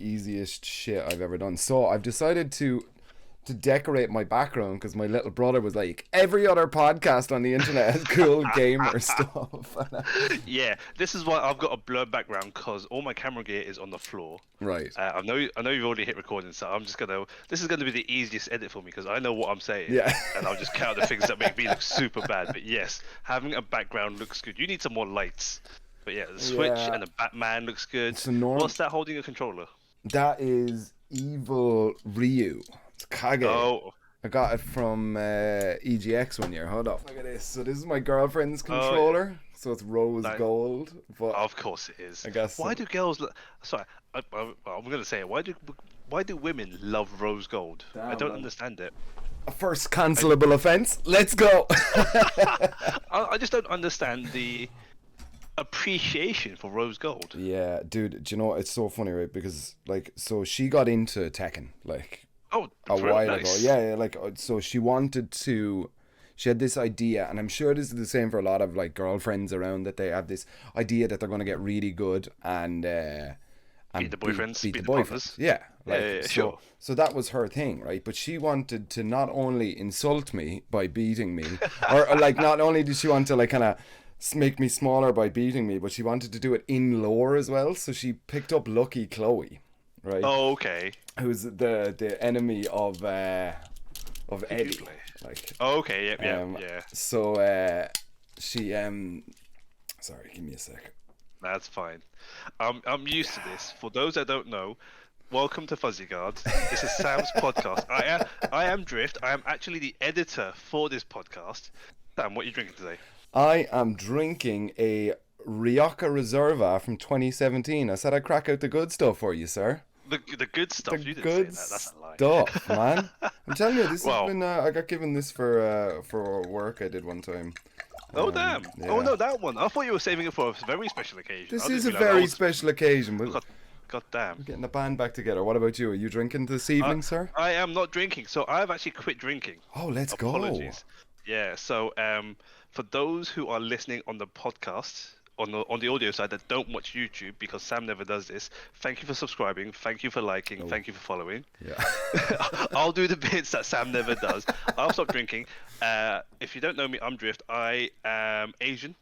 easiest shit I've ever done. So I've decided to decorate my background because my little brother was like, every other podcast on the internet has cool gamer stuff. Yeah, this is why I've got a blurred background, because all my camera gear is on the floor. Right. I know you've already hit recording, so this is gonna be the easiest edit for me because I know what I'm saying. Yeah. And I'll just cut out the things that make me look super bad. But yes, having a background looks good. You need some more lights. But yeah, the Switch and the Batman looks good. What's that holding a controller? That is Evil Ryu. It's Kage. Oh. I got it from EGX one year. Hold up. Look at this. So this is my girlfriend's controller. So it's rose gold. But of course it is. I guess. Why do girls? Sorry, I'm gonna say it. Why do women love rose gold? Damn, I don't understand it. A first cancelable offense. Let's go. I just don't understand the appreciation for rose gold. Yeah, dude. Do you know it's so funny, right? Because like, so she got into Tekken like a while ago. Yeah, like so she wanted to. She had this idea, and I'm sure this is the same for a lot of like girlfriends around, that they have this idea that they're going to get really good and beat the boyfriends, beat the boyfriends. Yeah, like, yeah, sure. So that was her thing, right? But she wanted to not only insult me by beating me, or like not only did she want to like kind of make me smaller by beating me, but she wanted to do it in lore as well. So she picked up Lucky Chloe, right? Oh, okay. Who's the enemy of Eddie. Like, oh, okay, yeah. So she sorry, give me a sec. That's fine. I'm used to this. For those that don't know, welcome to Fuzzy Guards. This is Sam's podcast. I am Drift. I am actually the editor for this podcast. Sam, what are you drinking today? I am drinking a Rioja Reserva from 2017. I said I'd crack out the good stuff for you, sir. The good stuff. The you didn't good say that. That's a lie. Stuff, man. I'm telling you, this has been. I got given this for work I did one time. Oh damn! Yeah. Oh no, that one. I thought you were saving it for a very special occasion. This is a very special occasion. God damn. We're getting the band back together. What about you? Are you drinking this evening, sir? I am not drinking, so I've actually quit drinking. Oh, let's Apologies. Yeah. So for those who are listening on the podcast, on the audio side that don't watch YouTube, because Sam never does this, thank you for subscribing, thank you for liking, thank you for following. Yeah. I'll do the bits that Sam never does. I'll stop drinking. If you don't know me, I'm Drift. I am Asian.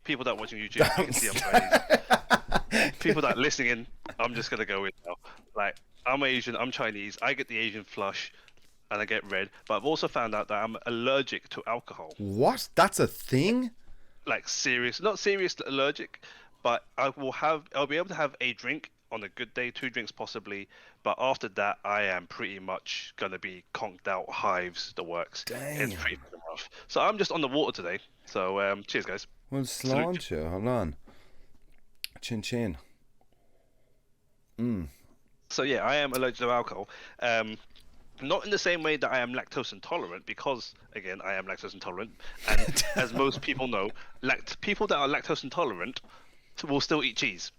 People that are watching YouTube, you can see I'm Chinese. People that are listening in, I'm just gonna go with now. Like, I'm Asian, I'm Chinese, I get the Asian flush and I get red, but I've also found out that I'm allergic to alcohol. What? That's a thing? Like not serious allergic, but I'll be able to have a drink on a good day, 2 drinks possibly, but after that I am pretty much gonna be conked out, hives, the works. Damn. It's pretty rough. So I'm just on the water today. So cheers, guys. Well, sláinte, hold on. Chin chin. So yeah, I am allergic to alcohol. Not in the same way that I am lactose intolerant, because again I am lactose intolerant, and as most people know, people that are lactose intolerant will still eat cheese.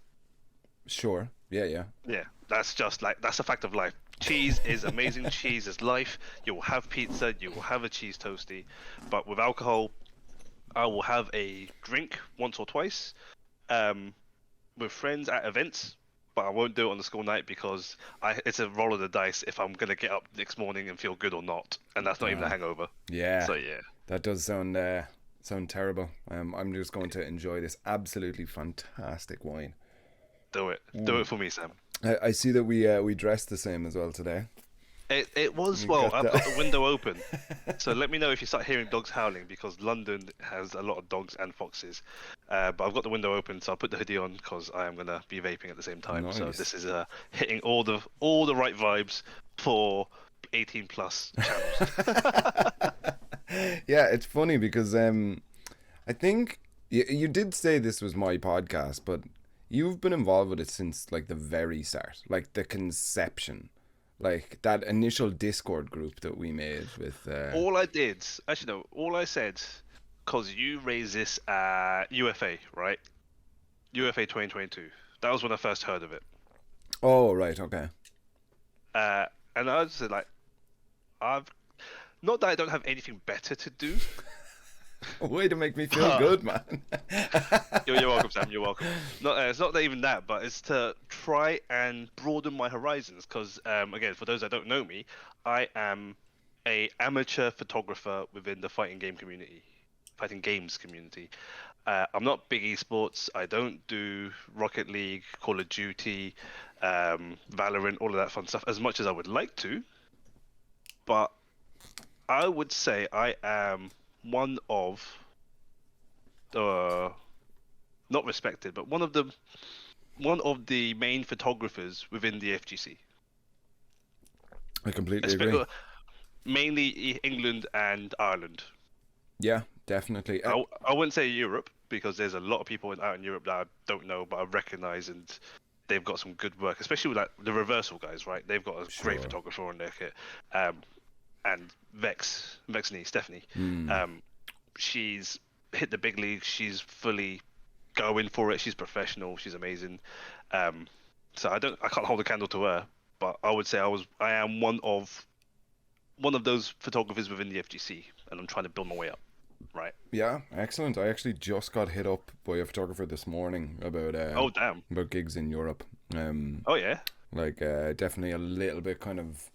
Sure. Yeah. Yeah, that's a fact of life. Cheese is amazing. Cheese is life. You will have pizza, you will have a cheese toasty, but with alcohol, I will have a drink once or twice, with friends at events. But I won't do it on the school night because it's a roll of the dice if I'm gonna get up next morning and feel good or not, and that's not even a hangover. Yeah. So yeah. That does sound terrible. I'm just going to enjoy this absolutely fantastic wine. Do it. Do it for me, Sam. I see that we dressed the same as well today. It was, well, I've got the window open. So let me know if you start hearing dogs howling, because London has a lot of dogs and foxes. But I've got the window open, so I'll put the hoodie on because I am going to be vaping at the same time. Nice. So this is hitting all the right vibes for 18 plus channels. Yeah, it's funny because I think you did say this was my podcast, but you've been involved with it since like the very start, like the conception. Like that initial Discord group that we made with... All I said, because you raised this UFA, right? UFA 2022. That was when I first heard of it. Oh, right, okay. And I was just like, not that I don't have anything better to do, Way to make me feel good, man. You're welcome, Sam. You're welcome. It's not even that, but it's to try and broaden my horizons. Because again, for those that don't know me, I am a amateur photographer within the fighting games community. I'm not big esports. I don't do Rocket League, Call of Duty, Valorant, all of that fun stuff as much as I would like to. But I would say I am one of the not respected, but one of the main photographers within the FGC. I completely agree. Mainly England and Ireland. Yeah, definitely. I wouldn't say Europe, because there's a lot of people out in Europe that I don't know, but I recognize, and they've got some good work, especially with like the Reversal guys, right? They've got a great photographer on their kit. And Vexney, Stephanie. She's hit the big leagues. She's fully going for it. She's professional. She's amazing. So I can't hold a candle to her, but I would say I am one of those photographers within the FGC, and I'm trying to build my way up. Right. Yeah, excellent. I actually just got hit up by a photographer this morning about about gigs in Europe. Oh yeah. Like definitely a little bit kind of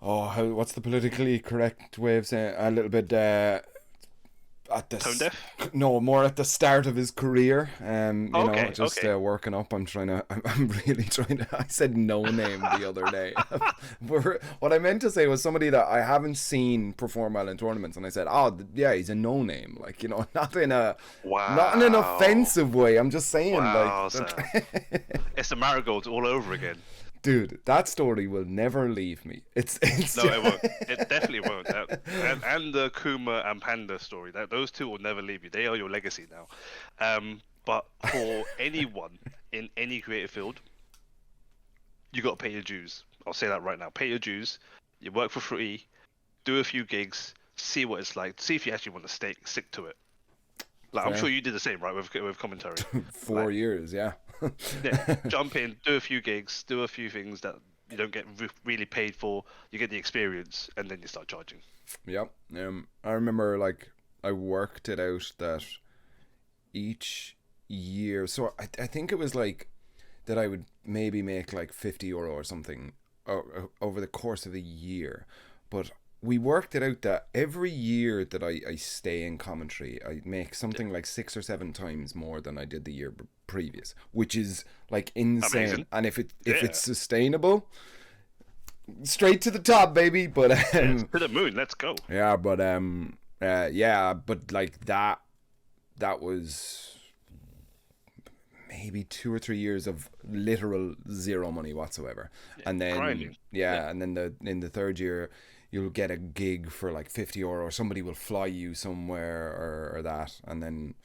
what's the politically correct way of saying it? A little bit at the tone deaf? No, more at the start of his career. Working up. I'm really trying to. I said no name the other day. What I meant to say was somebody that I haven't seen perform well in tournaments, and I said, he's a no name. Like, not in an offensive way. I'm just saying, it's the marigolds all over again. Dude, that story will never leave me. It won't. It definitely won't. And the Kuma and Panda story, those two will never leave you. They are your legacy now. But for anyone in any creative field, you got to pay your dues. I'll say that right now. Pay your dues. You work for free. Do a few gigs. See what it's like. See if you actually want to stick to it. Like, I'm sure you did the same, right, with commentary. 4 years, yeah. Yeah, jump in, do a few gigs, do a few things that you don't get really paid for. You get the experience, and then you start charging. Yep. I remember, like, I worked it out that each year. So I think it was like that I would maybe make like €50 or something over the course of a year, but we worked it out that every year that I stay in commentary, I make something like 6 or 7 times more than I did the year previous, which is like insane. Amazing. And if it's sustainable, straight to the top, baby. But to the moon, let's go. Yeah, but but like that was maybe 2 or 3 years of literal zero money whatsoever, and then grinding. And then in the third year, you'll get a gig for like €50, or somebody will fly you somewhere or that, and then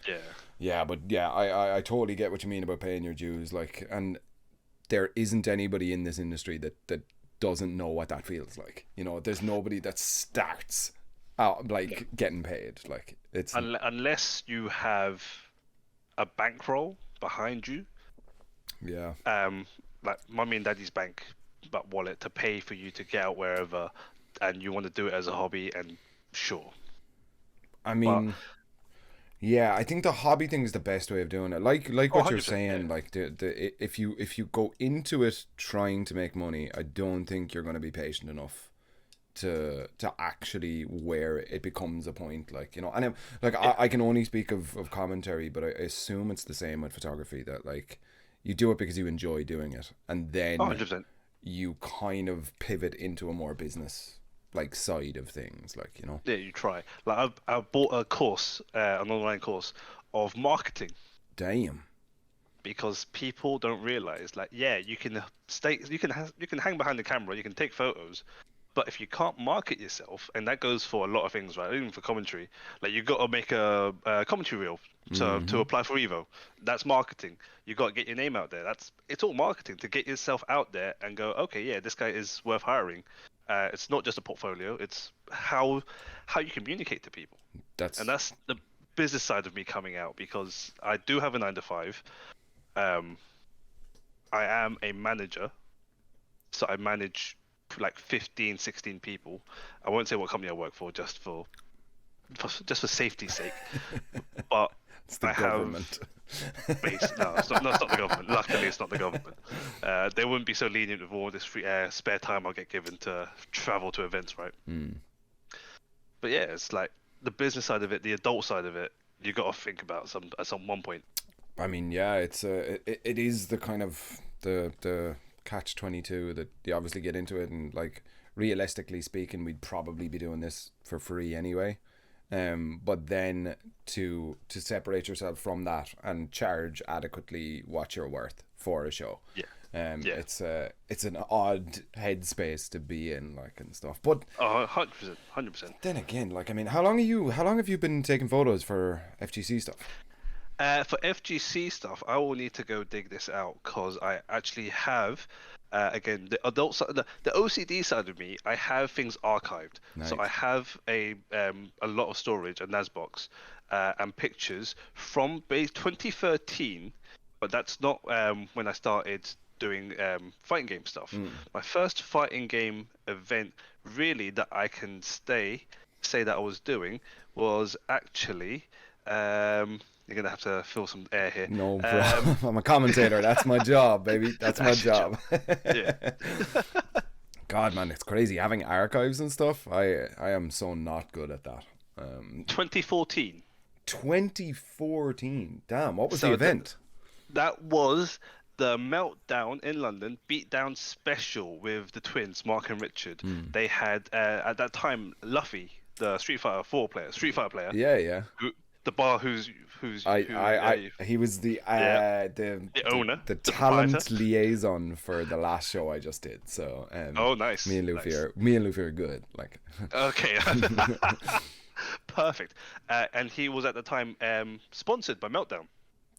I totally get what you mean about paying your dues. Like, and there isn't anybody in this industry that doesn't know what that feels like. There's nobody that starts out like getting paid. Like, it's unless you have a bankroll behind you. Yeah. Like mummy and daddy's bank, but wallet to pay for you to get out wherever, and you want to do it as a hobby, and sure. I mean, I think the hobby thing is the best way of doing it. Like what you're saying, yeah. Like if you go into it trying to make money, I don't think you're going to be patient enough to actually where it becomes a point. Like, and I can only speak of commentary, but I assume it's the same with photography, that like you do it because you enjoy doing it, and then 100%. You kind of pivot into a more business like side of things, like, Yeah, you try. Like I've bought a course, an online course of marketing. Damn. Because people don't realize, like, you can hang behind the camera, you can take photos, but if you can't market yourself, and that goes for a lot of things, right? Even for commentary, like you got to make a commentary reel to apply for Evo. That's marketing. You got to get your name out there. It's all marketing to get yourself out there and go, okay, yeah, this guy is worth hiring. It's not just a portfolio. It's how you communicate to people. That's the business side of me coming out, because I do have a 9-to-5. I am a manager, so I manage like 15, 16 people. I won't say what company I work for, just for just for safety's sake. But it's the government. No, it's not the government. Luckily, it's not the government. They wouldn't be so lenient with all this free spare time I'll get given to travel to events, right? But yeah, it's like the business side of it, the adult side of it. You got to think about at some one point. I mean, yeah, it is the kind of the catch-22 that you obviously get into it, and like realistically speaking, we'd probably be doing this for free anyway. But then to separate yourself from that and charge adequately what you're worth for a show. It's an odd headspace to be in, like, and stuff. But 100%. Then again, like, I mean, how long have you been taking photos for FGC stuff? For FGC stuff, I will need to go dig this out because I actually have, again, the adult side, the OCD side of me. I have things archived, Nice. so I have a lot of storage, a NAS box, and pictures from 2013. But that's not when I started doing fighting game stuff. My first fighting game event, really, that I can say that I was doing was actually. You're gonna have to fill some air here. No, bro. I'm a commentator. That's my job, baby. That's my job. Yeah. God, man, it's crazy having archives and stuff. I am so not good at that. 2014. 2014. Damn, what was the event? That was the Meltdown in London Beatdown special with the twins, Mark and Richard. They had at that time Luffy, the Street Fighter player. Yeah. The bar he was the owner, the talent liaison for the last show I just did. So nice. Me and Luffy are good. Like okay, perfect. And he was at the time sponsored by Meltdown.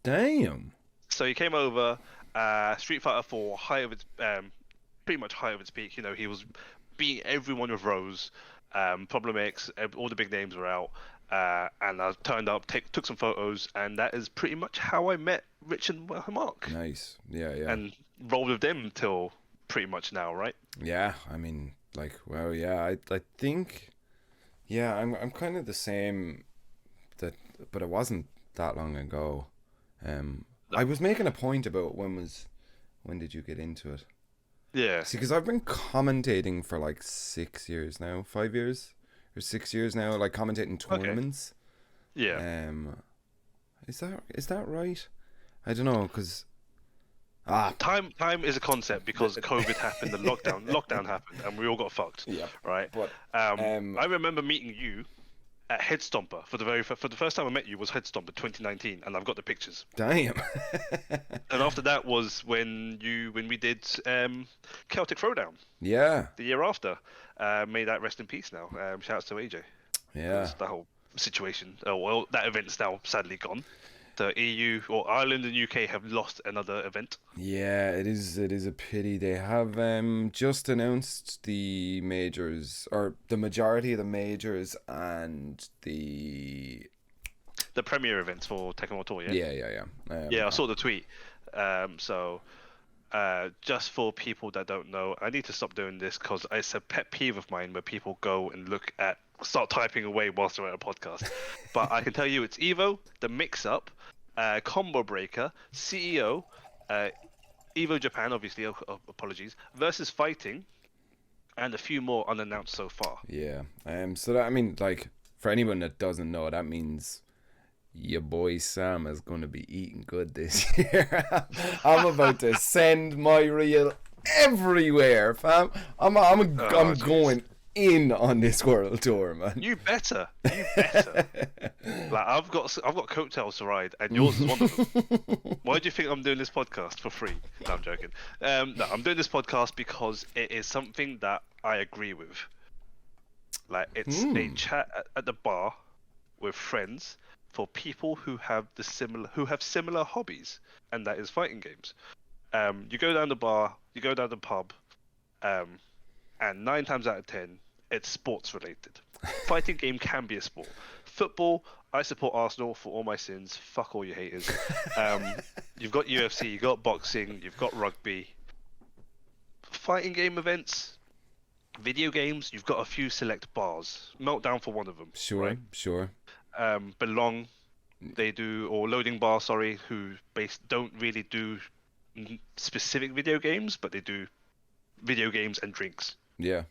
Damn. So he came over. Street Fighter 4, pretty much high over its peak. You know, he was beating everyone with Rose. Problem X, all the big names were out. And I turned up, took some photos, and that is pretty much how I met Rich and Mark. Nice, yeah. And rolled with them till pretty much now, right? Yeah, I mean, like, well, yeah, I think, yeah, I'm kind of the same. But it wasn't that long ago. I was making a point about when did you get into it? Yeah. See, because I've been commentating for like 6 years now, 5 years. Or 6 years now, like commentating tournaments. Okay. Yeah. Is that right? I don't know, because time is a concept because COVID happened and lockdown happened and we all got fucked. Yeah. Right. But I remember meeting you at Head Stomper for the first time I met you was Head Stomper 2019, and I've got the pictures. Damn. And after that was when we did Celtic Throwdown. Yeah. The year after. May that rest in peace now. Shout out to AJ. Yeah. That whole situation. Well, that event's now sadly gone. The EU or Ireland and UK have lost another event. Yeah, it is a pity. They have just announced the majors, or the majority of the majors, and the premier events for Tekken World Tour. Yeah. I saw the tweet. Just for people that don't know, I need to stop doing this because it's a pet peeve of mine where people go and start typing away whilst they're at a podcast. But I can tell you it's Evo, the Mix-Up, Combo Breaker, CEO, Evo Japan, obviously, apologies, versus Fighting, and a few more unannounced so far. Yeah. So that, I mean, like, for anyone that doesn't know, that means your boy Sam is going to be eating good this year. I'm about to send my reel everywhere, fam. I'm going in on this world tour, man. You better. Like I've got coattails to ride, and yours is one of them. Why do you think I'm doing this podcast for free? No, I'm joking. No, I'm doing this podcast because it is something that I agree with. Like it's a chat at the bar with friends for people who have similar hobbies, and that is fighting games. You go down the bar, you go down the pub, and 9 times out of 10, it's sports related. Fighting game can be a sport. Football, I support Arsenal for all my sins. Fuck all you haters. You've got UFC, you've got boxing, you've got rugby. Fighting game events, Video games, you've got a few select bars. Meltdown for one of them. Sure, right? sure. Belong, they do, or Loading Bar, sorry, who don't really do specific video games, but they do video games and drinks. Yeah.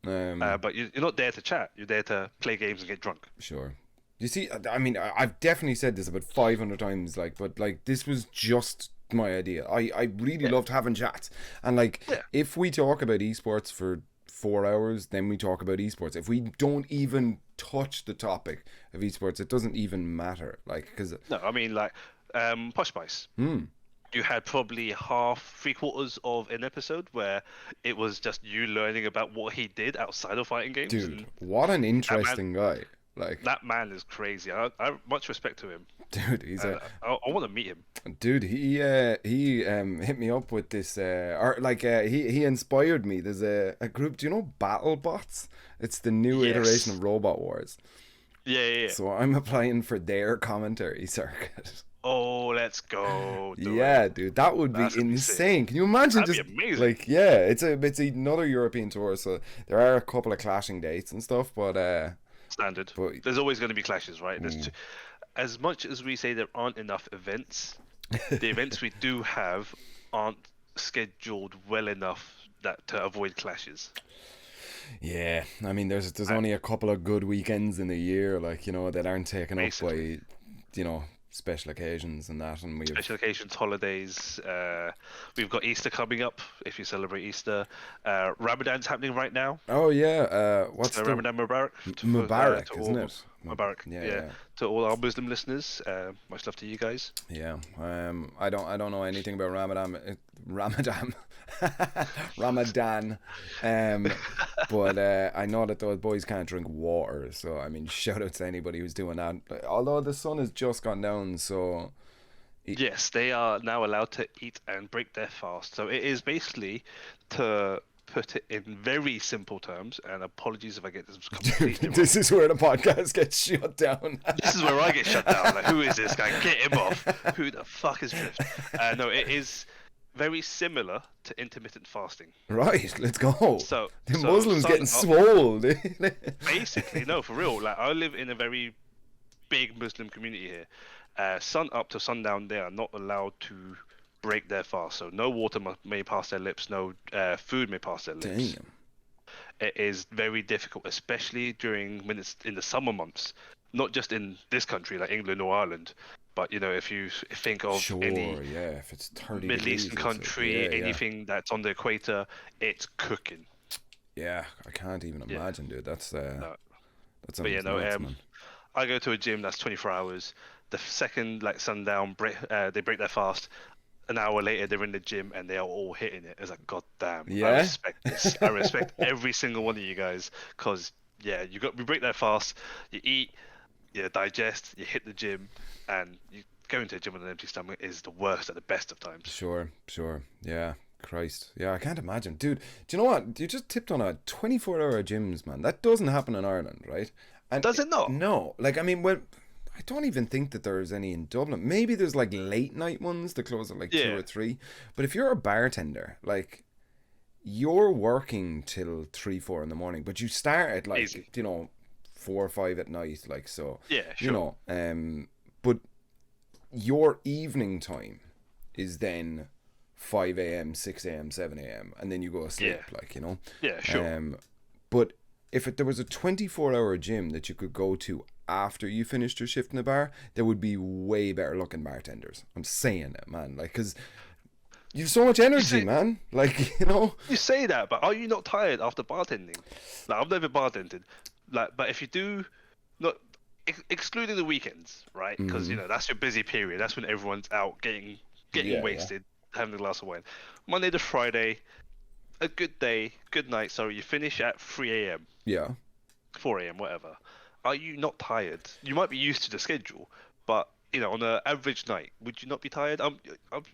But you're not there to chat. You're there to play games and get drunk. Sure. You see, I mean, I've definitely said this about 500 times, like, but like this was just my idea. I really loved having chats, and like if we talk about esports for 4 hours, then we talk about esports. If we don't even touch the topic of esports, it doesn't even matter. Like, because no, I mean, like, Posh Spice. You had probably three quarters of an episode where it was just you learning about what he did outside of fighting games. Dude, what an interesting guy. Like, that man is crazy. I much respect to him. Dude, he's I want to meet him. Dude, he hit me up with this he inspired me. There's a group, do you know BattleBots? It's the new iteration of Robot Wars. Yeah. So I'm applying for their commentary circuit. Oh, let's go. Dude, that would be insane. Can you imagine? That'd be amazing. Like, it's another European tour, so there are a couple of clashing dates and stuff, but standard. But there's always going to be clashes, right? As much as we say there aren't enough events, the events we do have aren't scheduled well enough to avoid clashes. Yeah, I mean, there's only a couple of good weekends in the year, like, you know, that aren't taken up by, you know, special occasions and that, and special occasions, holidays. We've got Easter coming up. If you celebrate Easter, Ramadan's happening right now. Oh yeah, what's the Ramadan Mubarak? Mubarak, isn't it? Mubarak. Yeah. To all our Muslim listeners, much love to you guys. Yeah. I don't know anything about Ramadan. Ramadan. But I know that those boys can't drink water, so I mean, shout out to anybody who's doing that. Although the sun has just gone down, so yes, they are now allowed to eat and break their fast. So it is basically, to put it in very simple terms, and apologies if I get this completely wrong. This is where the podcast gets shut down. This is where I get shut down. Like, who is this guy? Get him off. Who the fuck is Drift? No, it is very similar to intermittent fasting. Right, let's go. So the Muslims getting swole. Basically, no, for real. Like, I live in a very big Muslim community here. Sun up to sundown, they are not allowed to break their fast. So no water may pass their lips, no food may pass their lips. Damn. It is very difficult, especially when it's in the summer months. Not just in this country, like England or Ireland, but, you know, if you think of if it's 30 Middle Eastern country, anything that's on the equator, it's cooking. Yeah, I can't even imagine, dude. That's no. That's nuts, man. I go to a gym that's 24 hours. The second, like, sundown, they break their fast. An hour later, they're in the gym and they are all hitting it. It's like, god damn. Yeah? I respect this. I respect every single one of you guys, because we break that fast. You eat, you digest, you hit the gym, and you go into a gym with an empty stomach is the worst at the best of times. Sure. Yeah. Christ. Yeah, I can't imagine. Dude, do you know what? You just tipped on a 24-hour gyms, man. That doesn't happen in Ireland, right? And does it not? No. Like, I mean, I don't even think that there's any in Dublin. Maybe there's like late night ones that close at like 2 or 3. But if you're a bartender, like, you're working till 3, 4 in the morning, but you start at like, easy, 4 or 5 at night, like, so. Yeah, sure. But your evening time is then 5 a.m., 6 a.m., 7 a.m., and then you go to sleep, Yeah, sure. But if there was a 24-hour gym that you could go to after you finished your shift in the bar, there would be way better looking bartenders. I'm saying it, man. Like, because you have so much energy, man. Like, You say that, but are you not tired after bartending? Like, I've never bartended. Like, but if you do, not excluding the weekends, right? Because that's your busy period. That's when everyone's out getting wasted, having a glass of wine. Monday to Friday, a good day, good night. Sorry, you finish at 3 a.m. Yeah. 4 a.m. whatever. Are you not tired? You might be used to the schedule, but on an average night, would you not be tired?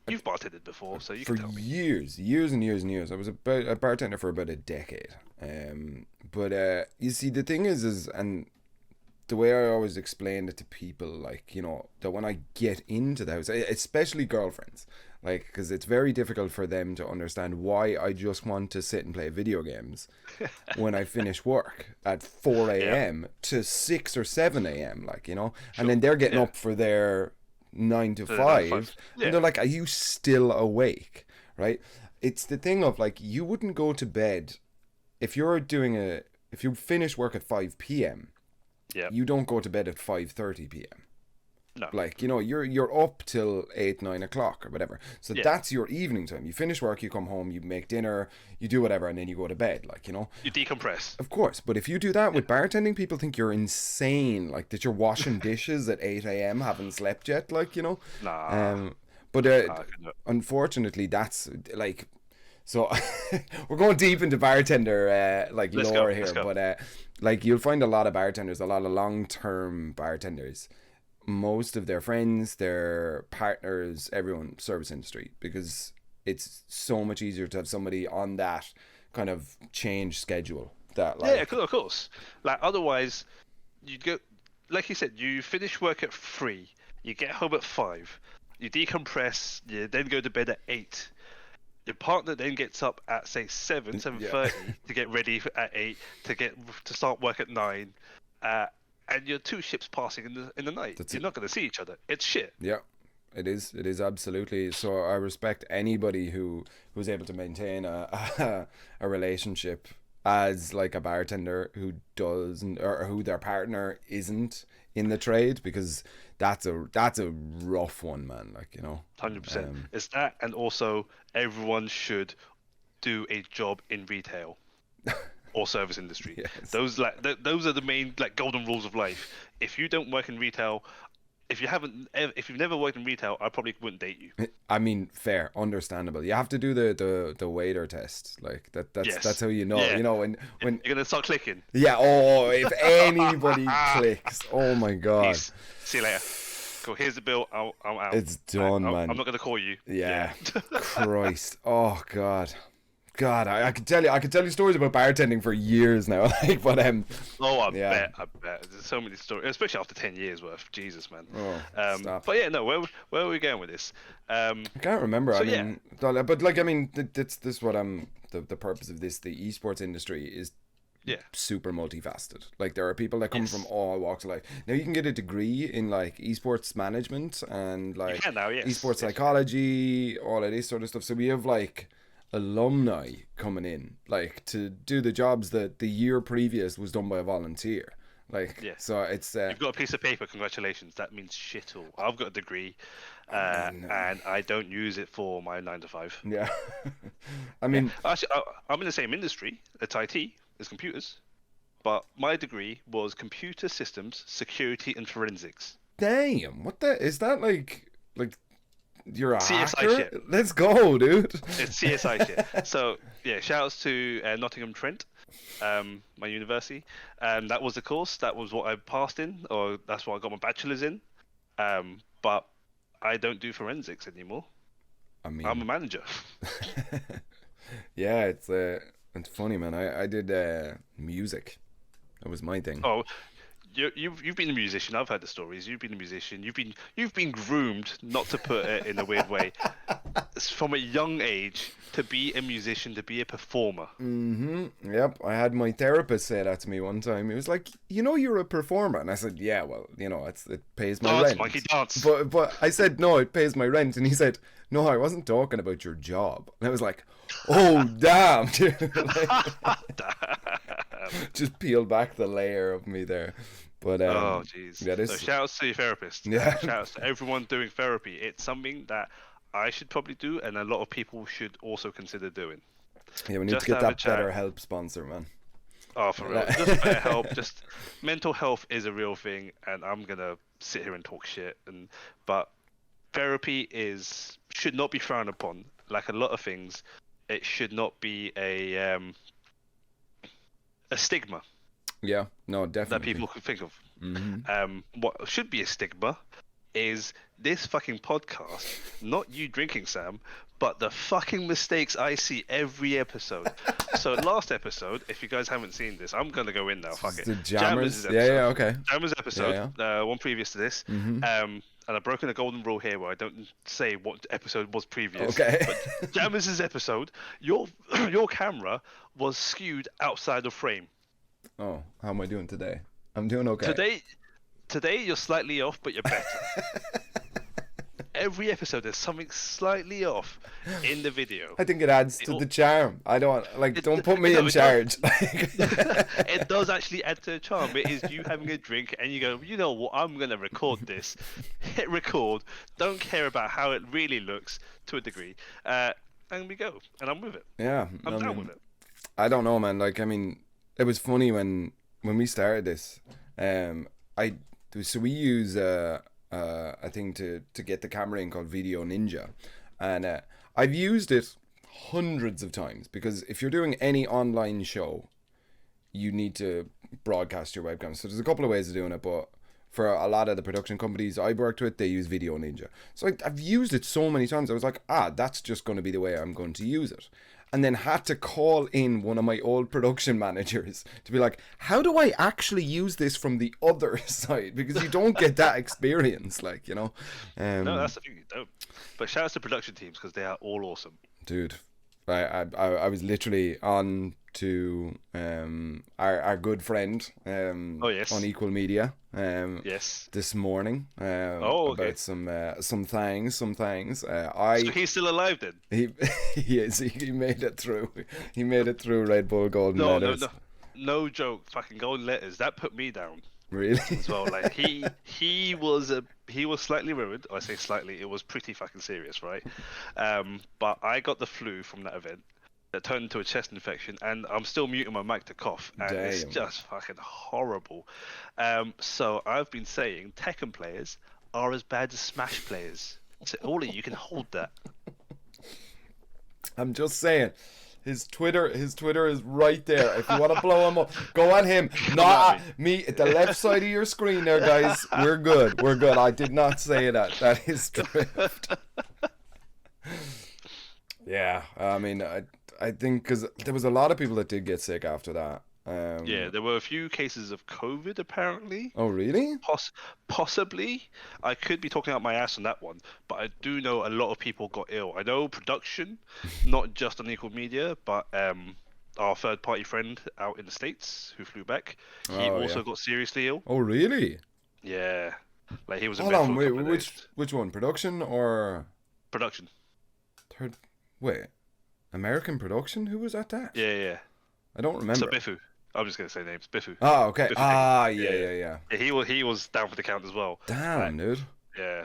You've bartended before, so you can tell me. For years and years. I was a bartender for about a decade. But you see, the thing is, and the way I always explain it to people, like, that when I get into the house, especially girlfriends, like, because it's very difficult for them to understand why I just want to sit and play video games when I finish work at 4 a.m. to 6 or 7 a.m. Like, you know, and then they're getting up for their 9 to 5, and they're like, are you still awake? Right? It's the thing of like, you wouldn't go to bed if you finish work at 5 p.m. You don't go to bed at 5:30 p.m. No. Like, you know, you're up till 8, 9 o'clock or whatever. So that's your evening time. You finish work, you come home, you make dinner, you do whatever, and then you go to bed, like, you know. You decompress. Of course. But if you do that with bartending, people think you're insane. Like, that you're washing dishes at 8 a.m., haven't slept yet, like, you know. Nah. But unfortunately, that's, like... So, we're going deep into bartender, lore here. But, like, you'll find a lot of bartenders, a lot of long-term bartenders... most of their friends, their partners, everyone, service industry, because it's so much easier to have somebody on that kind of change schedule. That like, of course. Like otherwise, you go, like you said, you finish work at 3, you get home at 5, you decompress, you then go to bed at 8. Your partner then gets up at say 7:30 to get ready at 8 to start work at 9. And you're 2 ships passing in the night. You're not going to see each other. It's shit. Yeah, it is. It is absolutely. So I respect anybody who's able to maintain a relationship as like a bartender who doesn't, or who their partner isn't in the trade, because that's a rough one, man. Like, you know, 100%. It's that, and also everyone should do a job in retail. Or service industry. Yes. Those are the main like golden rules of life. If you don't work in retail, if you've never worked in retail, I probably wouldn't date you. I mean, fair, understandable. You have to do the waiter test, like that's how you know. You know when you're gonna start clicking. Yeah. Oh, if anybody clicks, oh my god. Peace. See you later. Cool. Here's the bill. I'm out. It's done, man. I'm not gonna call you. Yeah. Christ. Oh god. God, I could tell you stories about bartending for years now. Like, but I bet. There's so many stories, especially after 10 years worth. Jesus, man. Oh, stop. But yeah, no. Where are we going with this? I can't remember. So, but like, I mean, this what the purpose of this. The esports industry is super multifaceted. Like, there are people that come from all walks of life. Now you can get a degree in like esports management and like esports psychology, all of this sort of stuff. So we have like alumni coming in like to do the jobs that the year previous was done by a volunteer. Like, so it's you've got a piece of paper, congratulations, that means shit all. I've got a degree and I don't use it for my 9 to 5. I mean, actually, I'm in the same industry. It's IT, it's computers, but my degree was computer systems, security and forensics. Damn, what the is that? Like you're a CSI hacker? Shit. Let's go, dude. It's CSI shit. So yeah, shout outs to Nottingham Trent, my university. That was the course. That was what I passed in, or that's what I got my bachelor's in. But I don't do forensics anymore. I mean, I'm a manager. Yeah, it's funny, man. I did music. That was my thing. Oh. You've been a musician. I've heard the stories. You've been a musician. You've been groomed, not to put it in a weird way, from a young age to be a musician, to be a performer. Mm-hmm. Yep. I had my therapist say that to me one time. He was like, "You know, you're a performer," and I said, "Yeah, well, you know, it pays my rent." Monkey dance. But I said, "No, it pays my rent," and he said, "No, I wasn't talking about your job." And I was like, "Oh, damn!" Just peel back the layer of me there. But oh jeez. So shout outs to your therapist. Yeah. Shout outs to everyone doing therapy. It's something that I should probably do, and a lot of people should also consider doing. Yeah, we need to get that BetterHelp sponsor, man. Oh, for real. Just BetterHelp. Just mental health is a real thing, and I'm gonna sit here and talk shit. But therapy should not be frowned upon. Like a lot of things, it should not be a stigma. Yeah, no, definitely. That people could think of. Mm-hmm. What should be a stigma is this fucking podcast, not you drinking, Sam, but the fucking mistakes I see every episode. So last episode, if you guys haven't seen this, I'm gonna go in now. Fuck it. The Jammers. Episode. Okay. Jammers episode. One previous to this. Mm-hmm. and I've broken a golden rule here where I don't say what episode was previous. Okay. But Jammers' episode, your camera was skewed outside of frame. Oh, how am I doing today? I'm doing okay. Today you're slightly off, but you're better. Every episode there's something slightly off in the video. I think it adds to the charm. I don't don't put me in charge. It does actually add to the charm. It is you having a drink and you go, you know what, I'm gonna record this. Hit record. Don't care about how it really looks to a degree. And we go. And I'm with it. Yeah. I'm down with it. I don't know, man. Like, I mean, it was funny when we started this. So we use a thing to get the camera in called Video Ninja, and I've used it hundreds of times, because if you're doing any online show, you need to broadcast your webcam. So there's a couple of ways of doing it, but for a lot of the production companies I've worked with, they use Video Ninja. So I've used it so many times, I was like, that's just going to be the way I'm going to use it. And then had to call in one of my old production managers to be like, how do I actually use this from the other side? Because you don't get that experience, like, you know. No, that's the thing, you don't. But shout out to production teams, because they are all awesome. Dude, I was literally on to our good friend Unequal Media this morning about some things. So he's still alive then? He is. He made it through. He made it through Red Bull Golden Letters. No joke. Fucking Golden Letters. That put me down. Really? As well. Like he was slightly ruined. I say slightly. It was pretty fucking serious, right? But I got the flu from that event that turned into a chest infection, and I'm still muting my mic to cough, and it's just fucking horrible. So I've been saying Tekken players are as bad as Smash players. So all of you can hold that. I'm just saying. His Twitter is right there. If you want to blow him up, go on him. Not me at the left side of your screen there, guys. We're good. I did not say that. That is drift. Yeah, I mean, I think because there was a lot of people that did get sick after that. Yeah, there were a few cases of COVID apparently. Oh, really? Possibly. I could be talking out my ass on that one, but I do know a lot of people got ill. I know production, not just Unequal Media, but our third-party friend out in the States who flew back, he also got seriously ill. Oh, really? Yeah. Like he was in Hold bed on, for a couple of days. Which one? Production or? Production. Wait. American production? Who was at that? Yeah. I don't remember. So Bifu. I'm just gonna say names. Bifu. Oh, okay. Bifu Yeah. He was down for the count as well. Damn, dude. Yeah.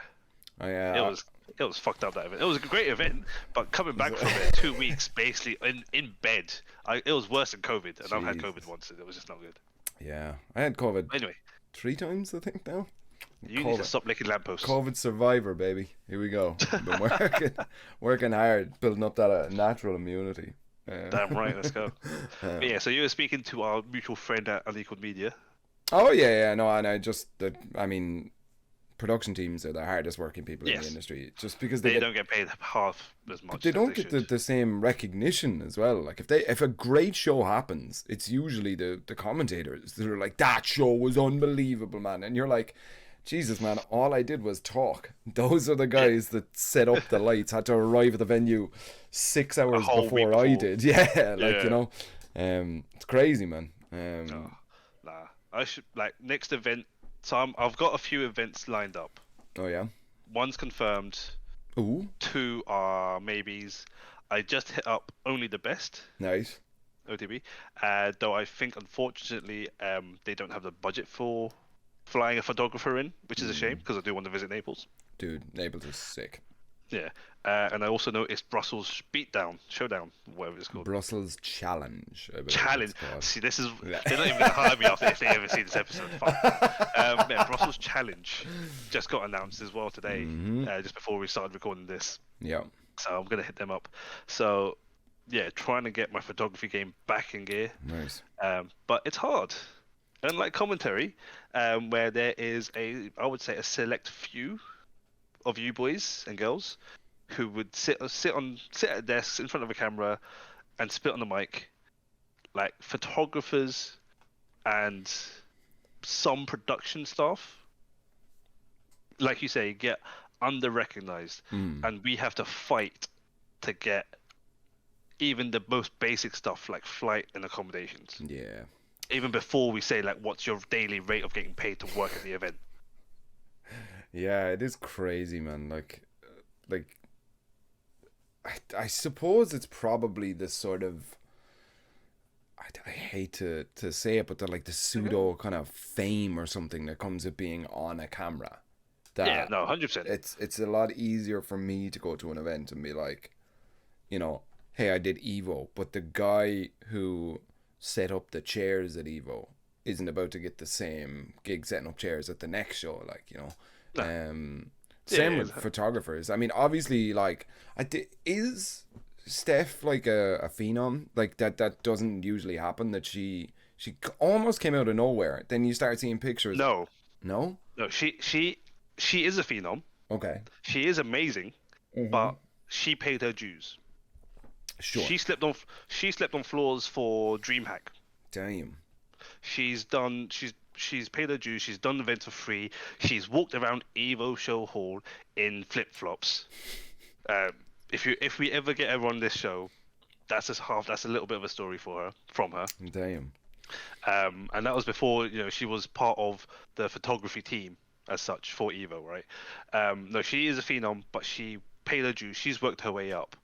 Oh, yeah. It was fucked up, that event. It was a great event, but coming back from it 2 weeks basically in bed, it was worse than COVID, and I've had COVID once, and it was just not good. Yeah, I had COVID. Anyway, 3 times I think now. You need to stop licking lampposts. COVID survivor, baby. Here we go. Been working hard, building up that natural immunity. Damn right, let's go. But yeah, so you were speaking to our mutual friend at Unequal Media. Oh yeah, no, and I mean, production teams are the hardest working people in the industry, just because they don't get paid half as much. They don't get the same recognition as well. Like if a great show happens, it's usually the commentators that are like, that show was unbelievable, man, and you're like, Jesus, man, all I did was talk. Those are the guys that set up the lights, had to arrive at the venue 6 hours before I did. Yeah, you know, it's crazy, man. I should, next event. So I've got a few events lined up. Oh yeah. One's confirmed. Ooh. 2 are maybes. I just hit up Only the Best. Nice. OTB. Though I think unfortunately they don't have the budget for flying a photographer in, which is a shame, because I do want to visit Naples. Dude, Naples is sick. Yeah. And I also noticed Brussels Showdown, whatever it's called. Brussels Challenge. See, this is... They're not even going to hire me off if they ever see this episode. Brussels Challenge just got announced as well today, just before we started recording this. Yeah. So I'm going to hit them up. So, yeah, trying to get my photography game back in gear. Nice. But it's hard. Unlike commentary, where there is I would say a select few of you boys and girls who would sit at desks in front of a camera and spit on the mic, like photographers and some production staff. like you say, get under-recognized, and we have to fight to get even the most basic stuff like flight and accommodations. Yeah. Even before we say like, what's your daily rate of getting paid to work at the event? Yeah, it is crazy, man. Like, I suppose it's probably the sort of, I hate to say it, but the pseudo kind of fame or something that comes with being on a camera. Yeah, no, 100%. It's a lot easier for me to go to an event and be like, you know, hey, I did Evo, but the guy who set up the chairs at Evo isn't about to get the same gig setting up chairs at the next show, like, you know. No. Same with photographers. I mean, obviously, like, is Steph like a phenom? Like that doesn't usually happen. That she almost came out of nowhere. Then you start seeing pictures. No. She is a phenom. Okay. She is amazing, but she paid her dues. Sure. She slept on floors for DreamHack. Damn. She's paid her dues. She's done events for free. She's walked around Evo Show Hall in flip flops. If we ever get her on this show, that's a little bit of a story from her. Damn. And that was before, you know, she was part of the photography team as such for Evo, right? No, she is a phenom, but she paid her dues. She's worked her way up.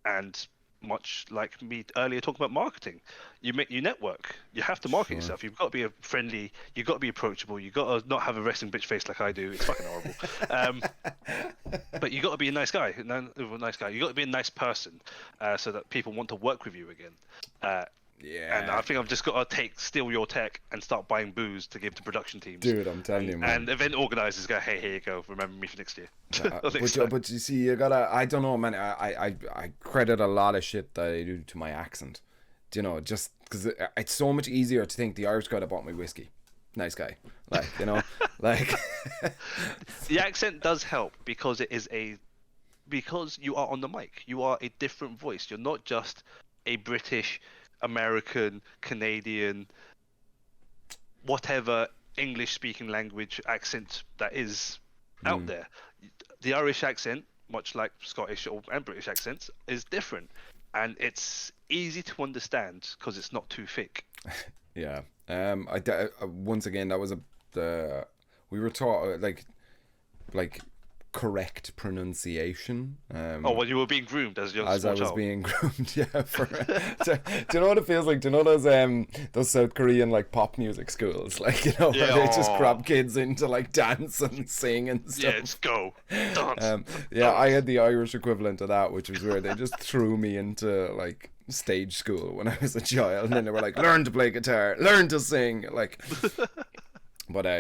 And much like me earlier talking about marketing, you network. You have to market yourself. You've got to be friendly. You've got to be approachable. You've got to not have a resting bitch face like I do. It's fucking horrible. But you got to be a nice guy. You got to be a nice person, so that people want to work with you again. Yeah. And I think I've just got to steal your tech and start buying booze to give to production teams. Dude, I'm telling you, man. And event organizers go, hey, here you go. Remember me for next year. But you see, you gotta. I don't know, man. I credit a lot of shit that I do to my accent. Do you know? Just because it's so much easier to think the Irish guy that bought me whiskey, nice guy. Like, you know, like. The accent does help because because you are on the mic. You are a different voice. You're not just a British, American, Canadian, whatever English speaking language accent that is out there. The Irish accent, much like Scottish and British accents, is different, and it's easy to understand because it's not too thick. Yeah. Once again, that was we were taught like correct pronunciation. Well, you were being groomed as your as I was child. Being groomed, yeah. Do you know what it feels like? Do you know those South Korean like pop music schools, like, you know, where they just grab kids into like dance and sing and stuff? Yeah, let's go dance. Yeah, I had the Irish equivalent of that, which was where they just threw me into like stage school when I was a child, and then they were like, learn to play guitar, learn to sing, like. But I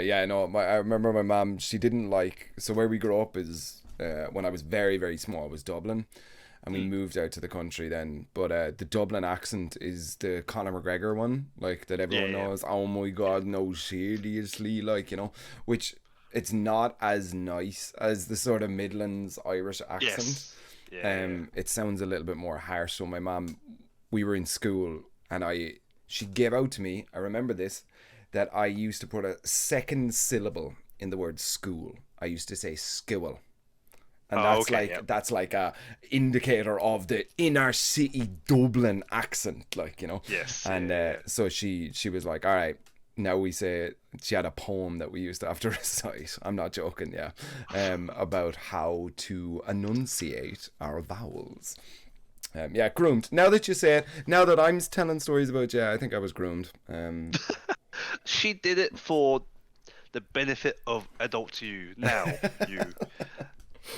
remember my mom, she didn't like, so where we grew up is, when I was very, very small, was Dublin, and we moved out to the country then, but the Dublin accent is the Conor McGregor one, like, that everyone knows. Oh my god, no, seriously, like, you know, which it's not as nice as the sort of Midlands Irish accent. It sounds a little bit more harsh. So my mom, we were in school, and she gave out to me, I remember this, that I used to put a second syllable in the word school. I used to say school. And that's like a indicator of the inner city Dublin accent, like, you know. Yes. And so she was like, all right, now we say, she had a poem that we used to have to recite, I'm not joking, yeah, about how to enunciate our vowels. Groomed. Now that you say it, now that I'm telling stories about you, I think I was groomed. She did it for the benefit of adult you. Now,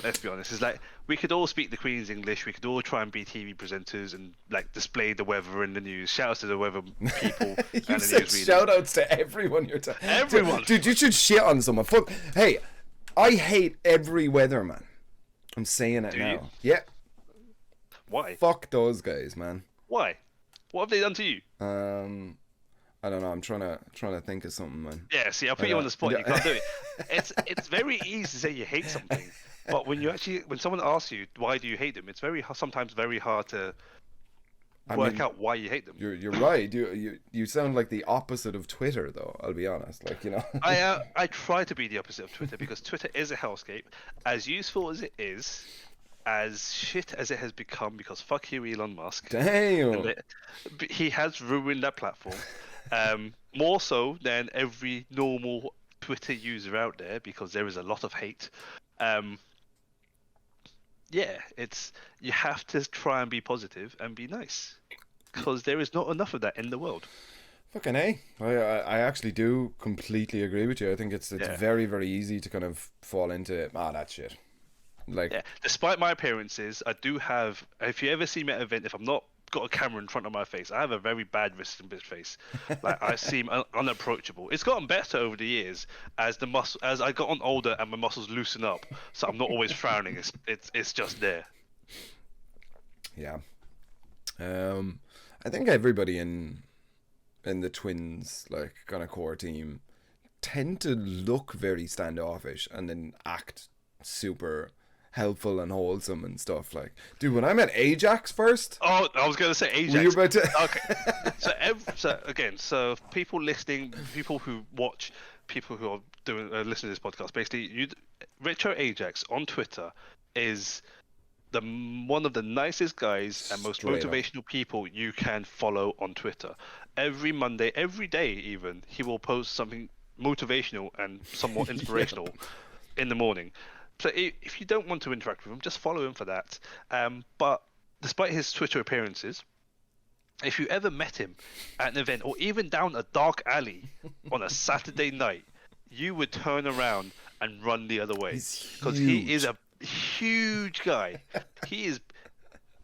let's be honest, it's like, we could all speak the Queen's English, we could all try and be TV presenters and like display the weather in the news. Shout outs to the weather people. You said shout outs to everyone you're talking. Everyone. Dude, you should shit on someone. Fuck. Hey, I hate every weatherman. I'm saying it now. You? Yeah. Why? Fuck those guys, man. Why? What have they done to you? I don't know. I'm trying to think of something, man. Yeah, see, I'll put you on the spot. You can't do it. It's very easy to say you hate something, but when someone asks you why do you hate them, it's sometimes very hard to work out why you hate them. You're right. You sound like the opposite of Twitter, though. I'll be honest. Like, you know. I try to be the opposite of Twitter because Twitter is a hellscape. As useful as it is, as shit as it has become, because fuck you, Elon Musk. Damn. He has ruined that platform. More so than every normal Twitter user out there, because there is a lot of hate. Yeah, you have to try and be positive and be nice, because there is not enough of that in the world. Fucking A. I actually do completely agree with you. I think it's very, very easy to kind of fall into that shit. Like, yeah, despite my appearances, I do have. If you ever see me at an event, if I'm not got a camera in front of my face, I have a very bad resting bitch face. Like, I seem unapproachable. It's gotten better over the years as as I got on older and my muscles loosen up, so I'm not always frowning. It's just there. Yeah. I think everybody in the Twins, like, kind of core team tend to look very standoffish and then act super helpful and wholesome and stuff. Like, dude, when I met Ajax first. Oh, I was gonna say Ajax. Were you about to? Okay. So people listening, people who watch, people who are listening to this podcast, basically, Retro Ajax on Twitter is one of the nicest guys and most motivational people you can follow on Twitter. Every Monday, every day even, he will post something motivational and somewhat inspirational in the morning. So if you don't want to interact with him, just follow him for that. But despite his Twitter appearances, if you ever met him at an event or even down a dark alley on a Saturday night, you would turn around and run the other way, because he is a huge guy. He is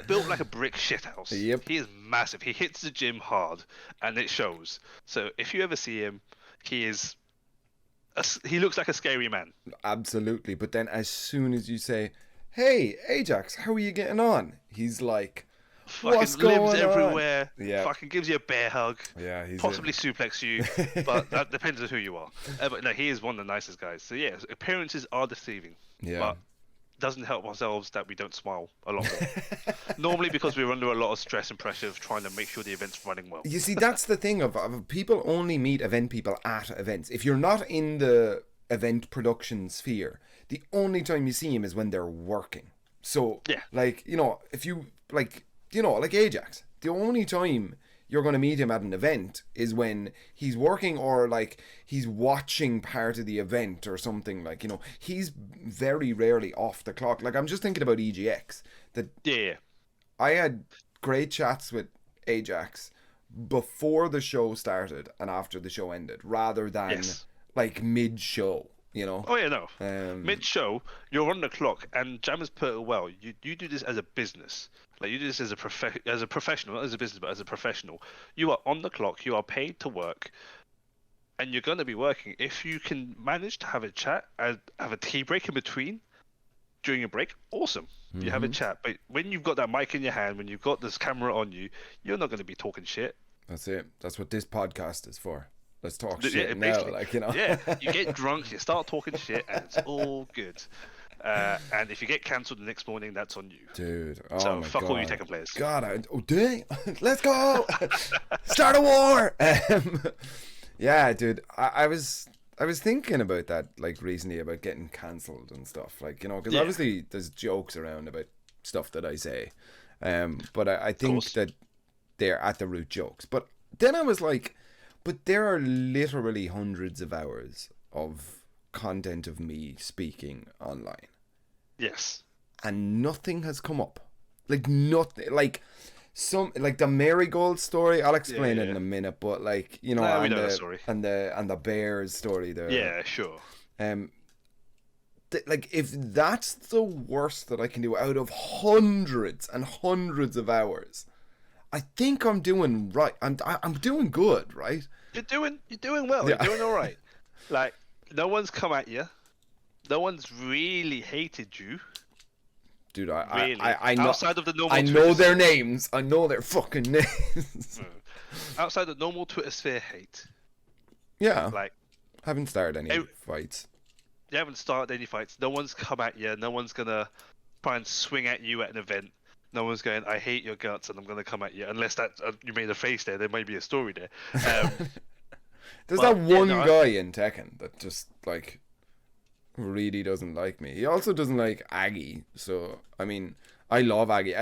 built like a brick shithouse. Yep. He is massive. He hits the gym hard, and it shows. So if you ever see him, he looks like a scary man. Absolutely. But then as soon as you say, "Hey, Ajax, how are you getting on?" He's like, "What's going on?" Everywhere. Yeah. Fucking gives you a bear hug. Yeah, possibly suplex you, but that depends on who you are. But no, he is one of the nicest guys. So yeah, appearances are deceiving. Yeah. But doesn't help ourselves that we don't smile a lot more. Normally because we're under a lot of stress and pressure of trying to make sure the event's running well. You see, that's the thing of people only meet event people at events. If you're not in the event production sphere, the only time you see him is when they're working. So, yeah. Like, you know, if you, like, you know, like Ajax, the only time you're going to meet him at an event is when he's working or like he's watching part of the event or something. Like, you know, he's very rarely off the clock. Like, I'm just thinking about EGX. I had great chats with Ajax before the show started and after the show ended, rather than like mid-show, you know? Oh yeah, no. Mid-show, you're on the clock, and Jam has put it well. You do this as a business. Like, you do this as a professional, not as a business, but as a professional. You are on the clock, you are paid to work, and you're going to be working. If you can manage to have a chat, have a tea break in between, during a break, awesome. You have a chat. But when you've got that mic in your hand, when you've got this camera on you, you're not going to be talking shit. That's it. That's what this podcast is for. Let's talk shit now, like, you know. Yeah, you get drunk, you start talking shit, and it's all good. And if you get cancelled the next morning, that's on you. Dude, so my fuck God. all you Tekken players. God, dang. Let's go. Start a war. Yeah, dude, I was thinking about that, like, recently, about getting cancelled and stuff, like, you know, because obviously there's jokes around about stuff that I say, but I think that they're at the root jokes. But then I was like, but there are literally hundreds of hours of content of me speaking online. Yes. And nothing has come up. Like, nothing. Like, the marigold story, I'll explain it in a minute, but, like, you know, we know the story. and the bears story there. Yeah, sure. Like, if that's the worst that I can do out of hundreds and hundreds of hours, I think I'm doing right. I'm doing good, right? You're doing well. Yeah. You're doing all right. Like, no one's come at you. No one's really hated you. Dude, really? I know. Outside of the normal. I know their names. I know their fucking names. Outside the normal Twitter sphere hate. Yeah. Like, haven't started any fights. You haven't started any fights. No one's come at you. No one's gonna try and swing at you at an event. No one's going, I hate your guts and I'm going to come at you. Unless that you made a face there might be a story there. There's that one guy in Tekken that just, like, really doesn't like me. He also doesn't like Aggie. So, I mean, I love Aggie.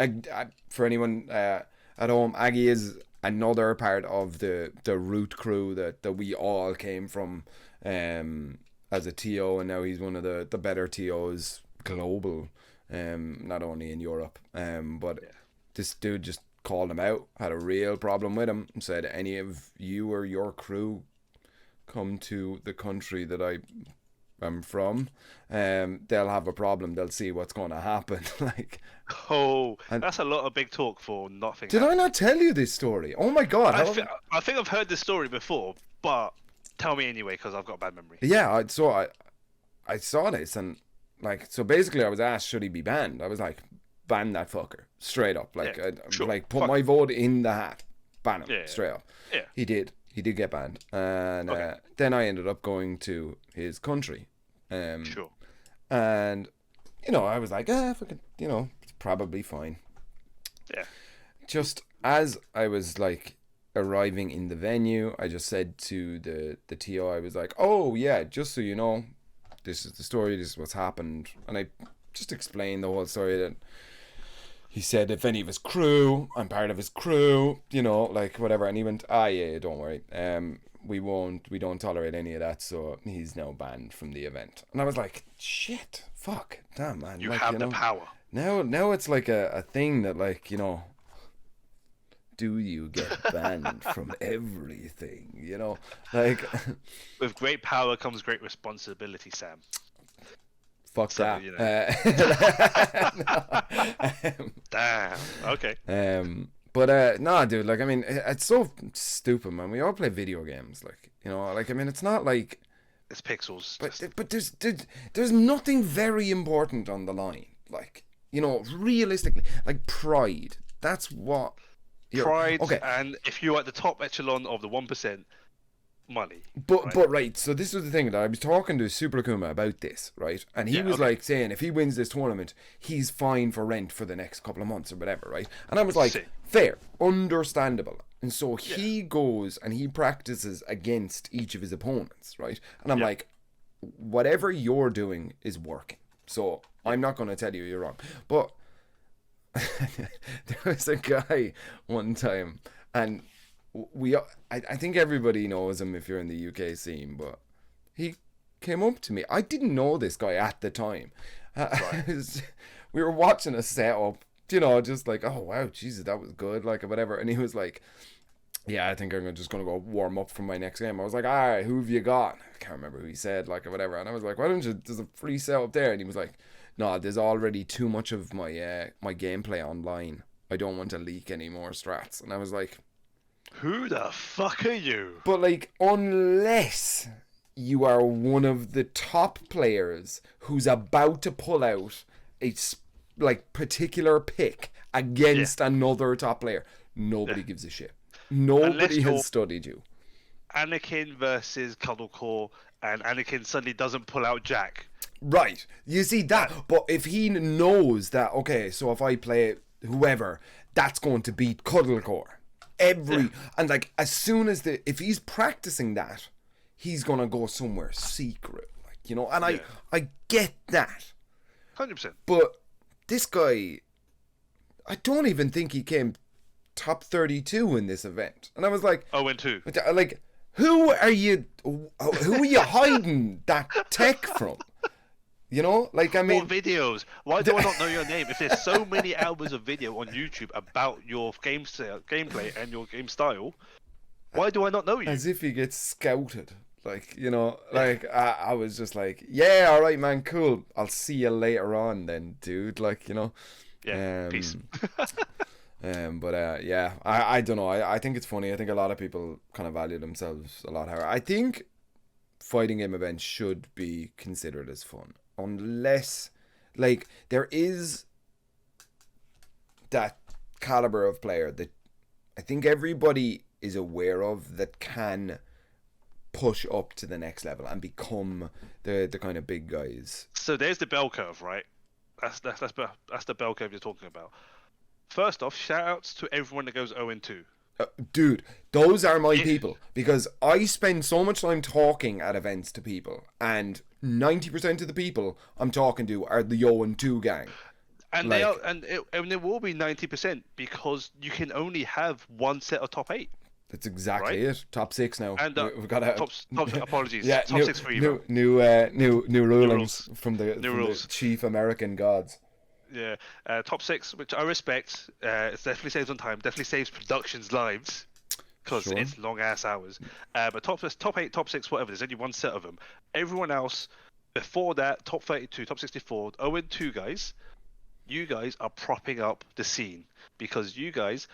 For anyone at home, Aggie is another part of the root crew that we all came from as a TO, and now he's one of the better TOs global, not only in Europe. But this dude just called him out, had a real problem with him, and said, any of you or your crew come to the country that I'm from, they'll have a problem. They'll see what's going to happen. Like, that's a lot of big talk for nothing. Did I not tell you this story? Oh my god! I think I've heard this story before, but tell me anyway, because I've got a bad memory. Yeah, I saw this, and like, so basically, I was asked, should he be banned? I was like, ban that fucker straight up. Like, sure. Like, put my vote in the hat, ban him straight up. Yeah, he did get banned, and then I ended up going to his country. Sure. And I was like, fucking, it's probably fine. Yeah. Just as I was like arriving in the venue, I just said to the TO, I was like, oh yeah, just so you know, this is the story, this is what's happened. And I just explained the whole story. That he said, if any of his crew, I'm part of his crew, like whatever. And he went, yeah, don't worry. We don't tolerate any of that, so he's now banned from the event. And I was like, shit, fuck, damn, man. You have the power. Now it's like a thing that, like, do you get banned from everything, like... With great power comes great responsibility, Sam. Fuck so, that. Damn, okay. But nah, dude, like, I mean, it's so stupid, man. We all play video games, like, like, I mean, it's not like it's pixels. But there's nothing very important on the line, like, realistically, like pride. That's what pride. Okay, and if you're at the top echelon of the 1%, money. But right, so this was the thing that I was talking to Super Kuma about this, right? And he was like saying, if he wins this tournament, he's fine for rent for the next couple of months or whatever, right? And I was like, fair, understandable. And so he goes and he practices against each of his opponents, right? And I'm like, whatever you're doing is working, so I'm not going to tell you you're wrong. But there was a guy one time, and I think everybody knows him if you're in the UK scene, but he came up to me. I didn't know this guy at the time. Right. We were watching a setup, just like, oh wow, Jesus, that was good, like, or whatever. And he was like, yeah, I think I'm just going to go warm up for my next game. I was like, all right, who have you got? I can't remember who he said, like, or whatever. And I was like, why don't you, there's a free setup there. And he was like, no, there's already too much of my my gameplay online. I don't want to leak any more strats. And I was like, who the fuck are you? But, like, unless you are one of the top players who's about to pull out a, like, particular pick against another top player, nobody gives a shit. Nobody has studied you. Anakin versus Cuddlecore, and Anakin suddenly doesn't pull out Jack. Right. You see that, but if he knows that, okay, so if I play whoever, that's going to beat Cuddlecore. And like, as soon as if he's practicing that, he's gonna go somewhere secret, like, and I get that 100%. But this guy, I don't even think he came top 32 in this event, and I was like, 0-2. Like, who are you hiding that tech from? Like, I mean... What videos? Why do I not know your name? If there's so many hours of video on YouTube about your gameplay and your game style, why do I not know you? As if he gets scouted. Like, like, I was just like, yeah, all right, man, cool. I'll see you later on then, dude. Like, Yeah, peace. But, yeah, I don't know. I think it's funny. I think a lot of people kind of value themselves a lot higher. I think fighting game events should be considered as fun. Unless, like, there is that caliber of player that I think everybody is aware of that can push up to the next level and become the kind of big guys. So there's the bell curve, right? That's the bell curve you're talking about. First off, shout outs to everyone that goes 0-2. Dude, those are my people, because I spend so much time talking at events to people, and 90% of the people I'm talking to are the 0-2 gang. And like, they are, and it will be 90% because you can only have one set of top 8. That's exactly it. Top 6 now. And we've got top apologies. Yeah, top 6 for you. New rulings from the chief American gods. Yeah, top 6, which I respect. It definitely saves on time. Definitely saves production's lives because it's long ass hours. But top 8, top 6, whatever. There's only one set of them. Everyone else before that, top 32, top 64, 0-2 guys. You guys are propping up the scene because you guys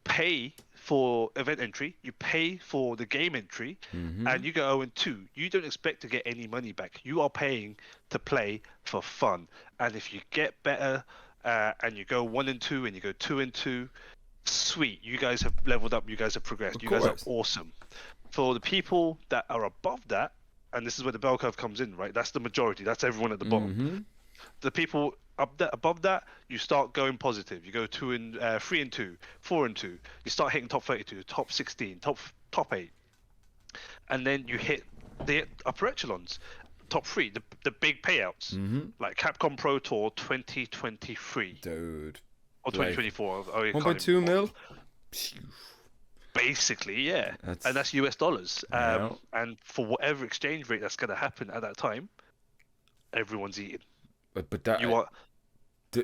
pay for event entry, you pay for the game entry, and you go 0-2. You don't expect to get any money back. You are paying to play for fun. And if you get better and you go 1-2 and you go 2-2, sweet. You guys have leveled up. You guys have progressed. You guys are awesome. For the people that are above that, and this is where the bell curve comes in, right? That's the majority. That's everyone at the bottom. The people above that, you start going positive. You go 3-2, 4-2. You start hitting top 32, top 16, top 8, and then you hit the upper echelons, top 3, the big payouts, like Capcom Pro Tour 2023, dude, or 2024. 1.2 mil. Basically, yeah, and that's US dollars. And for whatever exchange rate that's going to happen at that time, everyone's eating. But that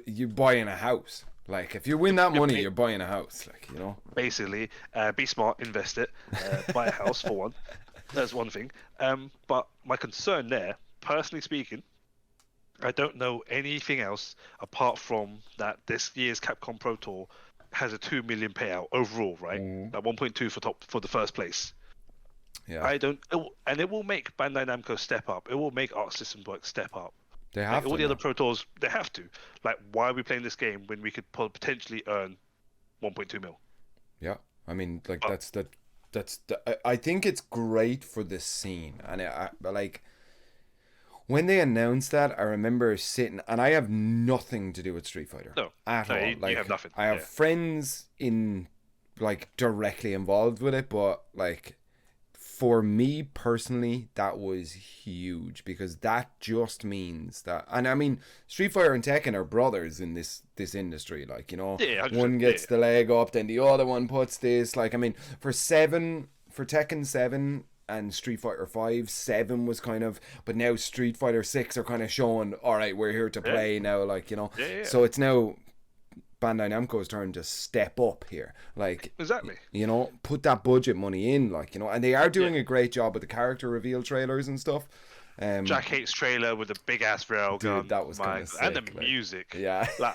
you're buying a house. Like if you win that money, you're buying a house. Like Basically, be smart, invest it, buy a house for one. That's one thing. But my concern there, personally speaking, I don't know anything else apart from that this year's Capcom Pro Tour has a 2 million payout overall, right? That 1.2 for the first place. Yeah. And it will make Bandai Namco step up. It will make Arc System Works step up. They have all the other Pro Tours, they have to. Like, why are we playing this game when we could potentially earn 1.2 mil? Yeah, I mean, like I think it's great for the scene, and like when they announced that, I remember sitting, and I have nothing to do with Street Fighter at all. You have nothing. I have friends directly involved with it, but like. For me personally, that was huge because that just means that, and I mean, Street Fighter and Tekken are brothers in this industry. Like one gets the leg up, then the other one puts this. Like I mean, for Tekken 7 and Street Fighter 5, 7 was kind of, but now Street Fighter 6 are kind of showing, all right, we're here to play now. Like so it's now Bandai Namco's turn to step up here, like exactly. Put that budget money in, like and they are doing a great job with the character reveal trailers and stuff. Jack Hate's trailer with the big ass railgun, that was kind of sick, and the music. Yeah, like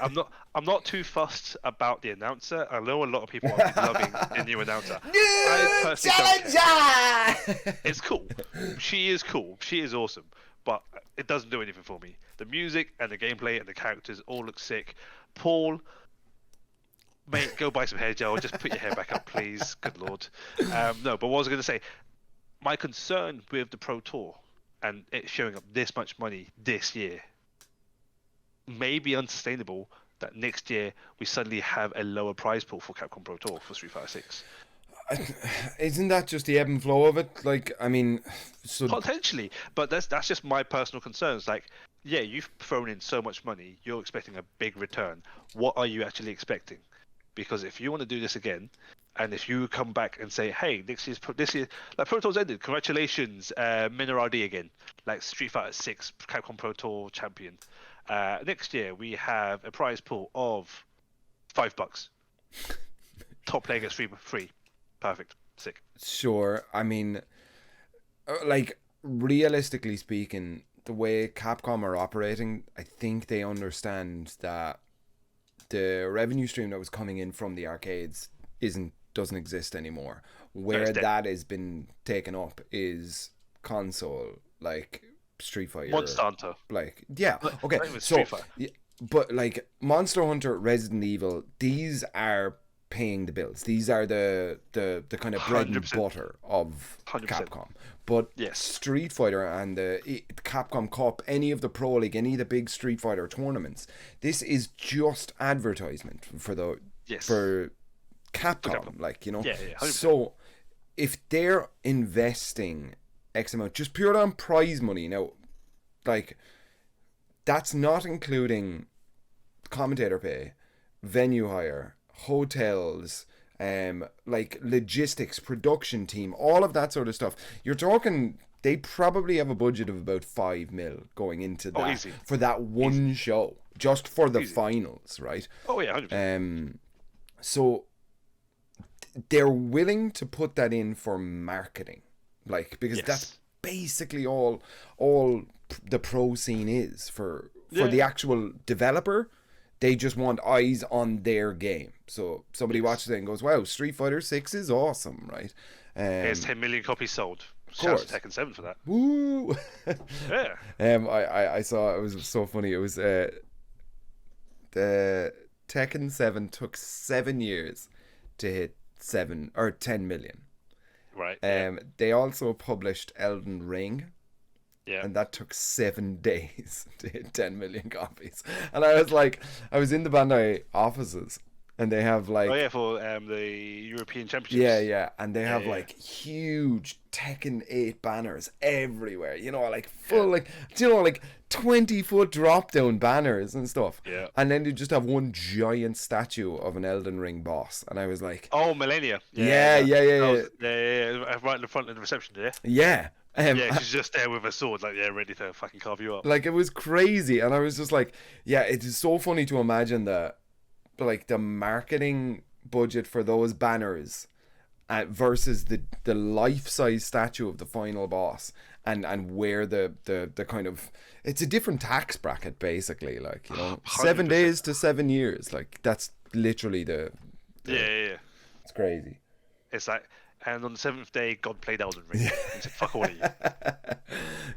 I'm not too fussed about the announcer. I know a lot of people are loving the new announcer. New challenger. It's cool. She is cool. She is awesome, but it doesn't do anything for me. The music and the gameplay and the characters all look sick. Paul. Mate, go buy some hair gel. Just put your hair back up, please. Good lord. No, but what I was going to say, my concern with the Pro Tour and it showing up this much money this year may be unsustainable. That next year we suddenly have a lower prize pool for Capcom Pro Tour for Street Fighter 6. Isn't that just the ebb and flow of it? Like, I mean, potentially, but that's just my personal concerns. Like, yeah, you've thrown in so much money, you're expecting a big return. What are you actually expecting? Because if you want to do this again, and if you come back and say, hey, this year, like Pro Tour's ended, congratulations, Mineraldi again, like Street Fighter 6 Capcom Pro Tour champion. Next year we have a prize pool of $5. Top player gets free. Perfect. Sick. Sure. I mean, like, realistically speaking, the way Capcom are operating, I think they understand that the revenue stream that was coming in from the arcades doesn't exist anymore. Where that has been taken up is console, like Street Fighter, Monster Hunter. Like, yeah, okay. So, but like Monster Hunter, Resident Evil, these are paying the bills. These are the kind of bread 100%. And butter of 100%. Capcom. But yes. Street Fighter and the Capcom Cup, any of the Pro League, any of the big Street Fighter tournaments, this is just advertisement for for Capcom. Like, you know. Yeah, 100%. So if they're investing X amount just purely on prize money, now, like, that's not including commentator pay, venue hire, hotels, like logistics, production team, all of that sort of stuff. You're talking, they probably have a budget of about 5 mil going into that for that one show, just for the finals, right? Oh yeah, 100%. So they're willing to put that in for marketing, like, because that's basically all the pro scene is for the actual developer. They just want eyes on their game. So somebody watches it and goes, wow, Street Fighter 6 is awesome, right? Here's 10 million copies sold. Shout out to Tekken 7 for that. Woo! Yeah. I saw, it was so funny. It was the Tekken 7 took 7 years to hit 10 million. Right. They also published Elden Ring. Yeah. And that took 7 days to hit 10 million copies. And I was in the Bandai offices, and they have like... Oh yeah, for the European Championships. Yeah. And they have like huge Tekken 8 banners everywhere. You know, like full, like 20-foot drop-down banners and stuff. Yeah. And then you just have one giant statue of an Elden Ring boss. And I was like... Oh, Millennia. Yeah. Right in the front of the reception, yeah? Yeah. She's just there with a sword, like, ready to fucking carve you up. Like, it was crazy, and I was just like, it is so funny to imagine that, like, the marketing budget for those banners versus the life-size statue of the final boss, and where the kind of, it's a different tax bracket, basically, like, you know, 7 days to 7 years, like, that's literally the yeah. It's crazy. It's like... And on the 7th day, God played Elden Ring. He said, fuck all of you.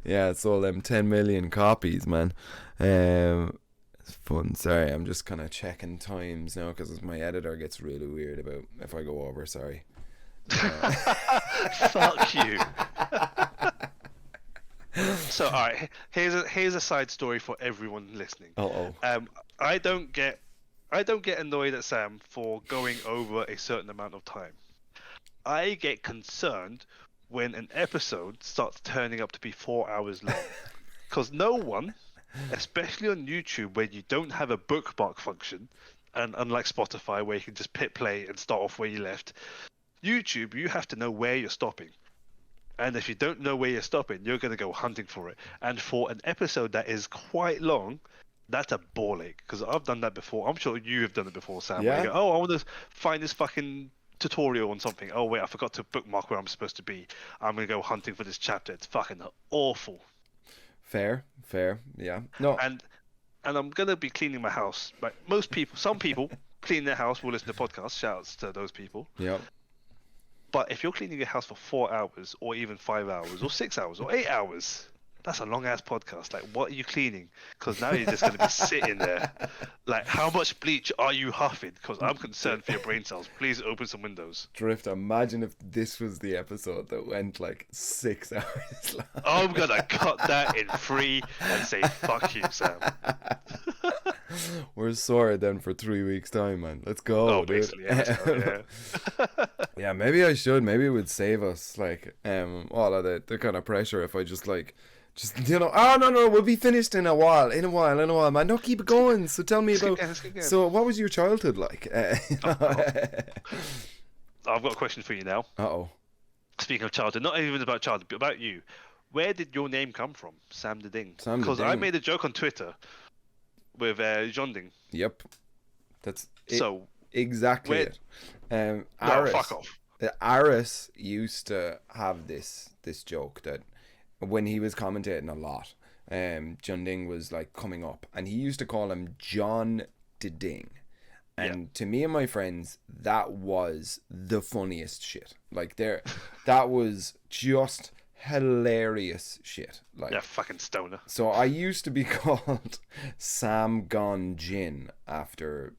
Yeah, it sold them 10 million copies, man. It's fun. Sorry, I'm just kind of checking times now because my editor gets really weird about if I go over. Sorry. Fuck you. So, all right, here's a side story for everyone listening. I don't get annoyed at Sam for going over a certain amount of time. I get concerned when an episode starts turning up to be 4 hours long. Because no one, especially on YouTube where you don't have a bookmark function, and unlike Spotify where you can just hit play and start off where you left, YouTube, you have to know where you're stopping. And if you don't know where you're stopping, you're going to go hunting for it. And for an episode that is quite long, that's a ball ache. Because I've done that before. I'm sure you have done it before, Sam. Yeah. Where you go, I want to find this fucking tutorial on something. Oh wait, I forgot to bookmark where I'm supposed to be. I'm gonna go hunting for this chapter. It's fucking awful. Fair, yeah. No. And I'm gonna be cleaning my house. Like some people clean their house will listen to podcasts. Shouts to those people. Yeah. But if you're cleaning your house for 4 hours, or even 5 hours, or 6 hours, or 8 hours, that's a long ass podcast. Like, what are you cleaning? Because now you're just going to be sitting there. Like, how much bleach are you huffing? Because I'm concerned for your brain cells. Please open some windows. Drift, imagine if this was the episode that went like 6 hours long. I'm going to cut that in 3 and say, fuck you, Sam. We're sorry then for 3 weeks' time, man. Let's go. Oh, basically, yeah. Yeah, maybe I should. Maybe it would save us, like, all of the kind of pressure if I just, you know, oh no, we'll be finished in a while, man. Don't keep it going. So tell me about. So, what was your childhood like? I've got a question for you now. Speaking of childhood, not even about childhood, but about you. Where did your name come from, Sam the Ding? Because I made a joke on Twitter with John Ding. Yep, that's so exactly it. Aris, fuck off. Aris used to have this joke that, when he was commentating a lot, John Ding was like coming up, and he used to call him John the Ding. And to me and my friends, that was the funniest shit. Like, that was just hilarious shit. Like, yeah, fucking stoner. So I used to be called Sam Gone Gin after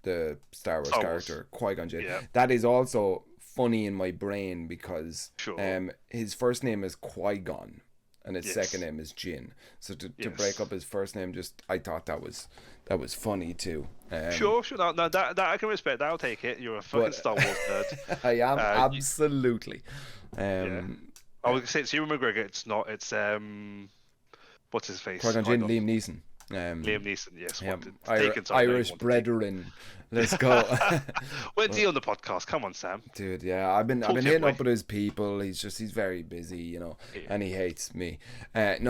the Star Wars character Qui-Gon Jinn. Yeah. That is also funny in my brain because Sure. his first name is Qui-Gon and his second name is Jinn. So to break up his first name, I thought that was funny too. Sure. No, that I can respect. That. I'll take it. You're a fucking Star Wars nerd. I am absolutely. I would say it's Ewan McGregor. It's not. It's what's his face? Qui-Gon Jinn, Liam Neeson. Liam Neeson, yes. Irish brethren. Let's go. When's he on the podcast? Come on, Sam. Dude, yeah, I've been hitting up with his people. He's very busy, you know, and he hates me. But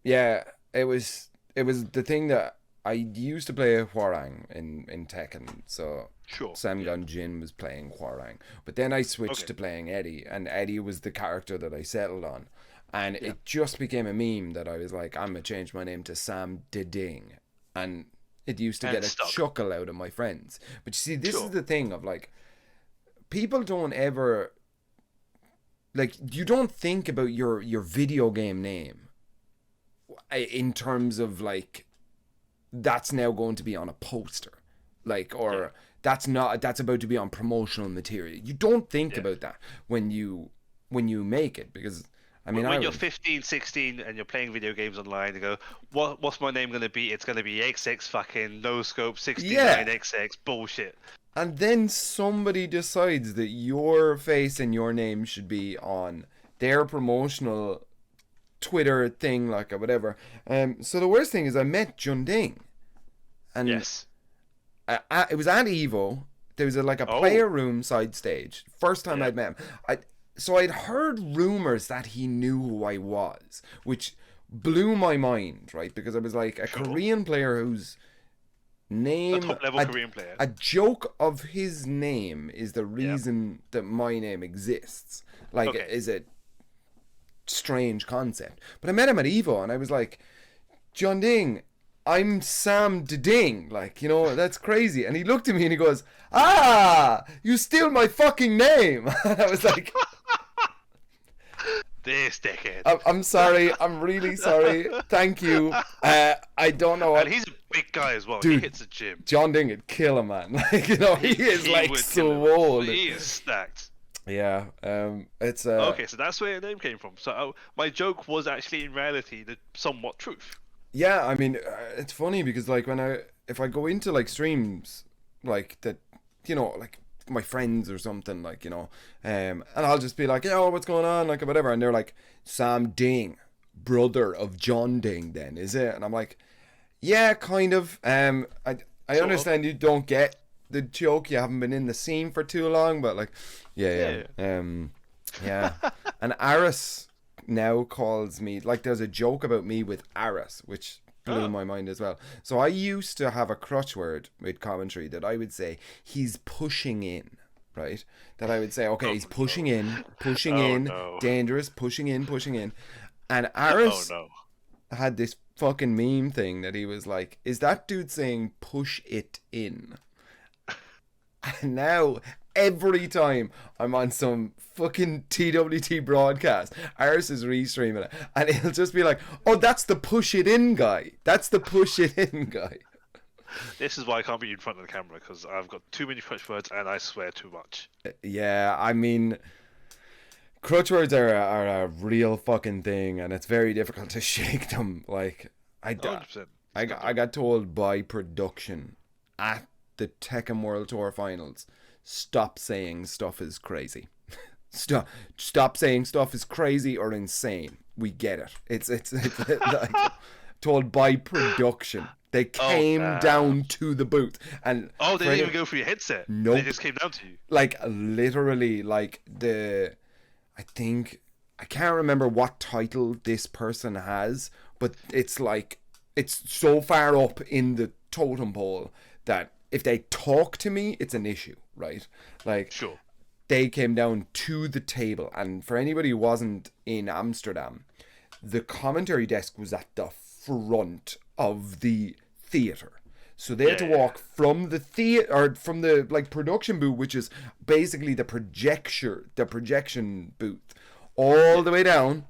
yeah, it was the thing that I used to play Hwoarang in Tekken, so Sam Jin was playing Hwoarang. But then I switched to playing Eddie, and Eddie was the character that I settled on. And it just became a meme that I was like, I'm going to change my name to Sam Ding. And it used to get a chuckle out of my friends. But you see, this is the thing of like, people don't ever, like, you don't think about your video game name in terms of like, that's now going to be on a poster. Like, or that's about to be on promotional material. You don't think about that when you make it, because I mean, when you're 15, 16 and you're playing video games online, you go, what's my name going to be? It's going to be XX fucking no scope 69XX bullshit. And then somebody decides that your face and your name should be on their promotional Twitter thing, like, or whatever. So the worst thing is I met Junding. And it was at Evo. There was a player room side stage. First time I'd met him. So I'd heard rumors that he knew who I was, which blew my mind, right? Because I was like a Korean player whose name, a top-level Korean player. A joke of his name is the reason that my name exists. Like, is a strange concept. But I met him at Evo, and I was like, John Ding, I'm Sam Ding, like, you know, that's crazy. And he looked at me and he goes, you steal my fucking name. And I was like, this dickhead. I'm sorry. I'm really sorry. Thank you. I don't know. And he's a big guy as well. Dude, he hits the gym. John Ding would kill a man. Like, you know, he is like so old. He is stacked. Yeah. It's okay, so that's where your name came from. So my joke was actually in reality the somewhat truth. Yeah, I mean, it's funny because like if I go into like streams like that, you know, like my friends or something, like, you know, and I'll just be like, yo, what's going on, like, or whatever, and they're like, Sam Ding, brother of John Ding, then is it? And I'm like, yeah, kind of. I understand you don't get the joke, you haven't been in the scene for too long, but like, yeah. And Aris now calls me, like, there's a joke about me with Aris, which blew my mind as well. So I used to have a crutch word with commentary that I would say, he's pushing in, right? That I would say, okay, he's pushing in, dangerous, pushing in. And Aris had this fucking meme thing that he was like, is that dude saying push it in? And now, every time I'm on some fucking TWT broadcast, Aris is restreaming it, and he'll just be like, oh, that's the push it in guy. That's the push it in guy. This is why I can't be in front of the camera, because I've got too many crutch words and I swear too much. Yeah, I mean, crutch words are a real fucking thing, and it's very difficult to shake them. Like, I got told by production at the Tekken World Tour Finals, stop saying stuff is crazy. Stop saying stuff is crazy or insane. We get it. It's like, told by production. They came down to the booth, and they didn't even go for your headset. No, they just came down to you. Like, literally, like I can't remember what title this person has, but it's like, it's so far up in the totem pole that if they talk to me, it's an issue, right? Like, they came down to the table, and for anybody who wasn't in Amsterdam, the commentary desk was at the front of the theater. So they had to walk from the theater, or from the like production booth, which is basically the projection booth, all the way down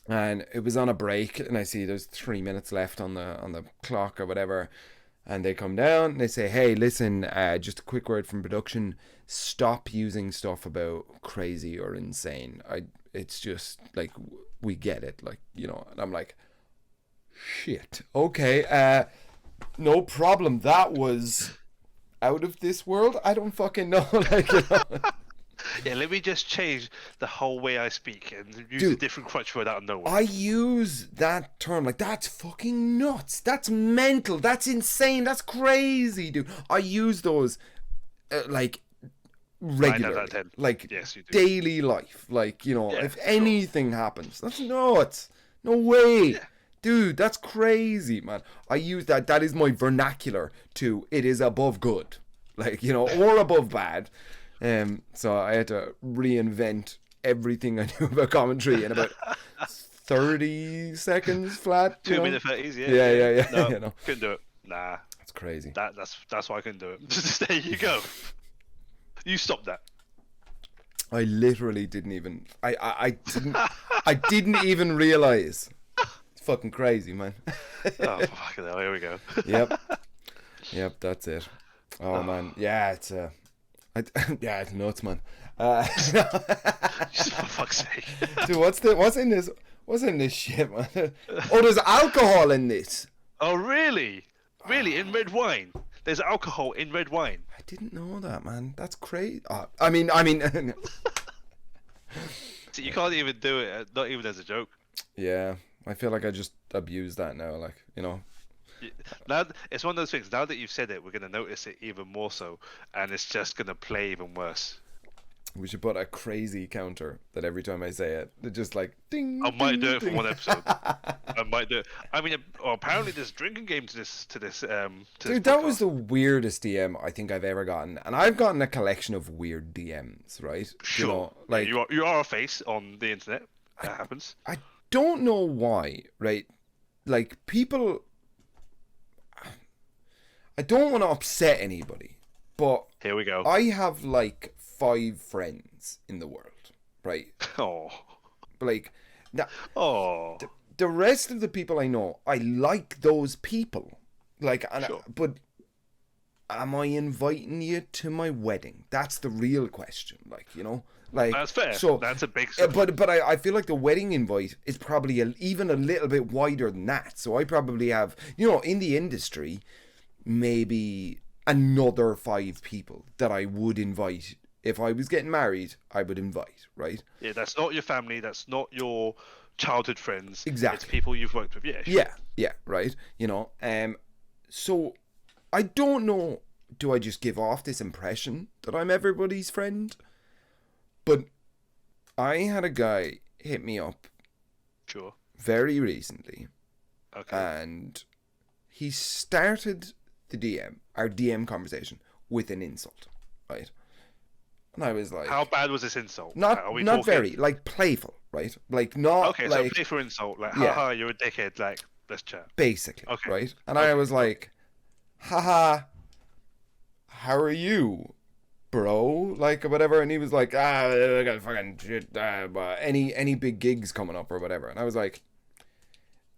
And it was on a break, and I see there's 3 minutes left on the clock or whatever, and they come down and they say, hey, listen, just a quick word from production, stop using stuff about crazy or insane. It's just like, we get it, like, you know. And I'm like, shit, okay, no problem, that was out of this world. I don't fucking know. Like, you know. Yeah, let me just change the whole way I speak and use a different crutch word out of nowhere. I use that term like, that's fucking nuts. That's mental. That's insane. That's crazy, dude. I use those like regularly. Like, yes, you do. Daily life. Like, you know, if anything happens, that's nuts. No way. Yeah. Dude, that's crazy, man. I use that. That is my vernacular to it is above good. Like, you know, or above bad. So I had to reinvent everything I knew about commentary in about 30 seconds flat. 2-minute 30s, yeah. No, you know. Couldn't do it. Nah. That's crazy. That's why I couldn't do it. There you go. You stop that. I literally didn't even. I didn't even realize. It's fucking crazy, man. Oh, fucking hell! Here we go. Yep. That's it. Oh man, yeah, it's yeah, it's nuts, man. Just for fuck's sake. Dude, what's in this shit, man? Oh, there's alcohol in this. Oh, really? Really? In red wine? There's alcohol in red wine? I didn't know that, man. That's crazy. I mean. See, you can't even do it, not even as a joke. Yeah, I feel like I just abused that now, like, you know. Now it's one of those things. Now that you've said it, we're gonna notice it even more so, and it's just gonna play even worse. We should put a crazy counter that every time I say it, it just like ding. I might ding, do it ding. for one episode. I might do it. I mean, apparently there's drinking game to this. Dude, that was the weirdest DM I think I've ever gotten, and I've gotten a collection of weird DMs, right? Sure. You know, like you are a face on the internet. That happens. I don't know why, right? Like, people. I don't want to upset anybody, but here we go. I have like 5 friends in the world, right? Oh, like, oh, the rest of the people I know, I like those people, like, sure. But am I inviting you to my wedding? That's the real question, like, you know. Like, that's fair. So that's a big. But I feel like the wedding invite is probably even a little bit wider than that. So I probably have, you know, in the industry, maybe another 5 people that I would invite if I was getting married. I would invite, right? Yeah, that's not your family. That's not your childhood friends. Exactly. It's people you've worked with. Yeah. Sure. Yeah, right. You know, so I don't know. Do I just give off this impression that I'm everybody's friend? But I had a guy hit me up. Sure. Very recently. Okay. And he started our DM conversation with an insult, right? And I was like, how bad was this insult? Not very, like, playful, right? Like, not okay, like, so playful insult, like, haha, you're a dickhead, like, let's chat. Basically, okay. Right? And I was like, haha, how are you, bro? Like, or whatever. And he was like, I got fucking shit, any big gigs coming up or whatever. And I was like,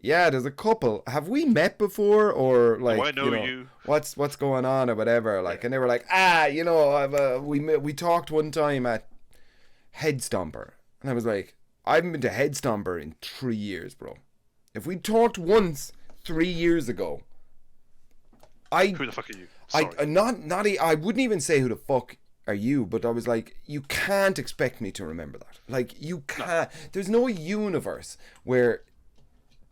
yeah, there's a couple. Have we met before, or like, I know you? What's going on or whatever? Like, and they were like, you know, we talked one time at Head Stomper, and I was like, I haven't been to Head Stomper in 3 years, bro. If we talked once 3 years ago, who the fuck are you? Sorry. I wouldn't even say who the fuck are you, but I was like, you can't expect me to remember that. Like, you can't. No. There's no universe where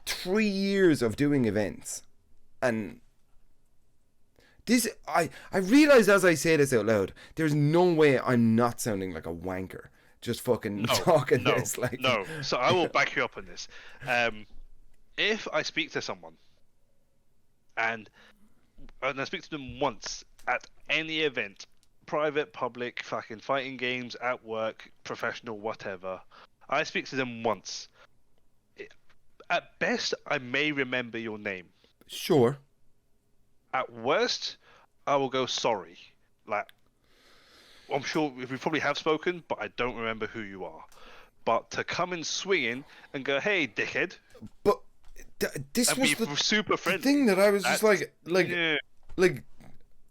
3 years of doing events, and this, I realize as I say this out loud, there's no way I'm not sounding like a wanker just fucking talking this. Like, no. So I will back you up on this. If I speak to someone and I speak to them once at any event, private, public, fucking fighting games, at work, professional, whatever, I speak to them once. At best, I may remember your name. Sure. At worst, I will go sorry. Like, I'm sure we probably have spoken, but I don't remember who you are. but to come in swinging and go, "Hey, dickhead," but this was the super friendly thing that I was just like,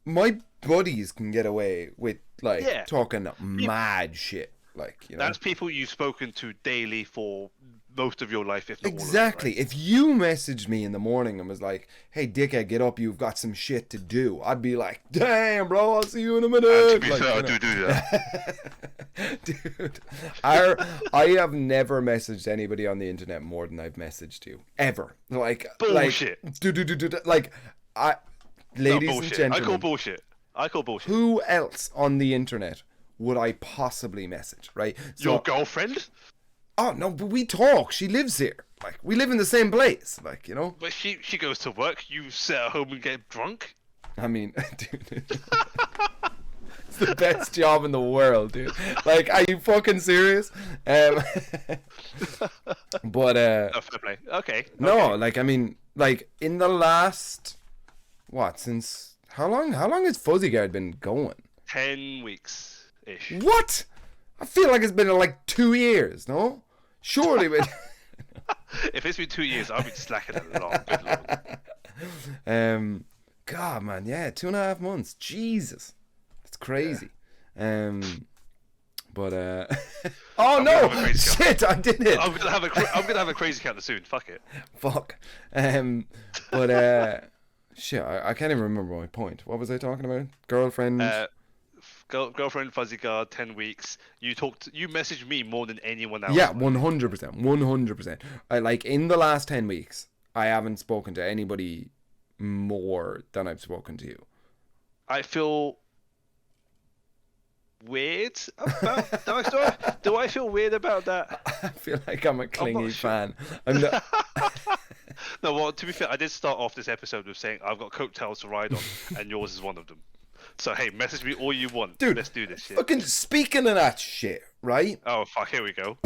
my buddies can get away with talking mad shit, That's people you've spoken to daily for most of your life, if not exactly. all of it, right? If you messaged me in the morning and was like, "Hey, dickhead, get up, you've got some shit to do," I'd be like, "Damn, bro, I'll see you in a minute." And to be fair, I do that. Dude, I have never messaged anybody on the internet more than I've messaged you ever. Bullshit. Ladies and gentlemen, I call bullshit. Who else on the internet would I possibly message? Right? So, your girlfriend? Oh no, but we talk. She lives here. We live in the same place. But she goes to work. You sit at home and get drunk. I mean, dude, it's the best job in the world, dude. Are you fucking serious? But fair play. Okay. No, I mean, in the last since how long has Fuzzy Guard been going? 10 weeks ish. What? I feel like it's been 2 years. No, surely. If it's been 2 years, I've been slacking a lot. Good lord. God, man, yeah, 2.5 months. Jesus, that's crazy. Yeah. But oh no, shit, I did it. I'm gonna have a crazy counter soon. Fuck it. Fuck. But shit, I can't even remember my point. What was I talking about? Girlfriend. Girlfriend, Fuzzy Guard, 10 weeks. You messaged me more than anyone else. Yeah, 100%. In the last 10 weeks, I haven't spoken to anybody more than I've spoken to you. I feel weird about do I feel weird about that? I feel like I'm a clingy fan. I'm not... No, well, to be fair, I did start off this episode with saying I've got coattails to ride on, and yours is one of them. So hey, message me all you want. Dude, let's do this shit. Fucking speaking of that shit, right? Oh fuck, here we go.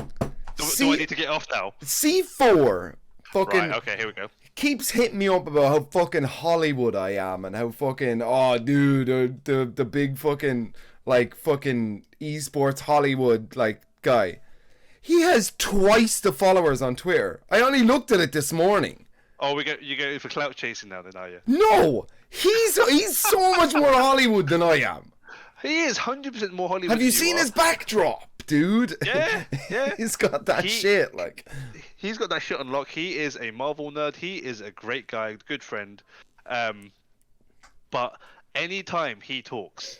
Do I need to get off now? C4 fucking right, okay, here we go. Keeps hitting me up about how fucking Hollywood I am and how fucking the big fucking fucking esports Hollywood guy. He has twice the followers on Twitter. I only looked at it this morning. Oh, you go for clout chasing now, then, are you? No, he's so much more Hollywood than I am. He is 100% more Hollywood. Have you seen his backdrop, dude? Yeah. He's got that shit. He's got that shit on lock. He is a Marvel nerd. He is a great guy, good friend. But anytime he talks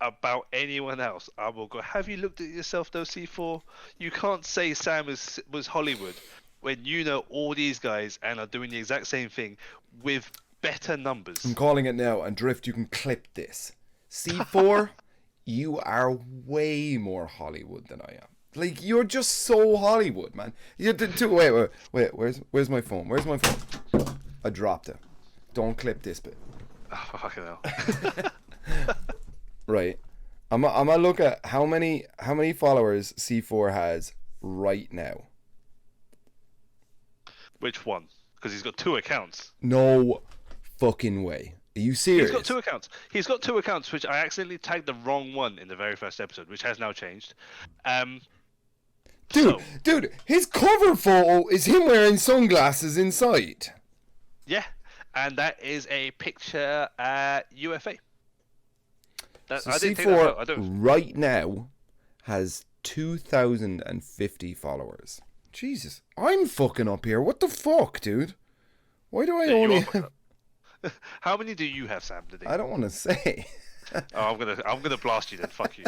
about anyone else, I will go, have you looked at yourself though, C4? You can't say Sam was Hollywood when you know all these guys and are doing the exact same thing with better numbers. I'm calling it now, and Drift, you can clip this. C4, you are way more Hollywood than I am. You're just so Hollywood, man. Wait, where's my phone? Where's my phone? I dropped it. Don't clip this bit. Oh, fucking hell. Right. I'm gonna look at how many followers C4 has right now. Which one? Because he's got 2 accounts. No fucking way. Are you serious? He's got 2 accounts. He's got 2 accounts, which I accidentally tagged the wrong one in the very first episode, which has now changed. Dude, his cover photo is him wearing sunglasses inside. Yeah, and that is a picture at UFA. So C4 right now has 2,050 followers. Jesus, I'm fucking up here. What the fuck, dude? Why do I only have... How many do you have, Sam, today? I don't want to say. Oh, I'm gonna blast you then. Fuck you.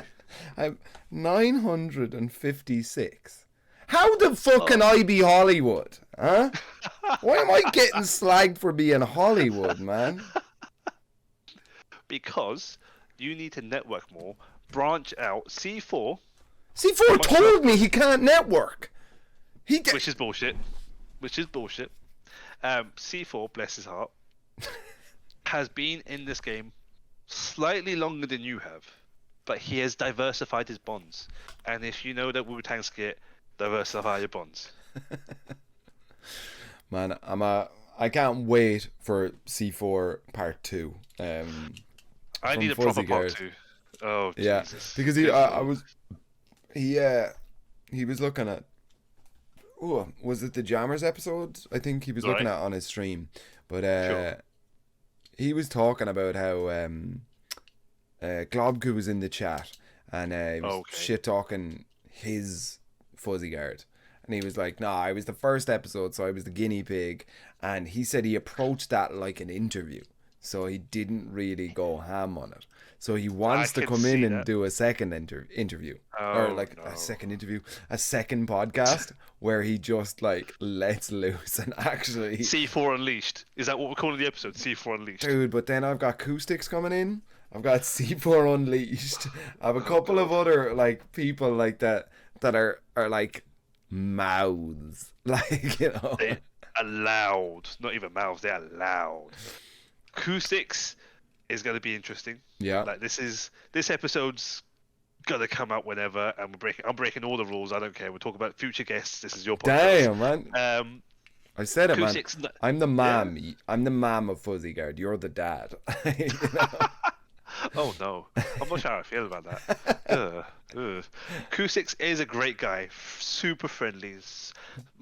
I'm 956. How the fuck can I be Hollywood? Huh? Why am I getting slagged for being Hollywood, man? Because you need to network more, branch out. C4 told me he can't network. Which is bullshit. C4, bless his heart, has been in this game slightly longer than you have, but he has diversified his bonds. And if you know that Wu-Tang skit, diversify your bonds. Man, I can't wait for C4 Part 2. I need a proper Part 2. Oh, yeah, Jesus. because he was looking at. Oh, was it the Jammers episode? I think he was looking at on his stream, but he was talking about how Globku was in the chat and he was shit talking his fuzzy guard. And he was like, nah, I was the first episode, so I was the guinea pig. And he said he approached that like an interview. So he didn't really go ham on it. So he wants to come in and do a second interview. Or like a second interview, a second podcast where he just like lets loose and actually... C4 Unleashed. Is that what we're calling the episode? C4 Unleashed. Dude, but then I've got Acoustics coming in. I've got C4 Unleashed. I have a couple of other like people like that are like... mouths, like, you know, they are loud. Not even mouths, they are loud. Acoustics is going to be interesting. Yeah, like this episode's gonna come out whenever, and I'm breaking all the rules. I don't care. We'll talk about future guests. This is your podcast. Damn, man. I said it, man. I'm the mom. Yeah. I'm the mom of Fuzzy Guard. You're the dad. You know? Oh no, I'm not sure how I feel about that. Q6 is a great guy, super friendly,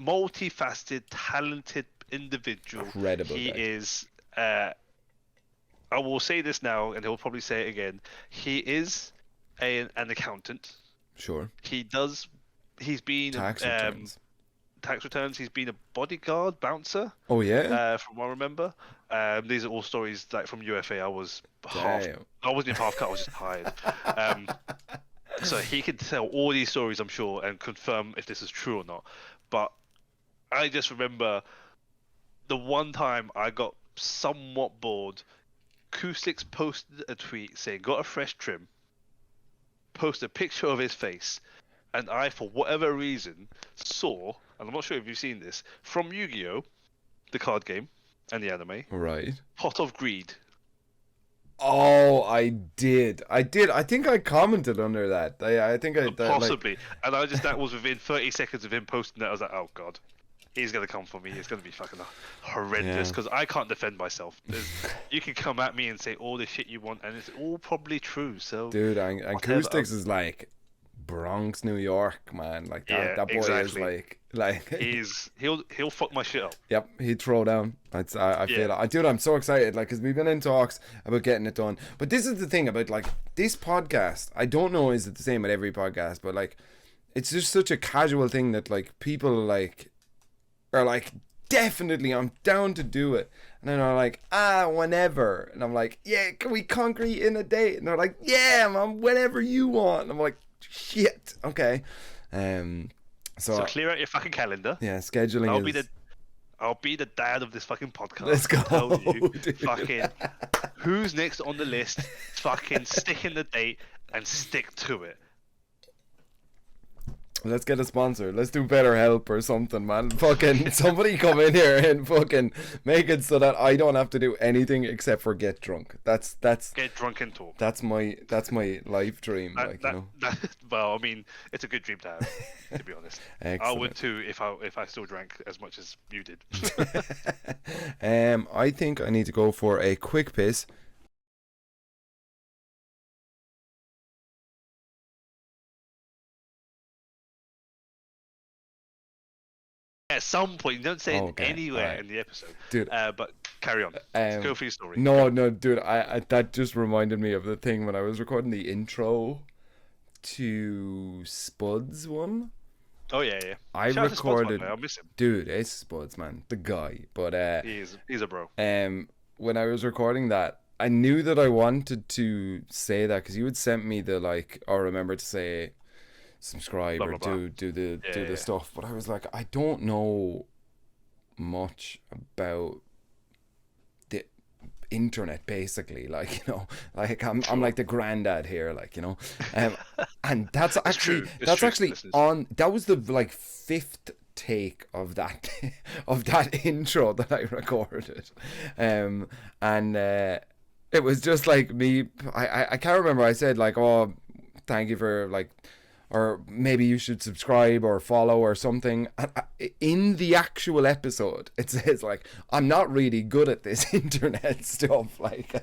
multifaceted, talented individual. Incredible. He guy. Is. I will say this now, and he'll probably say it again. He is an accountant. Sure. He's been tax returns. Tax returns. He's been a bodyguard, bouncer. Oh yeah. From what I remember, these are all stories like from UFA. I wasn't even half cut. I was just tired. So he could tell all these stories, I'm sure, and confirm if this is true or not. But I just remember the one time I got somewhat bored. Q6 posted a tweet saying, "Got a fresh trim." Posted a picture of his face, and I, for whatever reason, saw, and I'm not sure if you've seen this, from Yu-Gi-Oh, the card game and the anime. Right. Pot of Greed. Oh, I did. I think I commented under that. I think I possibly. And that was within 30 seconds of him posting that. I was like, oh god, he's gonna come for me. It's gonna be fucking horrendous because I can't defend myself. You can come at me and say all the shit you want, and it's all probably true. So, dude, Acoustics is like Bronx, New York, man. Like that boy exactly. is like he'll fuck my shit up. Yep, he'd throw down. I feel it. Dude, I'm so excited, like, because we've been in talks about getting it done. But this is the thing about like this podcast. I don't know is it the same with every podcast, but like it's just such a casual thing that like people like are like, definitely I'm down to do it, and then I'm like, whenever, and I'm like, yeah, can we concrete in a date? And they're like, yeah, man, whenever you want. And I'm like, shit, okay. So clear out your fucking calendar. Yeah, scheduling. I'll be the dad of this fucking podcast. Let's go. Tell you, fucking, who's next on the list? Fucking stick in the date and stick to it. Let's get a sponsor. Let's do BetterHelp or something, man. Fucking somebody come in here and fucking make it so that I don't have to do anything except for get drunk. That's get drunk and talk. That's my life dream. Well, I mean, it's a good dream to have, to be honest. I would too if I still drank as much as you did. I think I need to go for a quick piss. At some point, you don't say it anywhere in the episode, dude. But carry on. Let's go for your story. No, dude. I that just reminded me of the thing when I was recording the intro to Spud's one. Oh yeah. I recorded. I miss him. Dude, it's Spuds, man, the guy. But he's a bro. When I was recording that, I knew that I wanted to say that because you had sent me the like, or remember to say, subscribe blah, blah, blah. Or do the stuff, but I was like, I don't know much about the internet, basically, like, you know, like I'm like the granddad here, like, you know, and that's actually on, that was the like fifth take of that intro that I recorded, and it was just like me, I can't remember, I said like, oh, thank you for like or maybe you should subscribe or follow or something. In the actual episode, it says like, I'm not really good at this internet stuff. Like,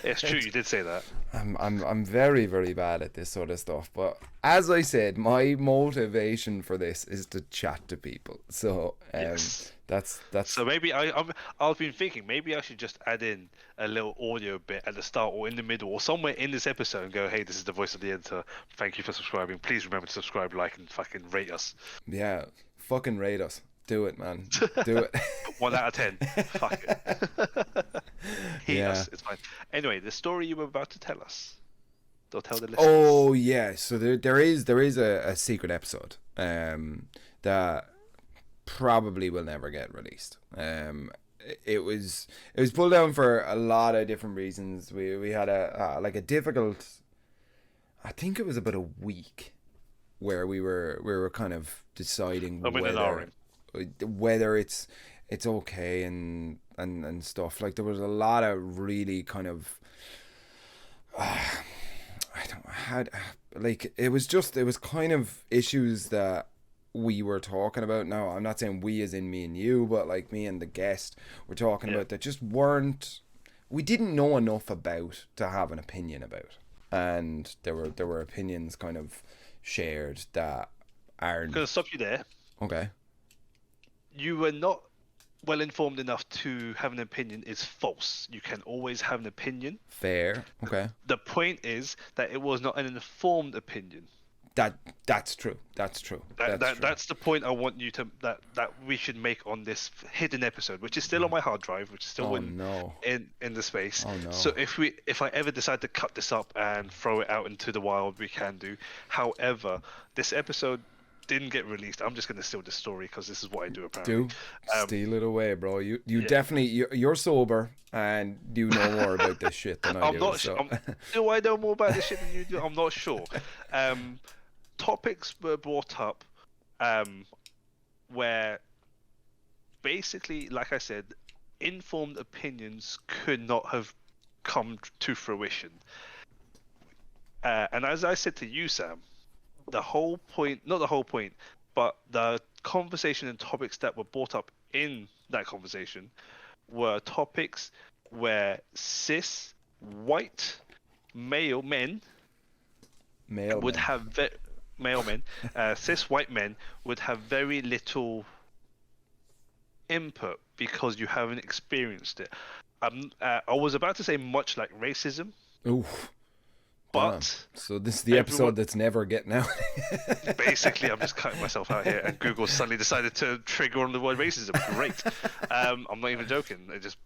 it's true, you did say that. I'm very, very bad at this sort of stuff. But as I said, my motivation for this is to chat to people. So Yes. that's So maybe I've been thinking maybe I should just add in a little audio bit at the start or in the middle or somewhere in this episode and go, hey, this is the voice of the editor. Thank you for subscribing. Please remember to subscribe, like, and fucking rate us. Yeah, fucking rate us. Do it, man. Do it. 1 out of 10. Fuck it. Hate us. It's fine. Anyway, the story you were about to tell us. Don't tell the listeners. Oh yeah, so there is a secret episode that probably will never get released. It was pulled down for a lot of different reasons. We had a difficult, I think it was about a week where we were kind of deciding whether it's okay and stuff. Like there was a lot of really kind of it was kind of issues that we were talking about. Now, I'm not saying we as in me and you, but like me and the guest were talking about that just we didn't know enough about to have an opinion about. And there were opinions kind of shared that aren't... I'm going to stop you there. Okay. You were not well informed enough to have an opinion is false. You can always have an opinion. Fair. Okay. The point is that it was not an informed opinion. That's true. That's true. That's the point I want you to that we should make on this hidden episode, which is still on my hard drive, which is still in the space. Oh no. So if I ever decide to cut this up and throw it out into the wild, we can do. However, this episode didn't get released. I'm just going to steal this story because this is what I do apparently. Steal it away, bro. You definitely you're sober and you know more about this shit than I do. Not sure. Do I know more about this shit than you do? I'm not sure. Topics were brought up where basically, like I said, informed opinions could not have come to fruition. And as I said to you, Sam, the whole point, not the whole point, but the conversation and topics that were brought up in that conversation were topics where cis white male men would have cis white men would have very little input because you haven't experienced it. I was about to say much like racism. Oof. But so this is the episode that's never getting out. Basically, I'm just cutting myself out here, and Google suddenly decided to trigger on the word racism. Great. I'm not even joking. It just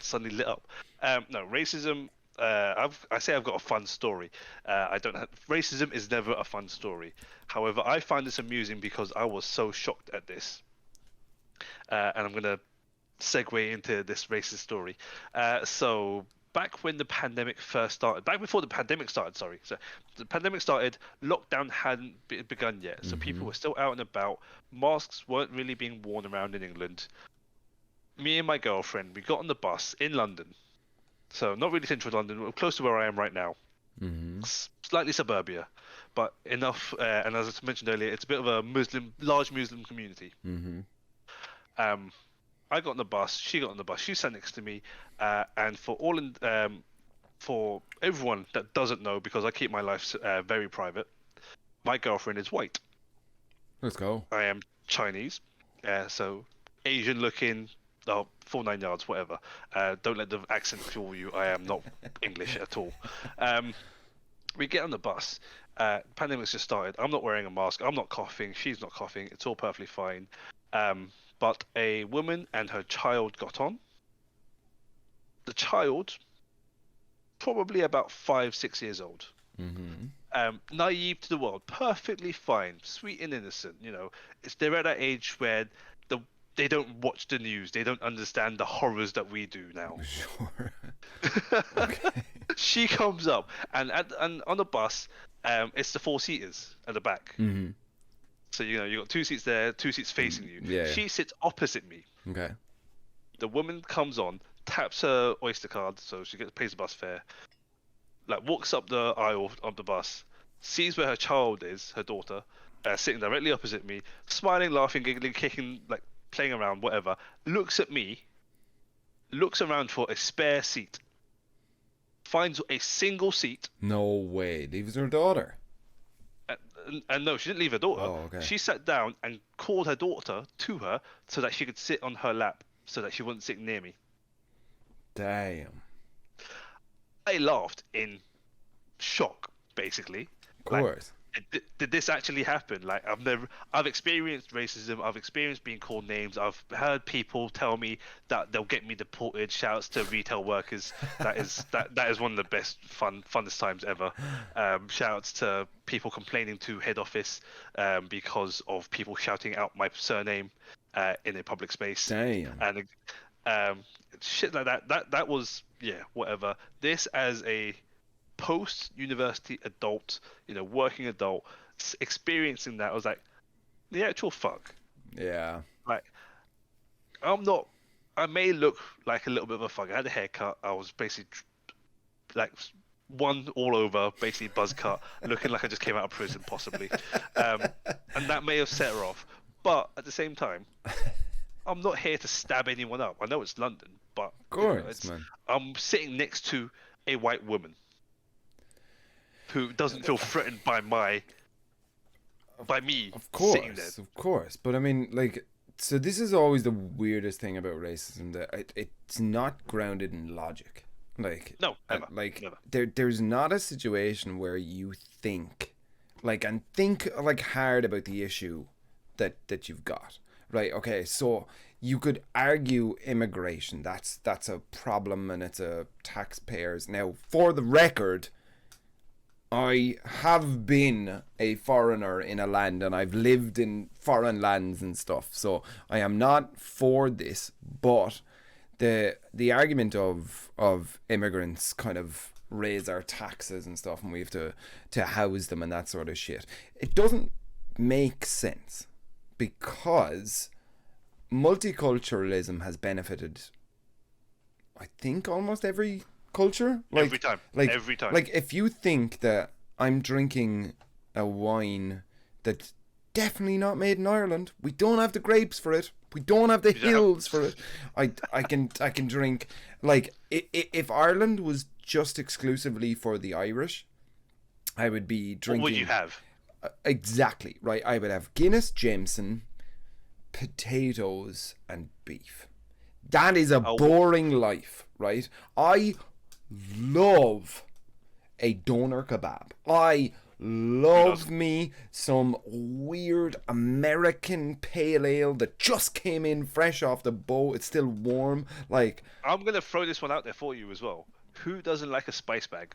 suddenly lit up. No, racism. I say I've got a fun story. Racism is never a fun story. However, I find this amusing because I was so shocked at this. And I'm gonna segue into this racist story. So back when the pandemic first started, back before the pandemic started, sorry. So the pandemic started, lockdown hadn't begun yet. So people were still out and about. Masks weren't really being worn around in England. Me and my girlfriend, we got on the bus in London. So not really central London, close to where I am right now. Slightly suburbia, but enough. And as I mentioned earlier, it's a bit of a large Muslim community. I got on the bus. She got on the bus. She sat next to me. And for everyone that doesn't know, because I keep my life very private, my girlfriend is white. Let's go. I am Chinese, so Asian looking. Oh, full 9 yards, whatever. Don't let the accent fool you. I am not English at all. We get on the bus. Pandemic's just started. I'm not wearing a mask. I'm not coughing. She's not coughing. It's all perfectly fine. But a woman and her child got on. The child, probably about 5-6 years old. Naive to the world, perfectly fine, sweet and innocent. You know, they're at that age where they don't watch the news. They don't understand the horrors that we do now. Sure. Okay. She comes up, and on the bus, it's the 4-seaters at the back. So you got 2 seats there, 2 seats facing you. Yeah. She sits opposite me. Okay. The woman comes on, taps her Oyster card, so she pays the bus fare. Like walks up the aisle of the bus, sees where her child is, her daughter, sitting directly opposite me, smiling, laughing, giggling, kicking, like playing around, whatever. Looks at me, looks around for a spare seat, finds a single seat. No way. Leaves her daughter. And no, she didn't leave her daughter. Oh, okay. She sat down and called her daughter to her so that she could sit on her lap, so that she wouldn't sit near me. Damn. I laughed in shock, basically. Of course. Like, did this actually happen? Like, I've experienced racism. I've experienced being called names. I've heard people tell me that they'll get me deported. Shouts to retail workers. That is one of the best funnest times ever. Shouts to people complaining to head office because of people shouting out my surname in a public space. Damn. And shit like that. That was, yeah, whatever. This as a post-university adult, working adult, experiencing that, I was like, the actual fuck. Yeah. Like, I may look like a little bit of a fuck. I had a haircut. I was basically like one all over, basically buzz cut, looking like I just came out of prison, possibly. And that may have set her off. But at the same time, I'm not here to stab anyone up. I know it's London, but of course, man. I'm sitting next to a white woman who doesn't feel threatened by me of course, sitting there. Of course. But I mean, like, so this is always the weirdest thing about racism, that it's not grounded in logic. Like, no, never, like never. There's not a situation where you think like hard about the issue that you've got. Right, okay, so you could argue immigration, that's a problem and it's a taxpayers. Now, for the record, I have been a foreigner in a land and I've lived in foreign lands and stuff, so I am not for this, but the argument of immigrants kind of raise our taxes and stuff and we have to house them and that sort of shit, it doesn't make sense, because multiculturalism has benefited, I think, almost every culture. Like, every time. Like, if you think that I'm drinking a wine that's definitely not made in Ireland, we don't have the grapes for it, we don't have the hills for it. I can drink, like, if Ireland was just exclusively for the Irish, I would be drinking. What would you have? Exactly, right. I would have Guinness, Jameson, potatoes and beef. That is a boring life, right? I love a doner kebab. I love me some weird American pale ale that just came in fresh off the boat. It's still warm. Like, I'm gonna throw this one out there for you as well. Who doesn't like a spice bag?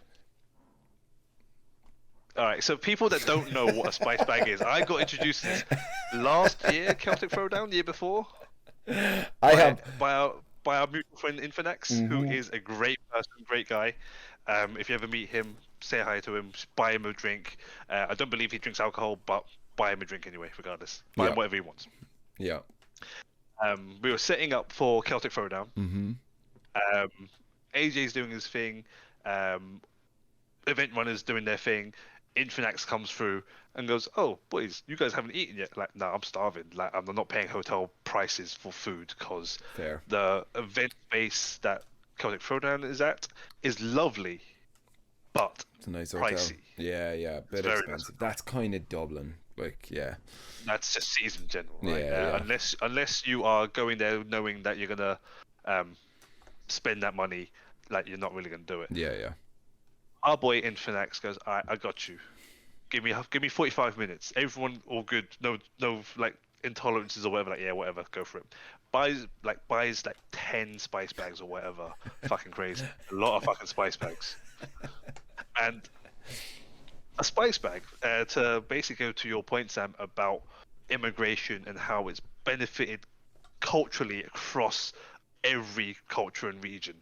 Alright, so people that don't know what a spice bag is, I got introduced to this last year, Celtic Throwdown, the year before. By our mutual friend Infinex, who is a great person, great guy. If you ever meet him, say hi to him, buy him a drink. I don't believe he drinks alcohol, but buy him a drink anyway, regardless. Buy him whatever he wants. Yeah. We were setting up for Celtic Throwdown. Mm-hmm. AJ's doing his thing. Event runners doing their thing. Infinex comes through and goes, "Oh, boys, you guys haven't eaten yet." Like, no, I'm starving. Like, I'm not paying hotel prices for food because the event base that Celtic Throwdown is at is lovely, but it's a nice pricey. Hotel. Yeah, bit expensive. That's kind of Dublin. Like, yeah. That's just season general, right? Yeah. Unless you are going there knowing that you're gonna spend that money, like, you're not really gonna do it. Yeah. Our boy Infinex goes, "All right, I got you. Give me 45 minutes. Everyone all good. No like intolerances or whatever. Like, yeah, whatever. Go for it." Buys like 10 spice bags or whatever. Fucking crazy. A lot of fucking spice bags. And a spice bag, to basically go to your point, Sam, about immigration and how it's benefited culturally across every culture and region.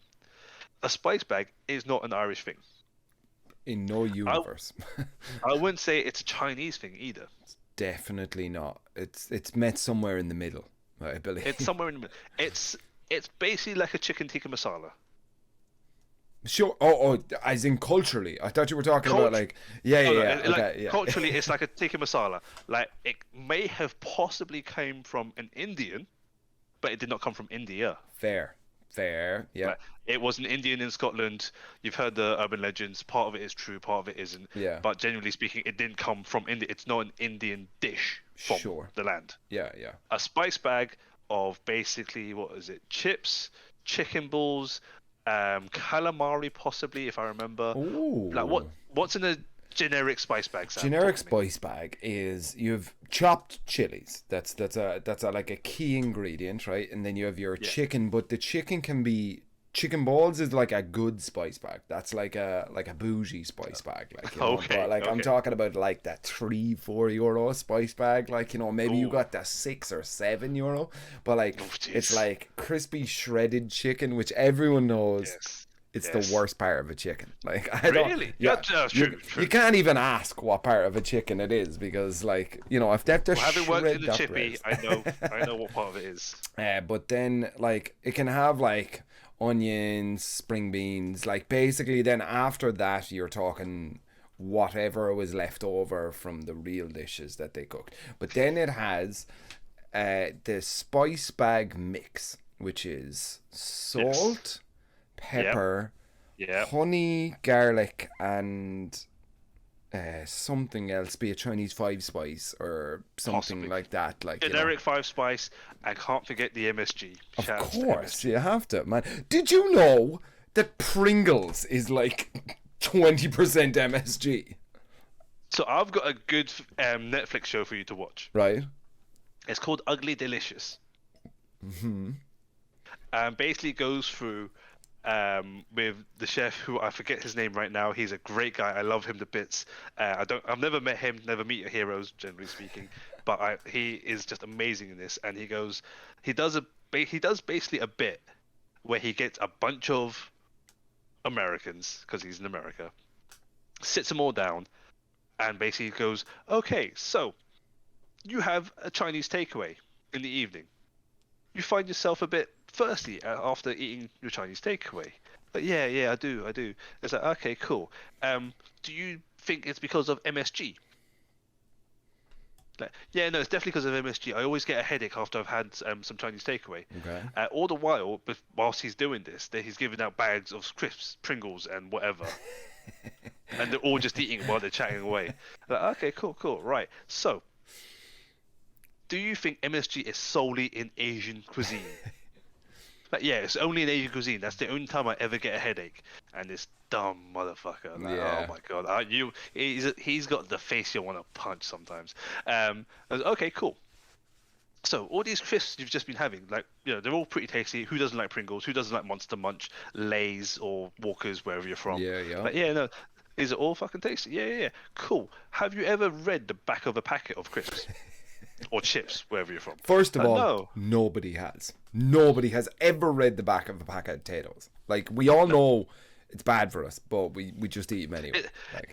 A spice bag is not an Irish thing. In no universe. I wouldn't say it's a Chinese thing either. It's definitely not. It's met somewhere in the middle, I believe. It's somewhere in the middle. It's basically like a chicken tikka masala. Sure. Oh, as in culturally. I thought you were talking about like, okay. Culturally, it's like a tikka masala. Like it may have possibly came from an Indian, but it did not come from India. Fair. Yeah. Like, it was an Indian in Scotland. You've heard the urban legends. Part of it is true, part of it isn't. Yeah. But generally speaking, it didn't come from India. It's not an Indian dish from the land. Yeah. A spice bag of basically, what is it? Chips, chicken balls, calamari possibly, if I remember. Ooh. Like what's in a generic spice bag, Sam? Generic spice bag is you've chopped chilies. That's a like a key ingredient, right? And then you have your chicken, but the chicken can be chicken balls is like a good spice bag. That's like a bougie spice bag, like, you know? Okay. But, like I'm talking about like that 3-4 euro spice bag, like, you know, maybe you got the 6 or 7 euro, but like it's like crispy shredded chicken, which everyone knows. It's the worst part of a chicken. Like, I don't. Really? Yeah, true. You can't even ask what part of a chicken it is because, like, you know, if they have to having worked in the that chippy, breast. I know what part of it is. But then, like, it can have like onions, spring beans. Like, basically, then after that, you're talking whatever was left over from the real dishes that they cooked. But then it has the spice bag mix, which is salt. Pepper, honey, garlic, and something else, be a Chinese 5 spice or something possibly like that. Like generic 5 spice. I can't forget the MSG. Of course, you have to, man. Did you know that Pringles is like 20% MSG? So I've got a good Netflix show for you to watch. Right. It's called Ugly Delicious. Mm-hmm. Basically goes through with the chef, who I forget his name right now. He's a great guy. I love him to bits. I've never met him. Never meet your heroes, generally speaking. But he is just amazing in this. And he does basically a bit where he gets a bunch of Americans, because he's in America, sits them all down, and basically goes, okay, so you have a Chinese takeaway in the evening. You find yourself a bit thirsty after eating your Chinese takeaway. But yeah, I do. It's like, okay, cool. Do you think it's because of MSG? Like, yeah, no, it's definitely because of MSG. I always get a headache after I've had some Chinese takeaway. Okay. All the while, whilst he's doing this, he's giving out bags of crisps, Pringles, and whatever. And they're all just eating while they're chatting away. Like, okay, cool, right. So, do you think MSG is solely in Asian cuisine? But yeah, it's only in Asian cuisine. That's the only time I ever get a headache. And this dumb motherfucker. Like, oh my god, he's got the face you want to punch sometimes. I was, okay, cool. So all these crisps you've just been having, like, you know, they're all pretty tasty. Who doesn't like Pringles? Who doesn't like Monster Munch, Lay's, or Walkers, wherever you're from? Yeah. But yeah, no, is it all fucking tasty? Yeah. Cool. Have you ever read the back of a packet of crisps? Or chips, wherever you're from. First of all, nobody has ever read the back of a packet of potatoes. Like, we all know it's bad for us, but we just eat them anyway.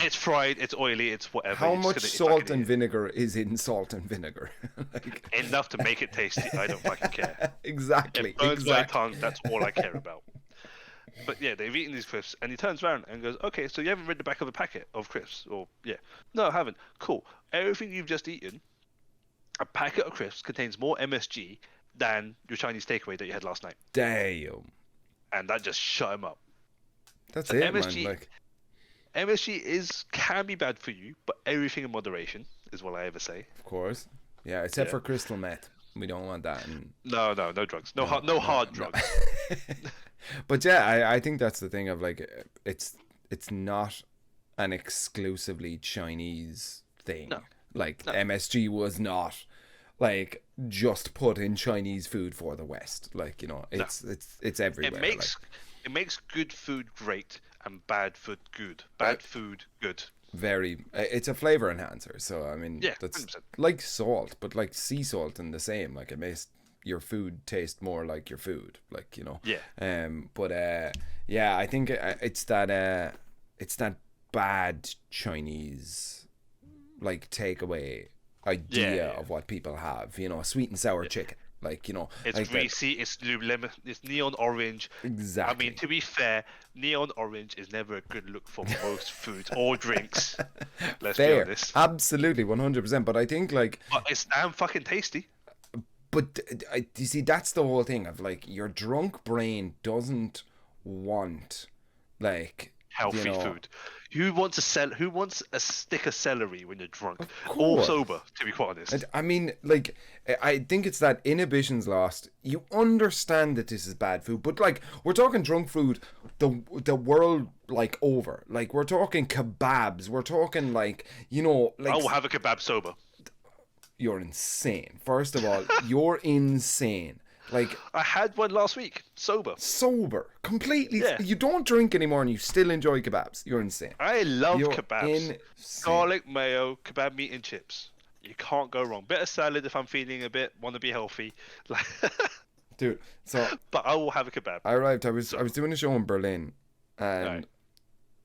It's fried, it's oily, it's whatever. How much salt and vinegar is in salt and vinegar? Like... Enough to make it tasty. I don't fucking care. Exactly. It burns my tongue. That's all I care about. But yeah, they've eaten these crisps, and he turns around and goes, okay, so you haven't read the back of a packet of crisps? Or, yeah. No, I haven't. Cool. Everything you've just eaten, a packet of crisps contains more MSG than your Chinese takeaway that you had last night. Damn. And that just shut him up. That's it, MSG, man. Like... MSG can be bad for you, but everything in moderation is what I ever say. Of course. Yeah, except for crystal meth. We don't want that. No drugs. No hard drugs. But yeah, I think that's the thing of, like, it's not an exclusively Chinese thing. No. Like, MSG was not, like, just put in Chinese food for the West. Like, you know, it's everywhere. It makes good food great and bad food good. Bad food good. It's a flavor enhancer. So, I mean, that's 100%. like salt, but like sea salt and the same. Like, it makes your food taste more like your food. Like, you know. Yeah. But I think it's that bad Chinese, like, takeaway idea of what people have, you know, sweet and sour chicken. Like, you know, it's like greasy, it's lemon, it's neon orange. Exactly. I mean, to be fair, neon orange is never a good look for most foods or drinks. Let's be honest. Absolutely, 100%. But I think like, but it's damn fucking tasty. But you see, that's the whole thing of like your drunk brain doesn't want like healthy food. Who wants a stick of celery when you're drunk or sober? To be quite honest, I mean, like, I think it's that inhibition's lost. You understand that this is bad food, but like we're talking drunk food, the world like over. Like we're talking kebabs. We're talking like, you know, like I will have a kebab sober. You're insane. First of all, you're insane. Like I had one last week, sober, completely. Yeah. You don't drink anymore, and you still enjoy kebabs. You're insane. I love kebabs. Garlic mayo, kebab meat and chips. You can't go wrong. Bit of salad if I'm feeling a bit want to be healthy. Dude, so but I will have a kebab. I arrived. I was doing a show in Berlin, and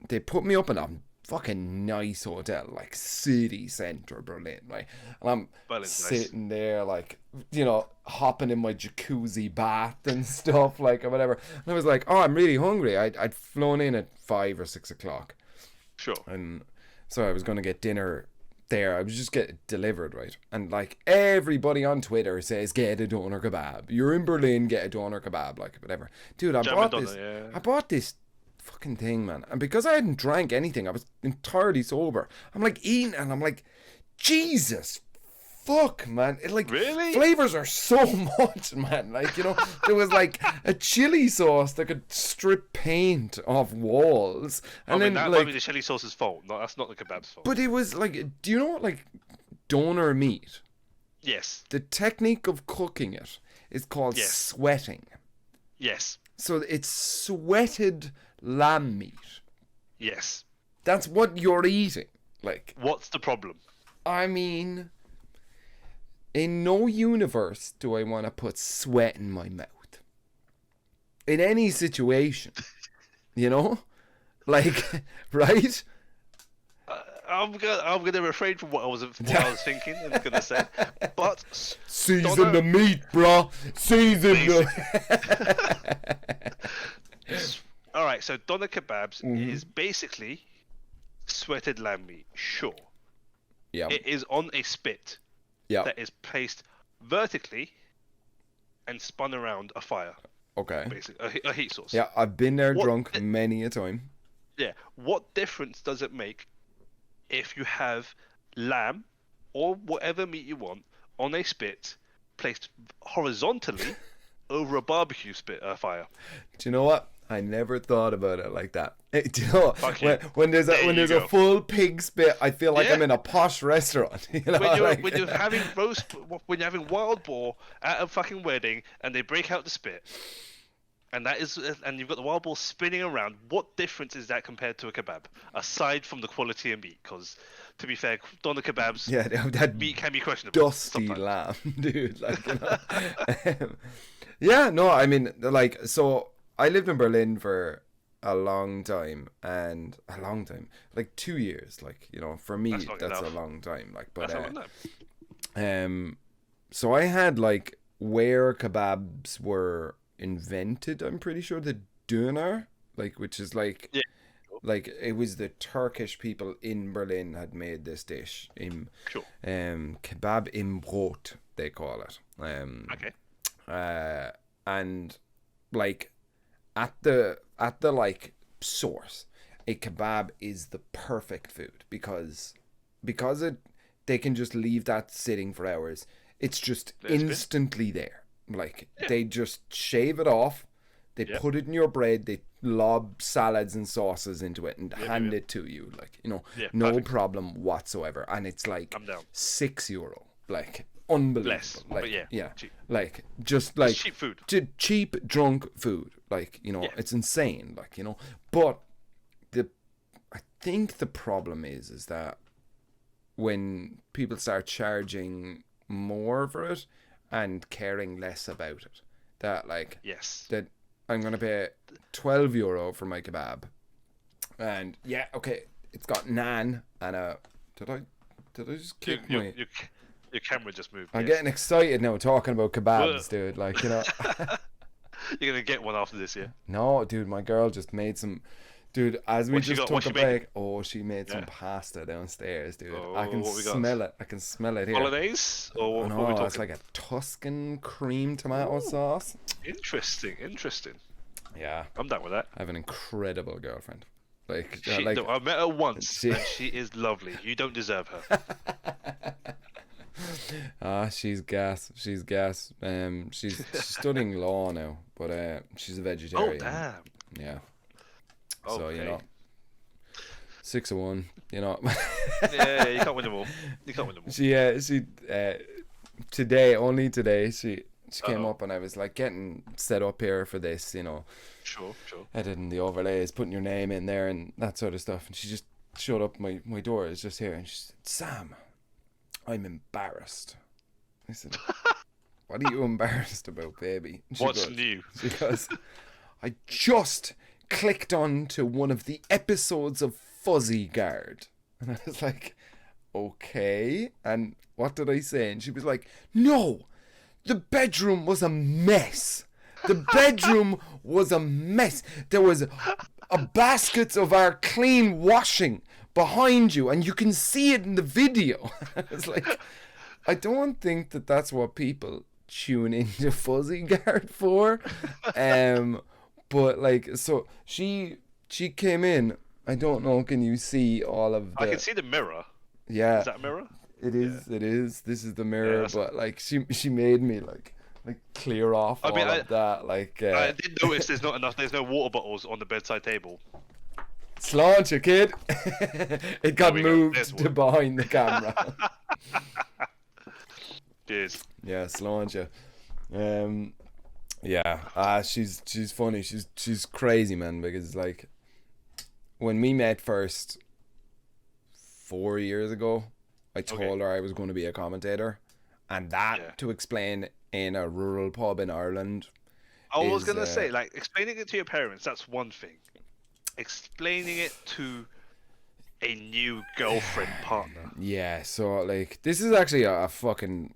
they put me up in a fucking nice hotel, like city center Berlin, right? And I'm sitting there, like, you know, hopping in my jacuzzi bath and stuff, like, or whatever. And I was like, oh, I'm really hungry. I'd flown in at 5 or 6 o'clock. Sure. And so I was going to get dinner there. I was just getting delivered, right? And like everybody on Twitter says, get a doner kebab. You're in Berlin, get a doner kebab, like whatever. Dude, I bought this fucking thing, man. And because I hadn't drank anything, I was entirely sober. I'm like eating and I'm like, Jesus fuck, man. It like really? Flavors are so much, man. Like, you know, there was like a chili sauce that could strip paint off walls. And then that like, might be the chili sauce's fault. No, that's not the kebab's fault. But it was like, do you know what, like doner meat? Yes. The technique of cooking it is called sweating. Yes. So it's sweated lamb meat. Yes. That's what you're eating. Like, what's the problem? I mean, in no universe do I want to put sweat in my mouth. In any situation. You know? Like, right? I'm gonna refrain from what I was thinking and gonna say, but season the meat, bro. Season the. All right, so doner kebabs is basically sweated lamb meat. Sure. Yeah. It is on a spit. Yeah. That is placed vertically and spun around a fire. Okay. Basically, a heat source. Yeah, I've been there drunk many a time. Yeah. What difference does it make if you have lamb or whatever meat you want on a spit placed horizontally over a barbecue fire? Do you know what? I never thought about it like that. Do you know what? When there's a full pig spit, I feel like I'm in a posh restaurant. You know, when you're having when you're having wild boar at a fucking wedding and they break out the spit, and you've got the wild boar spinning around. What difference is that compared to a kebab? Aside from the quality of meat, because to be fair, doner kebabs, that meat can be questionable. Dusty lamb, dude. Like, you know. Yeah, no, I mean, like, so I lived in Berlin for a long time, like 2 years. Like, you know, for me, that's a long time. Like, but so I had like where kebabs were invented. I'm pretty sure the döner, like, which is like, like it was the Turkish people in Berlin had made this dish. Kebab im Brot, they call it. And like at the like source, a kebab is the perfect food because they can just leave that sitting for hours. It's just instantly there. Like they just shave it off, they put it in your bread, they lob salads and sauces into it and hand it to you, like, you know, no problem whatsoever. And it's like €6, like unbelievable. Less, like, but cheap. Like just like cheap food, cheap drunk food, like, you know, it's insane, like, you know. But I think the problem is that when people start charging more for it and caring less about it, that like that I'm gonna pay €12 for my kebab, and it's got naan and a did I just kick my Your camera just moved. I'm getting excited now talking about kebabs, dude. Like, you know. You're gonna get one after this, yeah? No, dude, my girl just made some. Dude, as we just took a break, she made some pasta downstairs, dude. I can smell it. I can smell it here. Holidays? Or what are we talking? It's like a Tuscan cream tomato sauce. Interesting. Yeah. I'm down with that. I have an incredible girlfriend. Like, I met her once, and she is lovely. You don't deserve her. She's gas. She's studying law now, but she's a vegetarian. Oh, damn. Yeah. So, you know, 6 of 1, you know. Yeah, you can't win them all. She today, she came up and I was like getting set up here for this, you know. Sure. Editing the overlays, putting your name in there and that sort of stuff. And she just showed up, my door is just here, and she said, Sam, I'm embarrassed. I said, what are you embarrassed about, baby? What's new? She goes, I just clicked on to one of the episodes of Fuzzy Guard. And I was like, okay. And what did I say? And she was like, no, the bedroom was a mess. The bedroom was a mess. There was a basket of our clean washing behind you, and you can see it in the video. I was like, I don't think that's what people tune into Fuzzy Guard for. But like, so she came in. I don't know. Can you see all of the? I can see the mirror. Yeah. Is that a mirror? It is. Yeah. It is. This is the mirror. But like, she made me like clear off all of that. Like, I did notice there's not enough. There's no water bottles on the bedside table. Sláinte, kid. It got moved to behind the camera. Cheers. Yeah, sláinte. Yeah, she's funny. She's crazy, man. Because like, when we met first 4 years ago, I told her I was going to be a commentator, and that to explain in a rural pub in Ireland. I was gonna say, like, explaining it to your parents, that's one thing. Explaining it to a new girlfriend partner. Yeah, so like, this is actually a fucking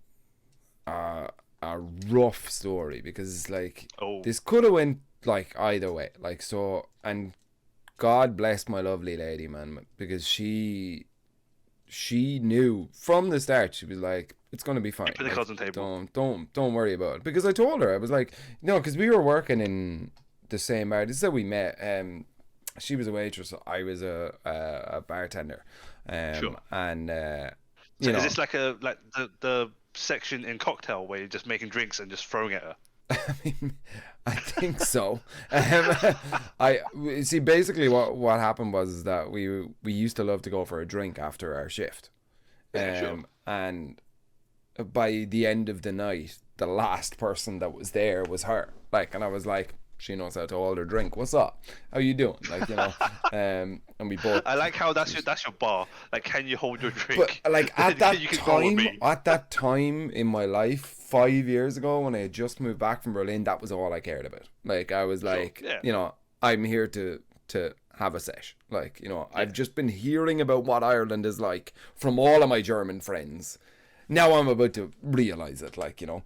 a rough story, because like this could have went like either way. Like, so, and God bless my lovely lady, man, because she knew from the start. She was like, it's gonna be fine. Put the cards on the table. Don't worry about it. Because I told her, I was like, no, because we were working in the same bar. This is how we met. She was a waitress. I was a bartender. Sure. And so is this like the section in Cocktail where you're just making drinks and just throwing at her? I mean, I think so. I see. Basically, what happened was that we used to love to go for a drink after our shift. Sure. And by the end of the night, the last person that was there was her. Like, and I was like, she knows how to hold her drink. What's up? How you doing? Like, you know. And we both. I like how that's your bar. Like, can you hold your drink? But like at that time in my life, 5 years ago, when I had just moved back from Berlin, that was all I cared about. Like, I was like, you know, I'm here to have a sesh. Like, you know, I've just been hearing about what Ireland is like from all of my German friends. Now I'm about to realize it, like, you know.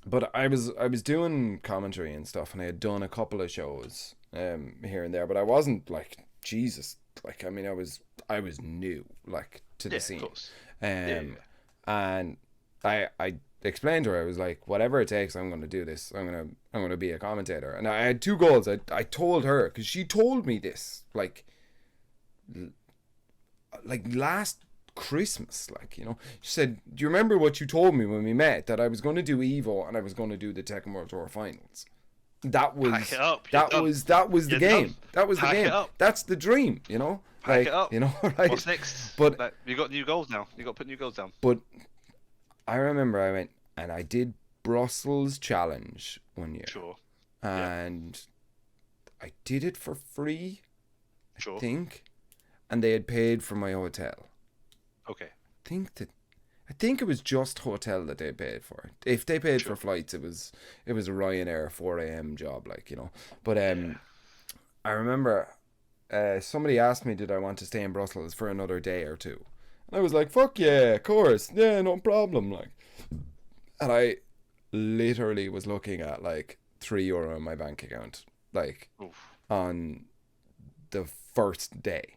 But I was doing commentary and stuff, and I had done a couple of shows here and there, but I wasn't like, Jesus, like, I mean, I was new, like, to the scene. And I explained to her, I was like, whatever it takes, I'm going to do this. I'm going to be a commentator. And I had two goals. I told her, because she told me this like last Christmas, like, you know. She said, do you remember what you told me when we met, that I was going to do Evo and I was going to do the Tekken World Tour finals? That was the game. That was the game. That's the dream, you know. Pack it up. You know, right? What's next? But like, you got new goals now. You got to put new goals down. But I remember I went and I did Brussels Challenge one year. Sure. And I did it for free, I think, and they had paid for my hotel. Okay. I think it was just hotel that they paid for. If they paid for flights, it was a Ryanair 4 a.m. job, like, you know. But I remember somebody asked me, did I want to stay in Brussels for another day or two, And I was like, fuck yeah, of course, yeah, no problem. Like, and I literally was looking at like €3 in my bank account, like, Oof. on the first day.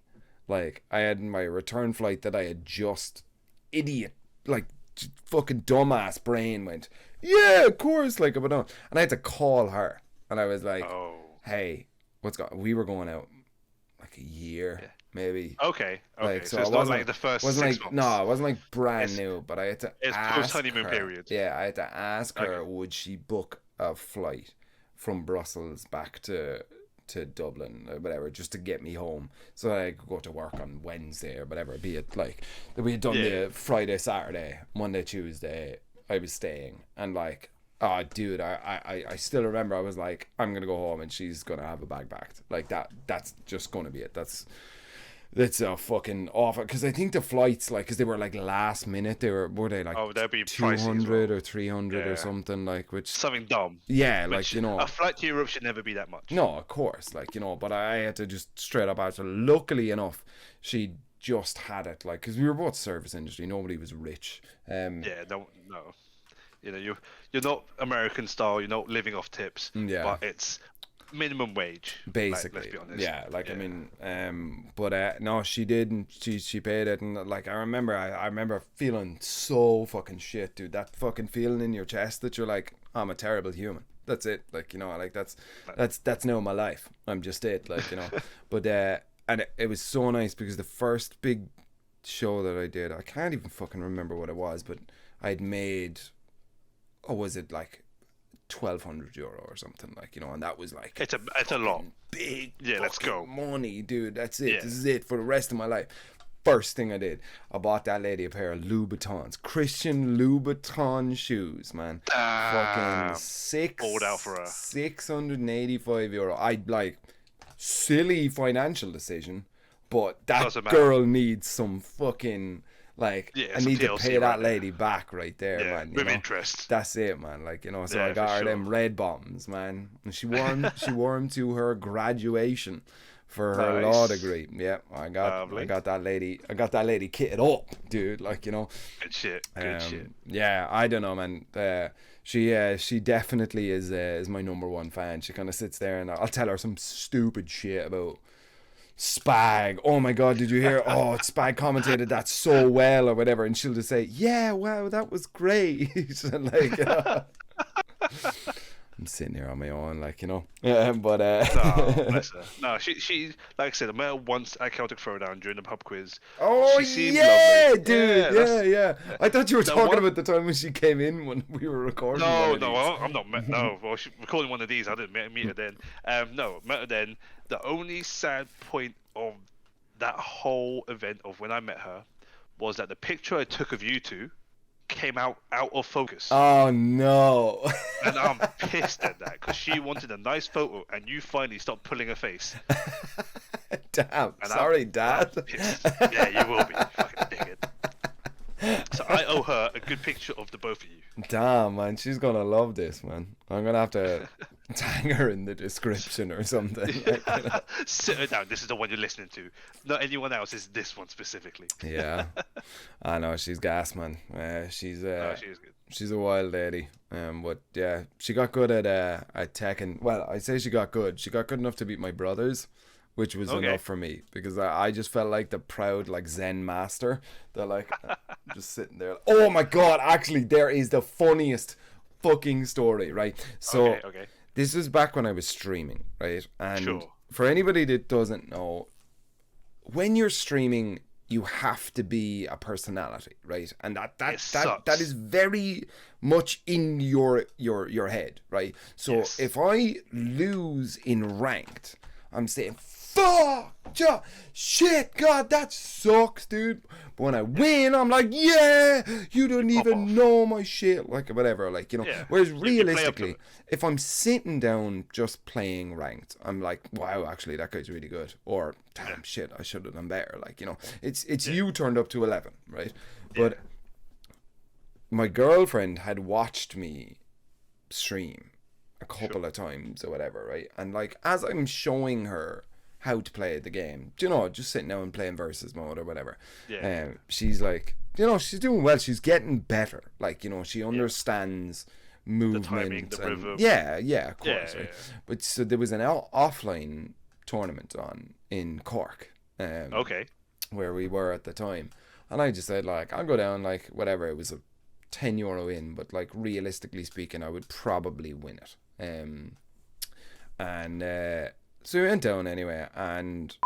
Like, I had my return flight that I had just, idiot, like, fucking dumbass brain went, yeah, of course, like, but no. And I had to call her, and I was like, hey, we were going out like a year, maybe. Okay. Like, so it's not like the first 6 months. No, it wasn't like brand new, but I had to it's ask post-honeymoon her. period. Yeah, I had to ask her, would she book a flight from Brussels back to Dublin or whatever, just to get me home so that I could go to work on Wednesday or whatever, be it like we had done the Friday, Saturday, Monday, Tuesday I was staying, and like, oh dude, I still remember I was like, I'm gonna go home and she's gonna have a bag packed, like that's just gonna be it. That's a fucking awful, because I think the flights, like, because they were like last minute, were they like they'd be 200 or 300 or something, like, which something dumb. Yeah, like, a flight to Europe should never be that much. No, of course, like, but I had to just straight up answer. Luckily enough, she just had it, like, because we were both service industry, nobody was rich. No. You're not American style. You're not living off tips. But it's minimum wage, basically. Like, let's be honest. Yeah, like, I mean, but no, she didn't. She paid it, and like, I remember feeling so fucking shit, dude. That fucking feeling in your chest that you're like, I'm a terrible human. That's it, like, like, that's now my life. I'm just it, like, But and it was so nice, because the first big show that I did, I can't even fucking remember what it was, but I'd made, was it like €1,200 or something, like, and that was like, it's a lot, big, let's go, money, dude. That's it. This is it for the rest of my life. First thing I did, I bought that lady a pair of Louboutins, Christian Louboutin shoes, man. Fucking €685. I'd like, silly financial decision, but that girl needs some fucking, like, I need to pay that lady back right there, man. With interest. That's it, man. Like, so I got her them red bottoms, man, and she wore them to her graduation for her law degree. Yeah, I got that lady kitted up, dude. Like, Good shit. Yeah, I don't know, man. She definitely is my number one fan. She kind of sits there, and I'll tell her some stupid shit about Spag. Oh my god, did you hear? Oh, Spag commentated that so well or whatever, and she'll just say, yeah, wow, that was great. And like, I'm sitting here on my own, like, but no, she like I said, I met her once at Celtic Throwdown during the pub quiz. Oh, she seemed lovely. Dude, yeah. I thought you were talking about the time when she came in when we were recording. No, I'm not. No, well, recording one of these, I didn't meet her then. No, met her then. The only sad point of that whole event of when I met her was that the picture I took of you two came out of focus. Oh no. And I'm pissed at that, because she wanted a nice photo and you finally stopped pulling her face. Damn. And sorry, Dad. Yeah, you will be. Fucking dickhead. So I owe her a good picture of the both of you. Damn, man, she's gonna love this, man. I'm gonna have to tag her in the description or something. Like, Sit her down. This is the one you're listening to. Not anyone else. Is this one specifically? Yeah, I know, she's gas, man. She is good. She's a wild lady. But yeah, she got good at Tekken. Well, I say she got good. She got good enough to beat my brothers, which was enough for me, because I just felt like the proud, like, Zen master. They're like, just sitting there. Oh my god, actually, there is the funniest fucking story, right? So this was back when I was streaming, right? And for anybody that doesn't know, when you're streaming, you have to be a personality, right? And that is very much in your head, right? So if I lose in ranked, I'm saying, fuck, shit, god, that sucks, dude. But when I win, I'm like, yeah, you don't even know my shit, like, whatever, like, whereas realistically, if I'm sitting down just playing ranked, I'm like, wow, actually, that guy's really good, or damn, shit, I should have done better, like, it's you turned up to 11, right? But my girlfriend had watched me stream a couple of times or whatever, right? And like, as I'm showing her how to play the game. You know, just sitting down and playing versus mode or whatever. Yeah. She's like, you know, she's doing well. She's getting better. Like, you know, she understands movement. The timing, the rhythm. Yeah, of course. Yeah, right? But so there was an offline tournament on in Cork. Okay. Where we were at the time. And I just said, like, I'll go down, like, whatever. It was a €10 in, but, like, realistically speaking, I would probably win it. So we went down anyway, and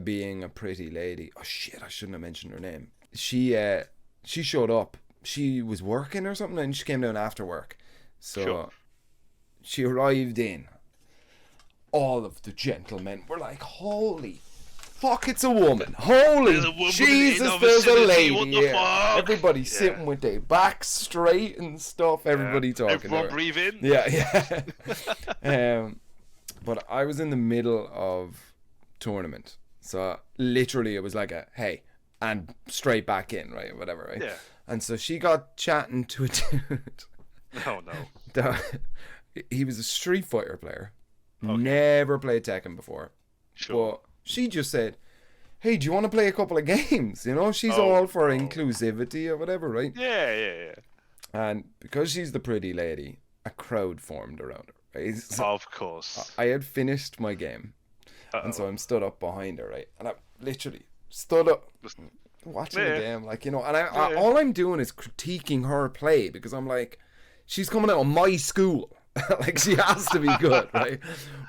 being a pretty lady, oh shit, I shouldn't have mentioned her name. She showed up. She was working or something, and she came down after work. So she arrived in. All of the gentlemen were like, holy fuck, it's a woman. Holy Jesus, there's a lady here. Everybody sitting with their backs straight and stuff. Everybody talking. Everyone breathe in. Yeah. But I was in the middle of tournament. So literally it was like a, hey, and straight back in, right? Whatever, right? Yeah. And so she got chatting to a dude. Oh, no. He was a Street Fighter player. Okay. Never played Tekken before. Sure. But she just said, hey, do you want to play a couple of games? You know, she's all for inclusivity or whatever, right? Yeah. And because she's the pretty lady, a crowd formed around her. Right? So of course. I had finished my game. And so I'm stood up behind her, right? And I literally stood up watching the game, like, you know, and I all I'm doing is critiquing her play because I'm like, she's coming out of my school. Like, she has to be good, right?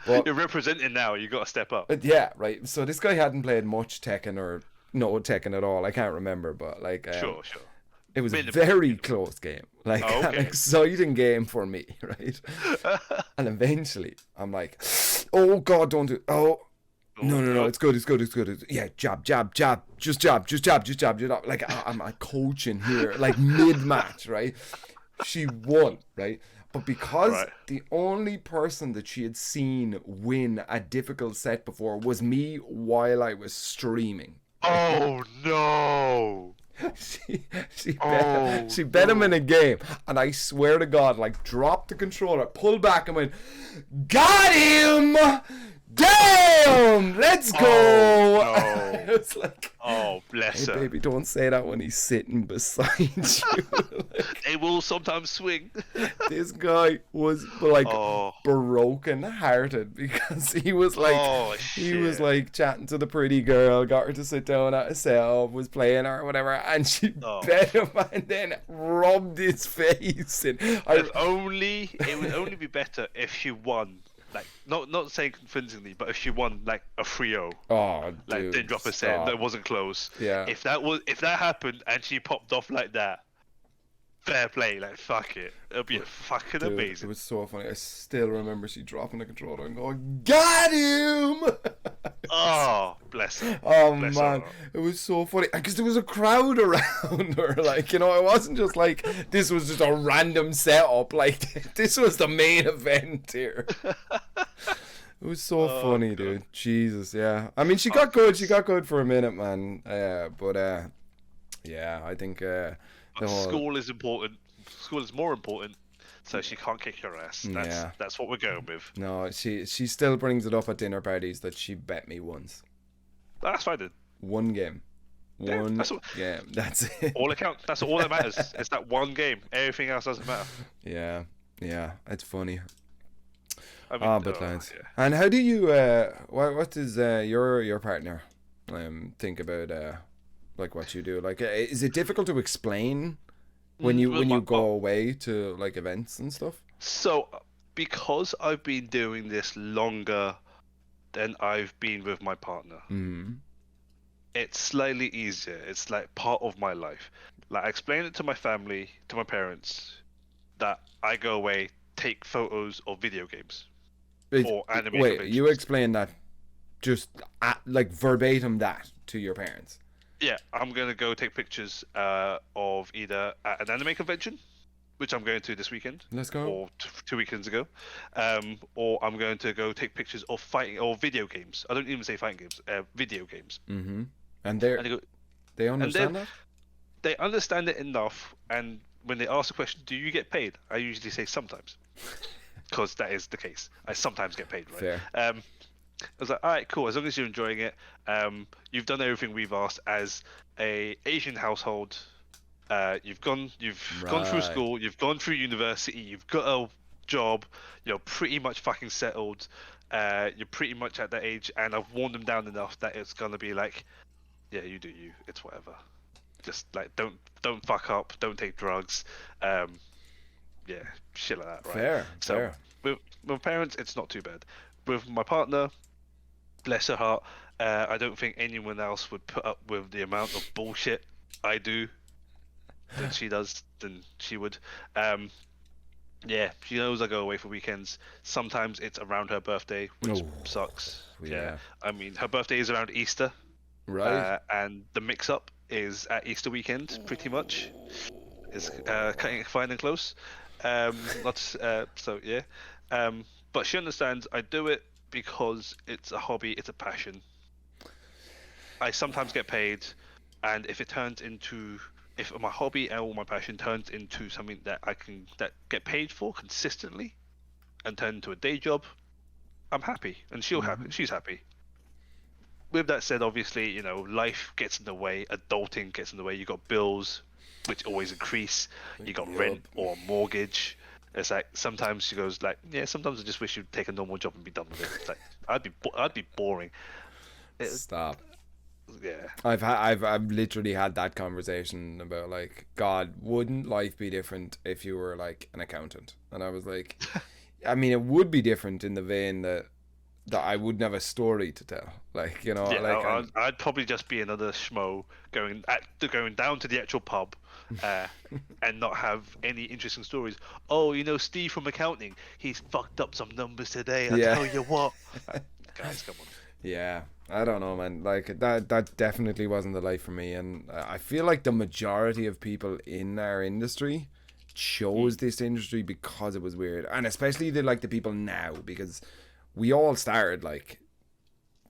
But you're representing now. You got to step up. Yeah, right. So this guy hadn't played much Tekken or no Tekken at all. I can't remember, but like, sure. It was a very close game, like an exciting game for me, right? And eventually, I'm like, oh God, don't do it. Oh. No, it's good. Yeah, jab, just jab. Like, I'm coaching here, like mid-match, right? She won, right? But because the only person that she had seen win a difficult set before was me while I was streaming. Oh, no! She bet him in a game, and I swear to God, like, dropped the controller, pulled back, and went, got him! Damn! Let's go! Oh, no. It's like, oh, bless her. Baby, don't say that when he's sitting beside you. Like, they will sometimes swing. This guy was like broken hearted because he was like he was like chatting to the pretty girl, got her to sit down at a cell, was playing her or whatever, and she bet him and then rubbed his face. And it would only be better if she won. Like, not saying convincingly, but if she won like a 3-0, like, didn't drop a set, that wasn't close. Yeah. If that happened and she popped off like that, fair play. Like, fuck it, it'll be fucking amazing. It was so funny. I still remember she dropping the controller and going, "Got him!" Oh, bless her. Oh, bless man, her. It was so funny because there was a crowd around her. Like, you know, it wasn't just like this was just a random setup. Like, this was the main event here. It was so funny, God. Dude. Jesus, yeah. I mean, she got good. She got good for a minute, man. But yeah, I think school is important. School is more important. So she can't kick your ass. That's what we're going with. No, she still brings it up at dinner parties that she bet me once. That's fine then. One game. One game. That's it. All it counts. That's all that matters. It's that one game. Everything else doesn't matter. Yeah. It's funny. I mean, but lads. Yeah. And how do you what does your partner think about like what you do? Like, is it difficult to explain when you go away to like events and stuff? So because I've been doing this longer than I've been with my partner, it's slightly easier. It's like part of my life. Like, I explain it to my family, to my parents, that I go away, take photos of video games or anime. Wait, you explain that just like verbatim that to your parents? Yeah, I'm going to go take pictures of either at an anime convention, which I'm going to this weekend. Let's go. Or 2 weekends ago. Or I'm going to go take pictures of fighting or video games. I don't even say fighting games, video games. Mm-hmm. And they understand that? They understand it enough, and when they ask the question, do you get paid? I usually say sometimes. Because that is the case. I sometimes get paid, right? Fair. was like, all right, cool. As long as you're enjoying it, you've done everything we've asked as a Asian household. You've gone through Right. school, you've gone through university, you've got a job, you're pretty much fucking settled. You're pretty much at that age, and I've worn them down enough that it's gonna be like, yeah, you do you. It's whatever. Just like don't fuck up, don't take drugs. Yeah, shit like that, right? Fair. So Fair. with my parents, it's not too bad. With my partner, bless her heart, I don't think anyone else would put up with the amount of bullshit I do than she does, than she would. Yeah, she knows I go away for weekends. Sometimes it's around her birthday, which sucks. Yeah, I mean, her birthday is around Easter, Right. and the mix-up is at Easter weekend, pretty much. Is cutting it fine and close. Not so yeah. But she understands I do it because it's a hobby, it's a passion. I sometimes get paid, and if my hobby or my passion turns into something that I can get paid for consistently and turn into a day job, I'm happy, and she's happy. With that said, obviously, life gets in the way, adulting gets in the way. You got bills, which always increase. You got rent or mortgage. It's like sometimes she goes like, yeah, sometimes I just wish you'd take a normal job and be done with it. It's like I'd be boring. Stop. Yeah. I've literally had that conversation about like, God, wouldn't life be different if you were like an accountant? And I was like, I mean, it would be different in the vein that I wouldn't have a story to tell. Like, Yeah, like I'd probably just be another schmo going down to the actual pub, and not have any interesting stories. Oh, Steve from accounting, he's fucked up some numbers today. I tell you what, guys, come on. Yeah, I don't know, man. Like that definitely wasn't the life for me, and I feel like the majority of people in our industry chose this industry because it was weird, and especially the people now, because we all started like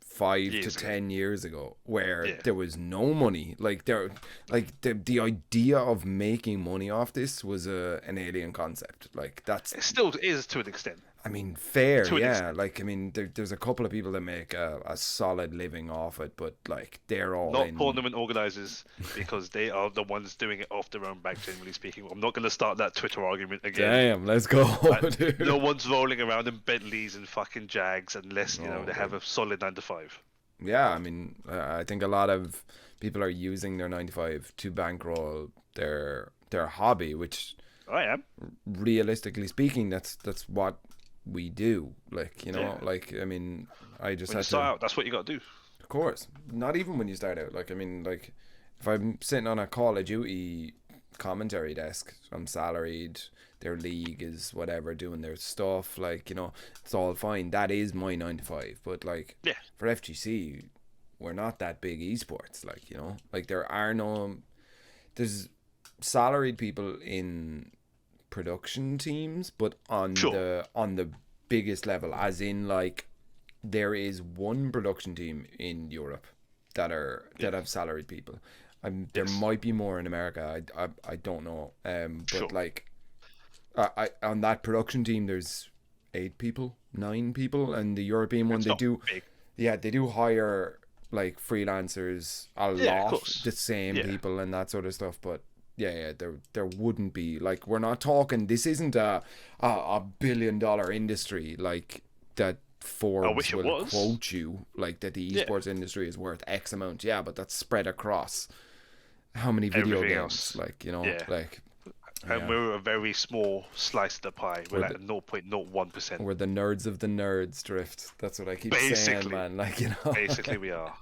5 to 10 years ago, where there was no money. Like the idea of making money off this was an alien concept. Like it still is to an extent. I mean, fair, yeah. Like, I mean, there's a couple of people that make a solid living off it, but like they're all not tournament organizers, because they are the ones doing it off their own back. Generally speaking, I'm not going to start that Twitter argument again. Damn, let's go. Like, no one's rolling around in Bentleys and fucking Jags unless they have a solid 9 to 5. Yeah, I mean, I think a lot of people are using their 9 to 5 to bankroll their hobby, which I am. Realistically speaking, that's what we do. Like, like, I mean, I just when you start out, that's what you got to do. Of course, not even when you start out. Like, I mean, like, if I'm sitting on a Call of Duty commentary desk, I'm salaried, their league is whatever, doing their stuff, like, it's all fine. That is my 9 to 5. But like, for FGC, we're not that big esports. Like, like there's salaried people in production teams, but on the biggest level, as in like there is one production team in Europe that have salaried people. There might be more in America. I don't know. But like, I on that production team, there's 8 people, 9 people, and the European one they do hire like freelancers a lot, the same people and that sort of stuff, but. Yeah, there wouldn't be, like, we're not talking, this isn't a $1 billion industry like that Forbes will quote you, like that the esports industry is worth X amount. Yeah, but that's spread across how many video games, like, like. And we're a very small slice of the pie. We're like 0.01%. We're the nerds of the nerds, Drift. That's what I keep saying, man. Like, Basically, we are.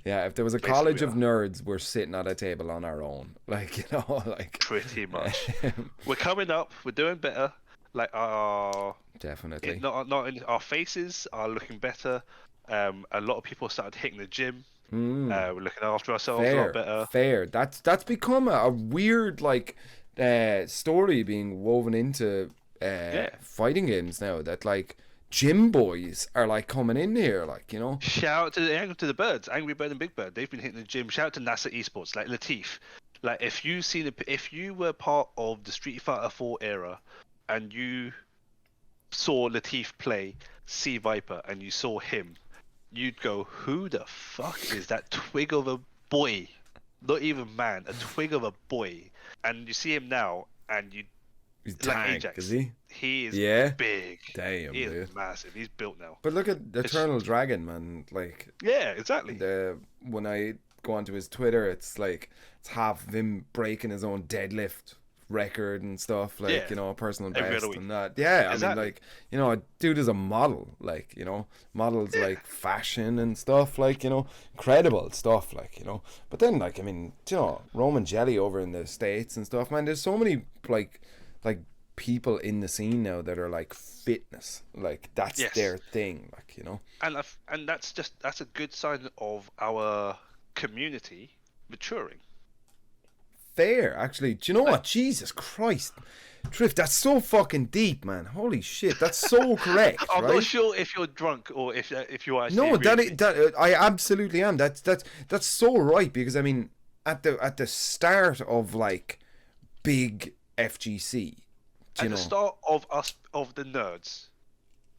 Yeah, if there was a college of nerds, we're sitting at a table on our own. Like, like. Pretty much. We're coming up. We're doing better. Like, definitely. Our faces are looking better. A lot of people started hitting the gym. We're looking after ourselves a lot better. Fair. That's become a weird, like, story being woven into fighting games now, that like gym boys are like coming in here, like, Shout out to the birds, Angry Bird and Big Bird. They've been hitting the gym. Shout out to NASA Esports, like Latif. Like, if you were part of the Street Fighter 4 era and you saw Latif play Sea Viper and you saw him, you'd go, who the fuck is that twig of a boy? Not even man, a twig of a boy. And you see him now, and He's like tank, Ajax. is he? He is Yeah. big. Damn, he is dude. massive. He's built now. But look at Eternal Dragon, man. Like, yeah, exactly. When I go onto his Twitter, it's like it's half of him breaking his own deadlift record and stuff, like, Yeah. you know, personal Every best other week. and that. Yeah, Exactly. I mean, like, you know, a dude is a model, like, you know, models like fashion and stuff, like, you know, incredible stuff, like, you know. But then, like, I mean, you know, Roman Jelly over in the States and stuff, man, there's so many like people in the scene now that are like fitness, like that's Yes. their thing, like, you know. And that's a good sign of our community maturing. Fair, actually. Do you know what? Jesus Christ, Drift, that's so fucking deep, man. Holy shit, that's so correct. I'm right? not sure if you're drunk or if you actually. No, agree with me. that I absolutely am. That's so right, because I mean, at the start of like big FGC, At the start of the nerds,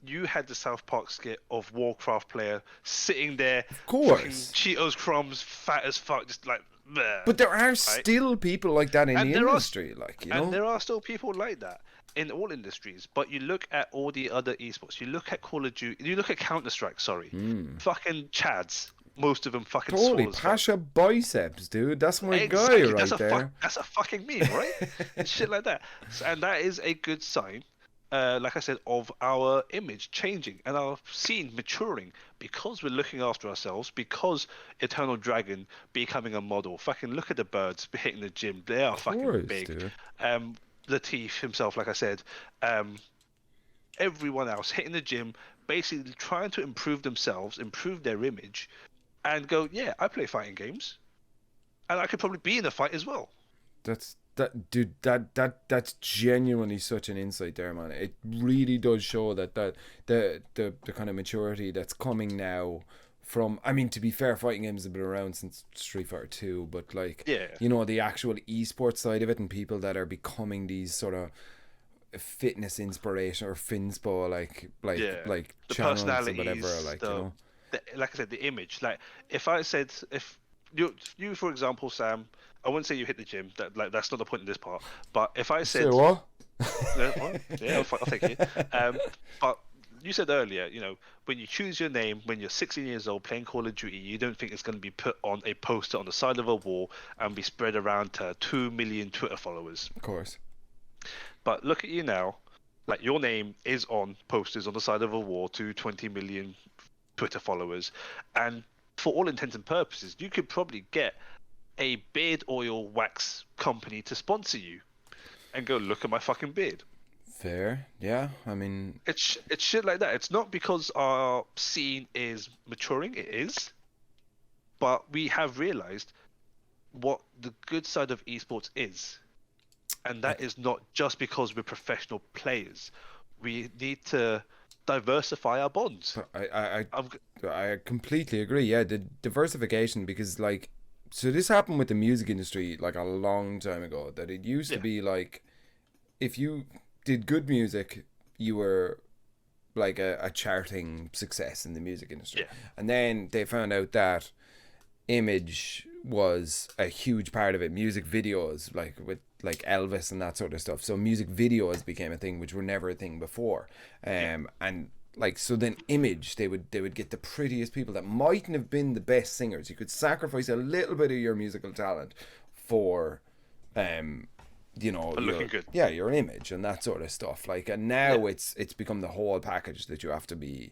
you had the South Park skit of Warcraft player sitting there, of course, fucking Cheetos crumbs, fat as fuck, just like. Bleh, but there are right? still people like that in And the there are- industry, like, you know. And there are still people like that in all industries. But you look at all the other esports. You look at Call of Duty. You look at Counter-Strike. Sorry, fucking Chads. Most of them fucking Totally, swole as fuck. Pasha biceps, dude. That's my Exactly. guy right there. That's a fucking meme, right? And shit like that. And that is a good sign, like I said, of our image changing and our scene maturing because we're looking after ourselves, because Eternal Dragon becoming a model. Fucking look at the birds hitting the gym. They are fucking course, big. dude. Latif himself, like I said, everyone else hitting the gym, basically trying to improve themselves, improve their image, and go, yeah, I play fighting games, and I could probably be in a fight as well. That's genuinely such an insight there, man. It really does show that the kind of maturity that's coming now from, I mean, to be fair, fighting games have been around since Street Fighter 2, but like, Yeah. you know, the actual esports side of it and people that are becoming these sort of fitness inspiration or finspo, like The channels or personalities, whatever, like, you know. like I said, the image. Like if I said, if you for example, Sam, I wouldn't say you hit the gym. That's not the point in this part. But if I said, Say what? yeah, I'll take it. But you said earlier, you know, when you choose your name, when you're 16 years old playing Call of Duty, you don't think it's going to be put on a poster on the side of a wall and be spread around to 2 million Twitter followers. Of course. But look at you now, like your name is on posters on the side of a wall to 20 million Twitter followers, and for all intents and purposes, you could probably get a beard oil wax company to sponsor you, and go, look at my fucking beard. Fair, yeah. I mean, It's shit like that. It's not because our scene is maturing. It is, but we have realized what the good side of esports is, and that is not just because we're professional players. We need to diversify our bonds. I completely agree. Yeah, the diversification, because like, so this happened with the music industry like a long time ago. That it used to be like, if you did good music, you were like a charting success in the music industry. Yeah. And then they found out that image was a huge part of it. Music videos, like with like Elvis and that sort of stuff. So music videos became a thing which were never a thing before. And like, so then image, they would get the prettiest people that mightn't have been the best singers. You could sacrifice a little bit of your musical talent for you know, looking good. Yeah, your image and that sort of stuff. Like, and now it's become the whole package that you have to be.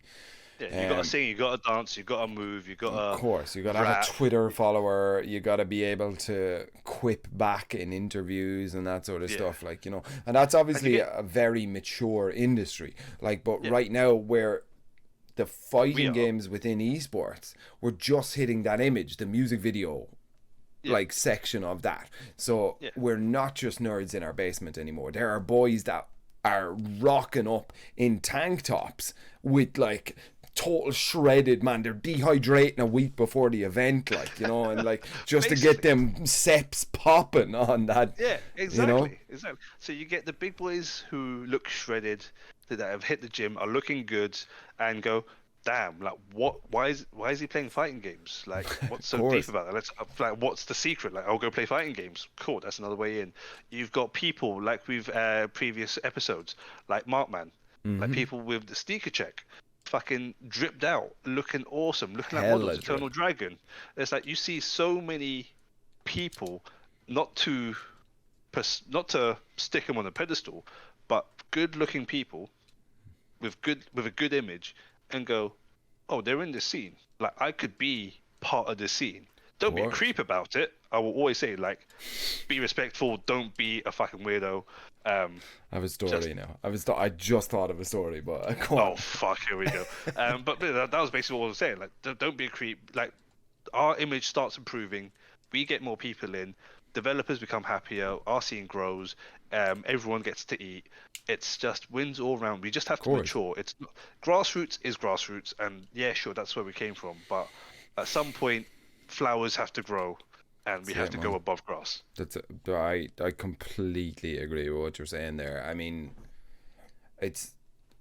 Yeah, you gotta sing, you gotta dance, you gotta move, you gotta. Of course, you gotta have a Twitter follower. You gotta be able to quip back in interviews and that sort of stuff. Like, you know, and that's obviously a very mature industry. Like, but right now, where the fighting games within esports, we're just hitting that image, the music video. Like section of that. So we're not just nerds in our basement anymore. There are boys that are rocking up in tank tops with like total shredded, man. They're dehydrating a week before the event, like, you know, and like just to get them seps popping on that. Yeah, exactly. You know? Exactly. So you get the big boys who look shredded, that have hit the gym, are looking good, and go, damn, like what? Why is he playing fighting games? Like, what's so deep about that? What's the secret? Like, I'll go play fighting games. Cool, that's another way in. You've got people like we've previous episodes, like Markman, like people with the sneaker check, fucking dripped out, looking awesome, looking like models, Eternal Dragon. It's like you see so many people, not to stick them on a pedestal, but good-looking people with a good image, and go, oh, they're in the scene. Like, I could be part of the scene. Don't be a creep about it. I will always say, like, be respectful. Don't be a fucking weirdo. I have a story now. I just thought of a story, but oh fuck, here we go. But that was basically what I was saying. Like, don't be a creep. Like, our image starts improving. We get more people in. Developers become happier. Our scene grows. Everyone gets to eat. It's just wins all around. We just have to mature. It's grassroots is grassroots, and yeah, sure, that's where we came from. But at some point, flowers have to grow, and we have to go above grass. I completely agree with what you're saying there. I mean, it's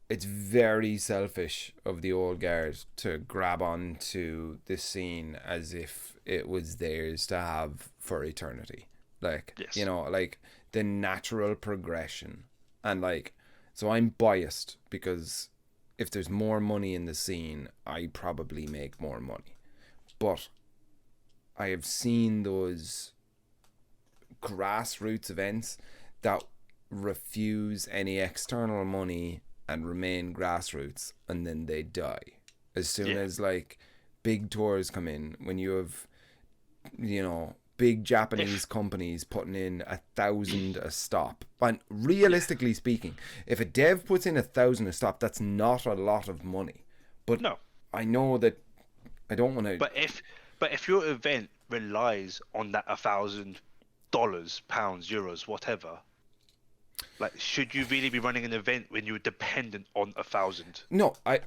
very selfish of the old guard to grab onto this scene as if it was theirs to have for eternity. Like, you know, like the natural progression. And like, so I'm biased because if there's more money in the scene, I probably make more money. But I have seen those grassroots events that refuse any external money and remain grassroots, and then they die as soon as like big tours come in. When you have, you know, big Japanese companies putting in 1,000 a stop, and realistically speaking, if a dev puts in 1,000 a stop, that's not a lot of money. But no, I know that I don't want to. But if your event relies on that $1,000, pounds, euros, whatever. Like, should you really be running an event when you're dependent on 1,000? No, I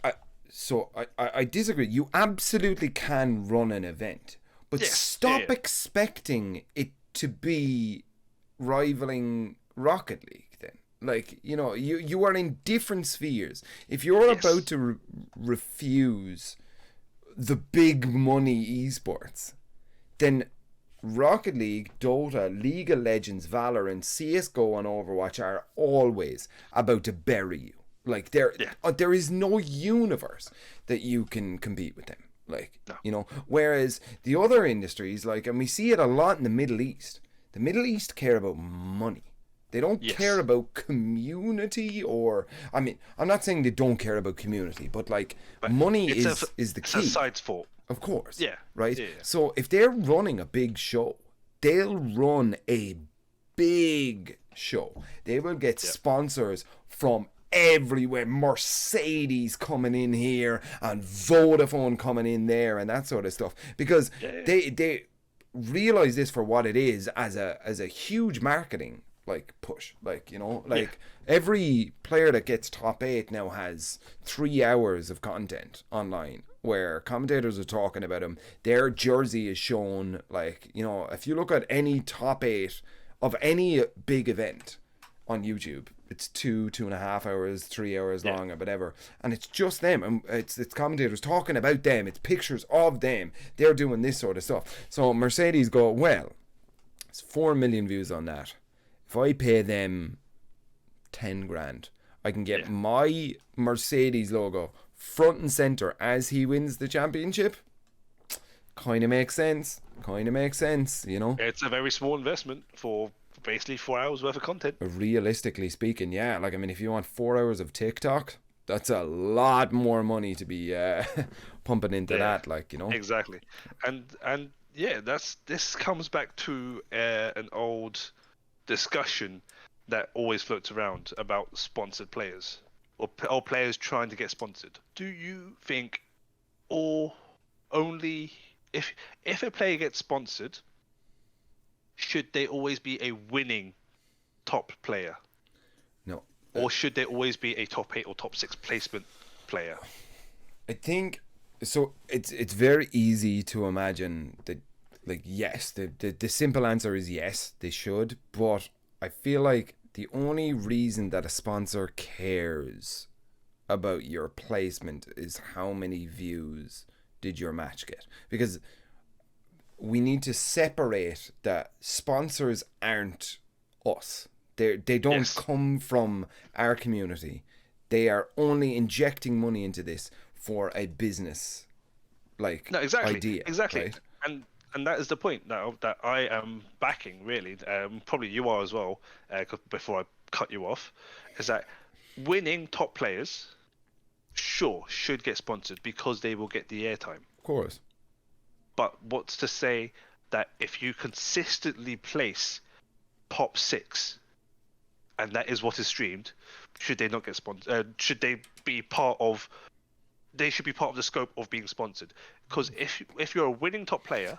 disagree. You absolutely can run an event, but stop expecting it to be rivaling Rocket League then. Like, you know, you are in different spheres. If you're about to refuse the big money esports, then Rocket League, Dota, League of Legends, Valorant, CSGO and Overwatch are always about to bury you. Like, there is no universe that you can compete with them. Like, you know, whereas the other industries, like, and we see it a lot in the Middle East. The Middle East care about money. They don't care about community, or, I mean, I'm not saying they don't care about community, but like, money is the key. It's a side's fault. Of course. Yeah. Right? Yeah. So if they're running a big show, they'll run a big show. They will get sponsors from everywhere. Mercedes coming in here and Vodafone coming in there and that sort of stuff. Because they realize this for what it is as a huge marketing like push. Like, you know, like every player that gets top 8 now has 3 hours of content online where commentators are talking about him. Their jersey is shown. Like, you know, if you look at any top 8 of any big event on YouTube, it's 2.5 hours, 3 hours long or whatever, and it's just them, and it's commentators talking about them, it's pictures of them, they're doing this sort of stuff. So Mercedes go, well, it's 4 million views on that. If I pay them 10 grand, I can get my Mercedes logo front and center as he wins the championship. Kind of makes sense, you know. It's a very small investment for basically 4 hours worth of content. Realistically speaking, like, I mean, if you want 4 hours of TikTok, that's a lot more money to be pumping into that, like, you know. Exactly. And this comes back to an old discussion that always floats around about sponsored players or players trying to get sponsored. Do you think only if a player gets sponsored, should they always be a winning top player? No. Or should there always be a top 8 or top 6 placement player? I think so. It's very easy to imagine that, like, yes, the simple answer is yes, they should. But I feel like the only reason that a sponsor cares about your placement is how many views did your match get, because we need to separate that sponsors aren't us. They don't come from our community. They are only injecting money into this for a business idea. Exactly. Right? And that is the point now that I am backing, really. Probably you are as well, before I cut you off, is that winning top players, should get sponsored because they will get the airtime. Of course. But what's to say that if you consistently place top 6, and that is what is streamed, should they not get sponsored? Should they be part of? They should be part of the scope of being sponsored. Because if you're a winning top player,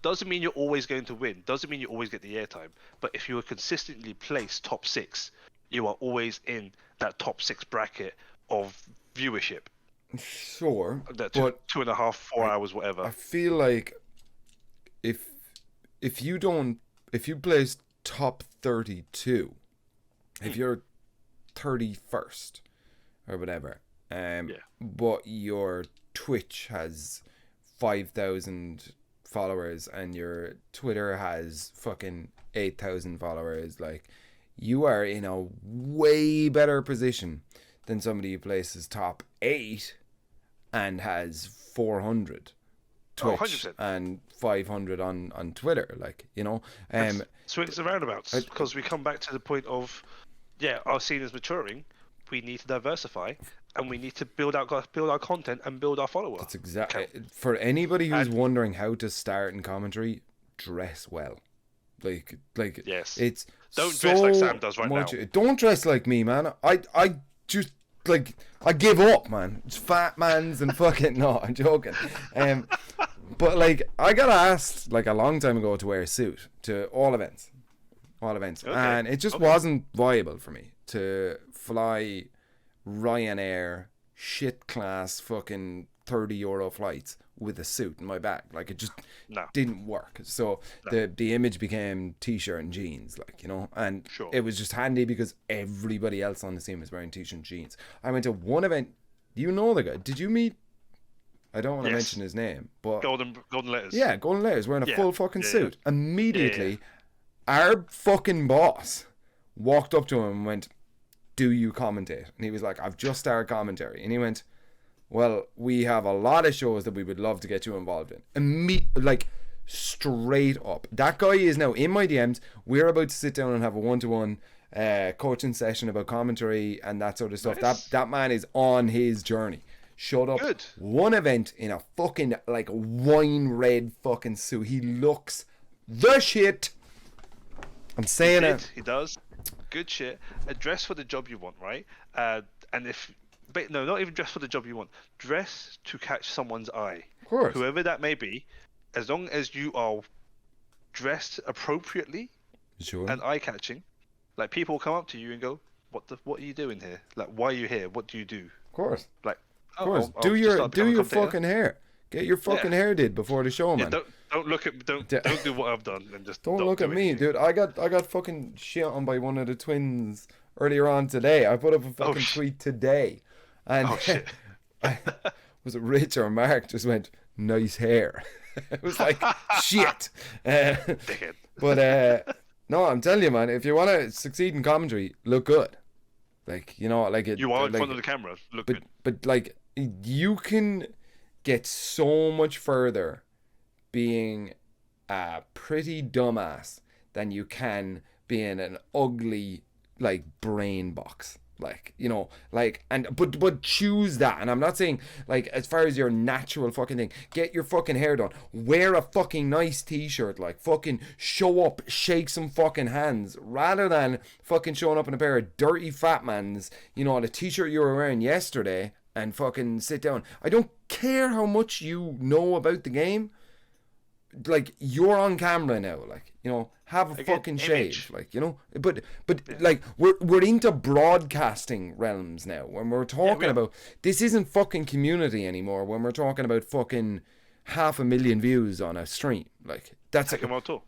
doesn't mean you're always going to win. Doesn't mean you always get the airtime. But if you are consistently placed top 6, you are always in that top 6 bracket of viewership. Sure, That but 2.5, 4 hours, whatever. I feel like if you place top 32, if you're 31st or whatever, but your Twitch has 5,000 followers and your Twitter has fucking 8,000 followers, like, you are in a way better position than somebody who places top 8 and has 400 Twitch and 500 on Twitter, like, you know. Swings and roundabouts, because we come back to the point of, our scene is maturing. We need to diversify, and we need to build our content and build our followers. That's exactly. For anybody who's wondering how to start in commentary, dress well. Like yes. It's don't so dress like Sam does right now. Don't dress like me, man. I just like, I give up, man. It's fat mans and fucking no, I'm joking. But like, I got asked like a long time ago to wear a suit to all events, and it just wasn't viable for me to fly Ryanair shit class fucking €30 flights with a suit in my bag. Like, it just didn't work. So the image became t-shirt and jeans, like, you know, and it was just handy because everybody else on the scene was wearing t-shirt and jeans. I went to one event. You know the guy? Did you meet? I don't want to mention his name, but golden letters. Yeah, golden letters, wearing a full fucking suit. Immediately, our fucking boss walked up to him and went, "Do you commentate?" And he was like, "I've just started commentary." And he went, "Well, we have a lot of shows that we would love to get you involved in." Like, straight up. That guy is now in my DMs. We're about to sit down and have a one-to-one coaching session about commentary and that sort of stuff. Nice. That man is on his journey. Showed up one event in a fucking like wine red fucking suit. He looks the shit. I'm saying it. He does. Good shit. Dress for the job you want, right? Not even dress for the job you want. Dress to catch someone's eye. Of course. Whoever that may be, as long as you are dressed appropriately and eye-catching, like, people will come up to you and go, "What are you doing here? Like, why are you here? What do you do?" Of course. Like, of course. Do your fucking hair. Get your fucking hair did before the show, man. Don't look at don't do what I've done and just don't look at me, dude. I got fucking shit on by one of the twins earlier on today. I put up a fucking tweet today, and was it Rich or Mark just went, "Nice hair." It was like shit. But no, I'm telling you, man. If you want to succeed in commentary, look good. Like, you know, like it. You are in front of the camera. Look good. But like, you can get so much further being a pretty dumbass than you can being an ugly, like, brain box. Like, you know, like, and but choose that. And I'm not saying, like, as far as your natural fucking thing, get your fucking hair done, wear a fucking nice t-shirt, like, fucking show up, shake some fucking hands, rather than fucking showing up in a pair of dirty fat mans, you know, the t-shirt you were wearing yesterday, and fucking sit down. I don't care how much you know about the game. Like, you're on camera now, like, you know, have a fucking shave, like, you know, but like, we're into broadcasting realms now when we're talking about, this isn't fucking community anymore when we're talking about fucking 500,000 views on a stream. Like, that's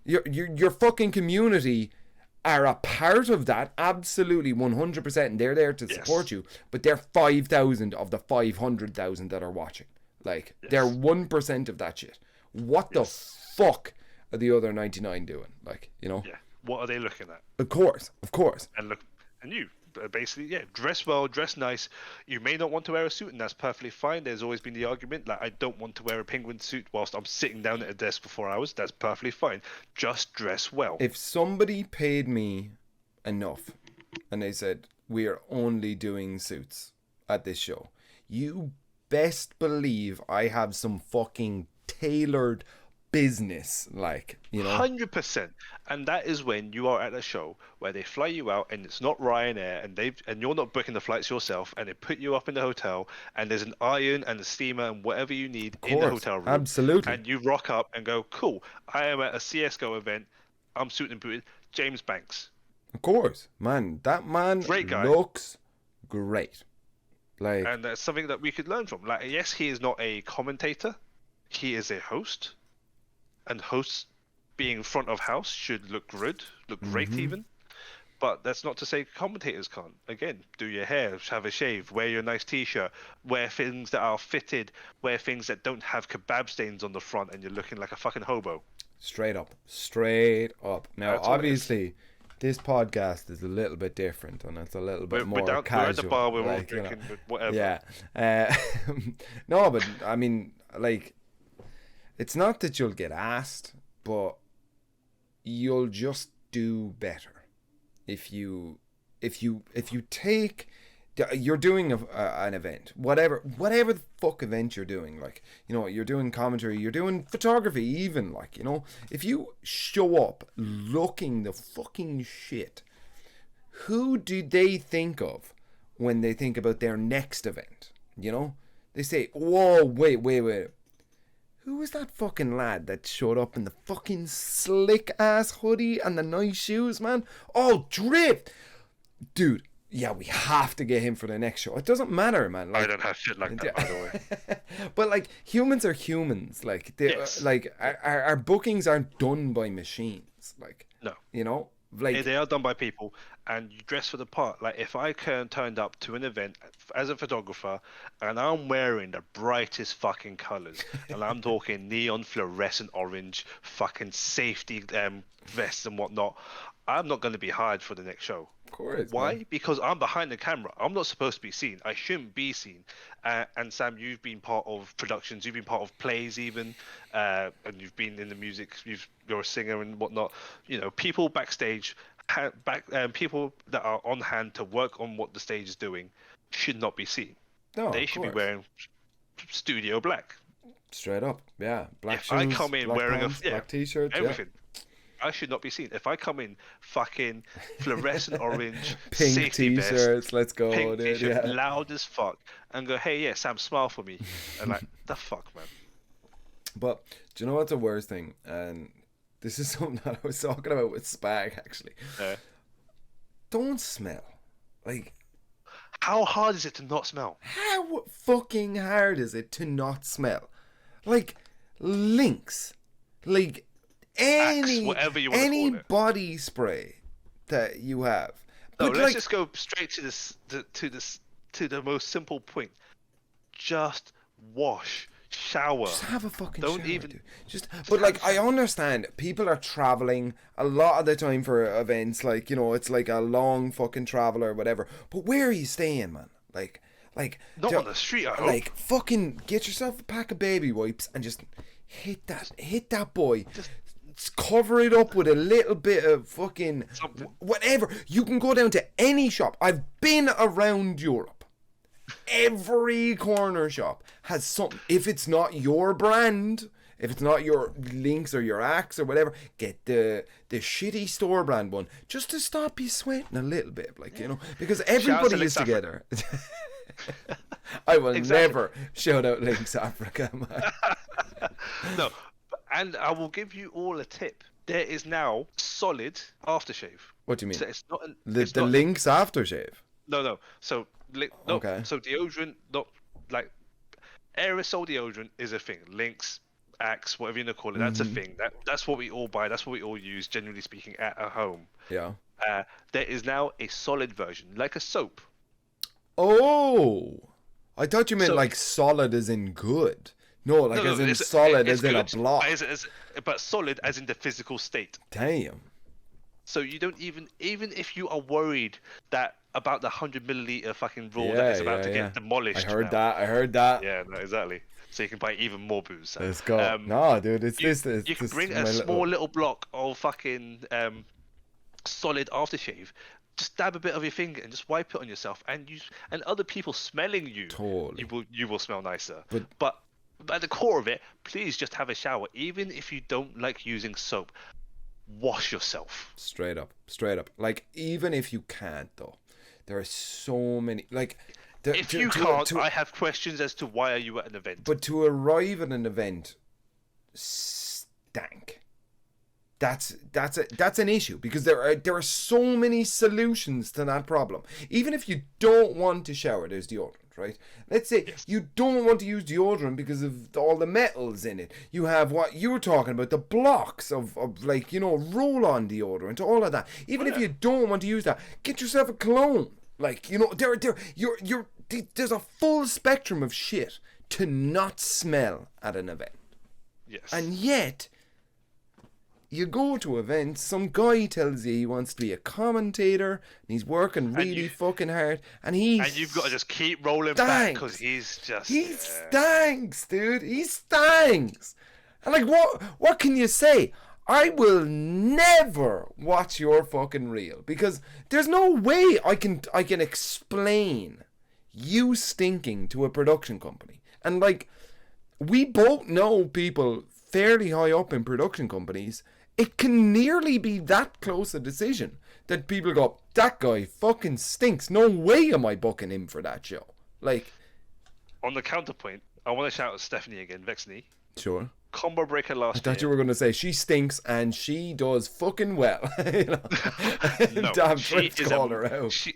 your fucking community are a part of that, absolutely 100%, and they're there to support you, but they're 5,000 of the 500,000 that are watching. Like, they're 1% of that shit. What the fuck are the other 99 doing? Like, you know? Yeah. What are they looking at? Of course. And you basically, dress well, dress nice. You may not want to wear a suit, and that's perfectly fine. There's always been the argument, like, I don't want to wear a penguin suit whilst I'm sitting down at a desk for 4 hours. That's perfectly fine. Just dress well. If somebody paid me enough and they said, we are only doing suits at this show, you best believe I have some fucking tailored business, like, you know. 100%. And that is when you are at a show where they fly you out and it's not Ryanair, and you're not booking the flights yourself, and they put you up in the hotel, and there's an iron and a steamer and whatever you need in the hotel room. Absolutely. And you rock up and go, cool, I am at a CSGO event, I'm suited and booted, James Banks. Of course, man. That man looks great. Like, and that's something that we could learn from. Like, yes, he is not a commentator, he is a host. And hosts being front of house should look good, look great even. But that's not to say commentators can't. Again, do your hair, have a shave, wear your nice t-shirt, wear things that are fitted, wear things that don't have kebab stains on the front and you're looking like a fucking hobo. Straight up. Now, that's obviously, this podcast is a little bit different and it's a little bit more casual. We're at the bar, we're all drinking, whatever. Yeah. No, but I mean, like, it's not that you'll get asked, but you'll just do better if you take, you're doing an event, whatever the fuck event you're doing, like, you know, you're doing commentary, you're doing photography even, like, you know, if you show up looking the fucking shit, who do they think of when they think about their next event? You know, they say, whoa, wait, who was that fucking lad that showed up in the fucking slick ass hoodie and the nice shoes, man? Oh, Drift! Dude, yeah, we have to get him for the next show. It doesn't matter, man. Like, I don't have shit like that, by the way. But, like, humans are humans. Like, like our bookings aren't done by machines. Like, no. You know? Like, they are done by people, and you dress for the part. Like, if I turned up to an event as a photographer and I'm wearing the brightest fucking colors, and I'm talking neon fluorescent orange fucking safety vests and whatnot, I'm not going to be hired for the next show. Of course. Why? Man. Because I'm behind the camera. I'm not supposed to be seen. I shouldn't be seen. And Sam, you've been part of productions. You've been part of plays even. And you've been in the music. You're a singer and whatnot. You know, people backstage, people that are on hand to work on what the stage is doing should not be seen. No, they should be wearing studio black. Straight up. Yeah. Black shoes, I come in wearing pants, black t-shirts. Everything. Yeah. I should not be seen. If I come in fucking fluorescent orange, pink safety t-shirts, vest, let's go, pink dude, t-shirt, loud as fuck, and go, hey, yeah, Sam, smile for me. And like, the fuck, man. But do you know what's the worst thing? And this is something that I was talking about with Spag, actually. Don't smell. Like, how hard is it to not smell? How fucking hard is it to not smell? Like, Lynx. Like, any body spray that you have. No, let's just go straight to the most simple point. Just wash, shower. Just have a fucking shower, dude. But like, I understand people are traveling a lot of the time for events, like, you know, it's like a long fucking travel or whatever. But where are you staying, man? Like not on the street, I hope. Like, fucking get yourself a pack of baby wipes and just hit that boy. Just cover it up with a little bit of fucking whatever. You can go down to any shop. I've been around Europe. Every corner shop has something. If it's not your brand, if it's not your Lynx or your Axe or whatever, get the shitty store brand one, just to stop you sweating a little bit, like, you know, because everybody is together. I will never shout out Lynx Africa, man. No. And I will give you all a tip. There is now solid aftershave. What do you mean? So it's not the Lynx aftershave? No. So okay. So deodorant, not like aerosol deodorant is a thing. Lynx, Axe, whatever you want to call it, that's a thing. That's what we all buy. That's what we all use, generally speaking, at home. Yeah. There is now a solid version, like a soap. Oh, I thought you meant like solid as in good. No, like as in solid as in a block. But solid as in the physical state. Damn. So you don't even if you are worried about the 100 milliliter fucking rule that is about to get demolished. I heard that. Yeah, no, exactly. So you can buy even more booze. Let's go. No, dude, you can bring a small little block of fucking solid aftershave. Just dab a bit of your finger and just wipe it on yourself, and other people smelling you. Totally. You will smell nicer. But at the core of it, please just have a shower, even if you don't like using soap. Wash yourself. Straight up. Like, even if you can't, though, there are so many. Like, if you can't, I have questions as to why are you at an event. But to arrive at an event, stank. That's an issue, because there are so many solutions to that problem. Even if you don't want to shower, there's deodorant, right? Let's say you don't want to use deodorant because of all the metals in it. You have what you were talking about, the blocks of like, you know, roll-on deodorant, all of that. Even if you don't want to use that, get yourself a cologne. Like, you know, there's a full spectrum of shit to not smell at an event. Yes. And yet, you go to events, some guy tells you he wants to be a commentator, and he's working really fucking hard, and you've got to just keep rolling back, because he stinks, dude. He stinks. And like, what can you say? I will never watch your fucking reel, because there's no way I can explain you stinking to a production company. And like, we both know people fairly high up in production companies. It can nearly be that close a decision that people go, that guy fucking stinks. No way am I booking him for that show. Like, on the counterpoint, I want to shout at Stephanie again, Vexney. Sure. Combo breaker last year. I thought you were going to say she stinks and she does fucking well. You know? No, damn, she call her out. She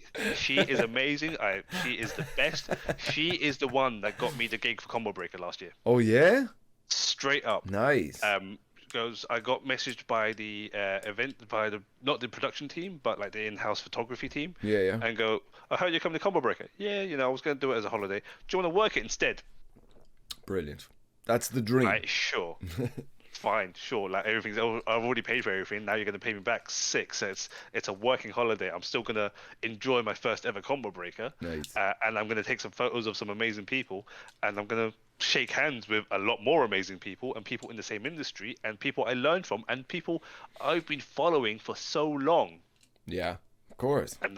is amazing. She is the best. She is the one that got me the gig for Combo Breaker last year. Oh yeah? Straight up. Nice. Because I got messaged by the not the production team, but like the in-house photography team. Yeah. And go, I heard you're coming to Combo Breaker. Yeah, you know, I was going to do it as a holiday. Do you want to work it instead? Brilliant. That's the dream. Right, sure. Fine, sure. Like, everything's, I've already paid for everything. Now you're going to pay me back 6. So it's a working holiday. I'm still going to enjoy my first ever Combo Breaker. Nice. And I'm going to take some photos of some amazing people, and I'm going to shake hands with a lot more amazing people, and people in the same industry, and people I learned from, and people I've been following for so long. Yeah, of course. And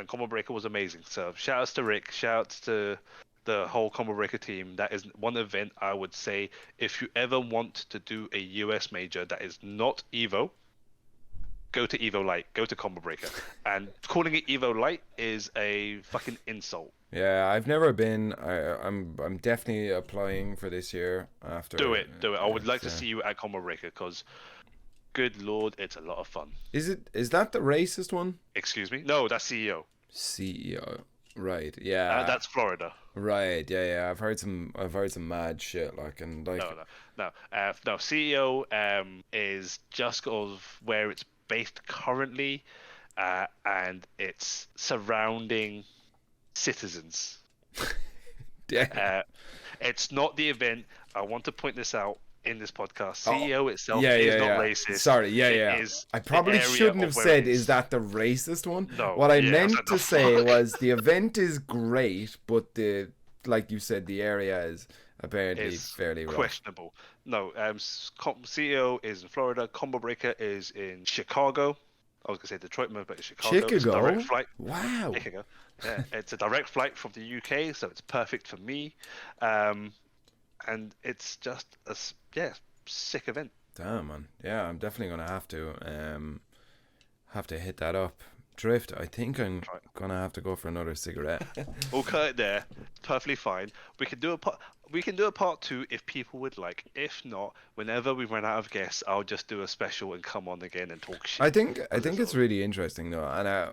Combo Breaker was amazing. So shout outs to Rick, shout outs to the whole Combo Breaker team. That is one event I would say, if you ever want to do a US major that is not Evo, go to Evo Light, go to Combo Breaker. And calling it Evo Light is a fucking insult. Yeah, I've never been. I'm definitely applying for this year. After do it. I would like to see you at Combo Breaker, because good lord, it's a lot of fun. Is that the racist one? Excuse me? No, that's CEO. CEO. Right, yeah. That's Florida. Right, yeah. I've heard some mad shit, like, and like. No. CEO is just of where it's based currently, and it's surrounding citizens. Yeah. It's not the event. I want to point this out in this podcast. CEO itself is not racist. Sorry, yeah. I probably shouldn't have said, is that the racist one? No. What I meant to say was the event is great, but like you said, the area is apparently fairly rough. Questionable. No, CEO is in Florida. Combo Breaker is in Chicago. I was going to say Detroit, but it's Chicago. It's a direct flight. Wow. Chicago. Yeah, it's a direct flight from the UK, so it's perfect for me. And it's just a sick event. Damn, man. Yeah, I'm definitely gonna have to hit that up. Drift, I think I'm gonna have to go for another cigarette. We'll cut it there. Perfectly fine. We can do a part 2 if people would like. If not, whenever we run out of guests, I'll just do a special and come on again and talk shit. I think it's really interesting though, and I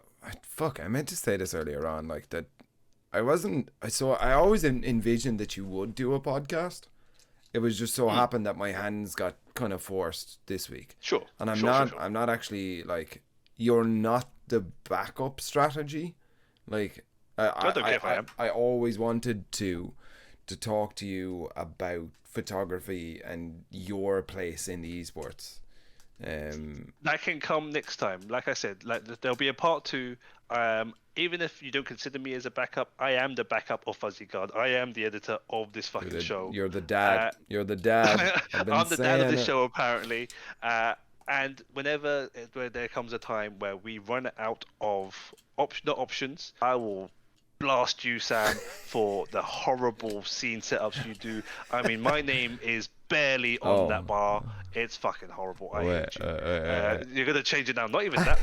meant to say this earlier on, like that. I always envisioned that you would do a podcast. It was just so happened that my hands got kind of forced this week. Sure. And I'm not actually, like, you're not the backup strategy. Like, I always wanted to talk to you about photography and your place in the esports. That can come next time. Like I said, like there'll be a part 2. Even if you don't consider me as a backup, I am the backup of Fuzzy God. I am the editor of this fucking show. You're the dad. You're the dad. I'm the dad of this show, apparently. And whenever there comes a time where we run out of not options, I will blast you, Sam, for the horrible scene setups you do. I mean, my name is barely on that bar. It's fucking horrible. I hate you. You're gonna change it now. Not even that.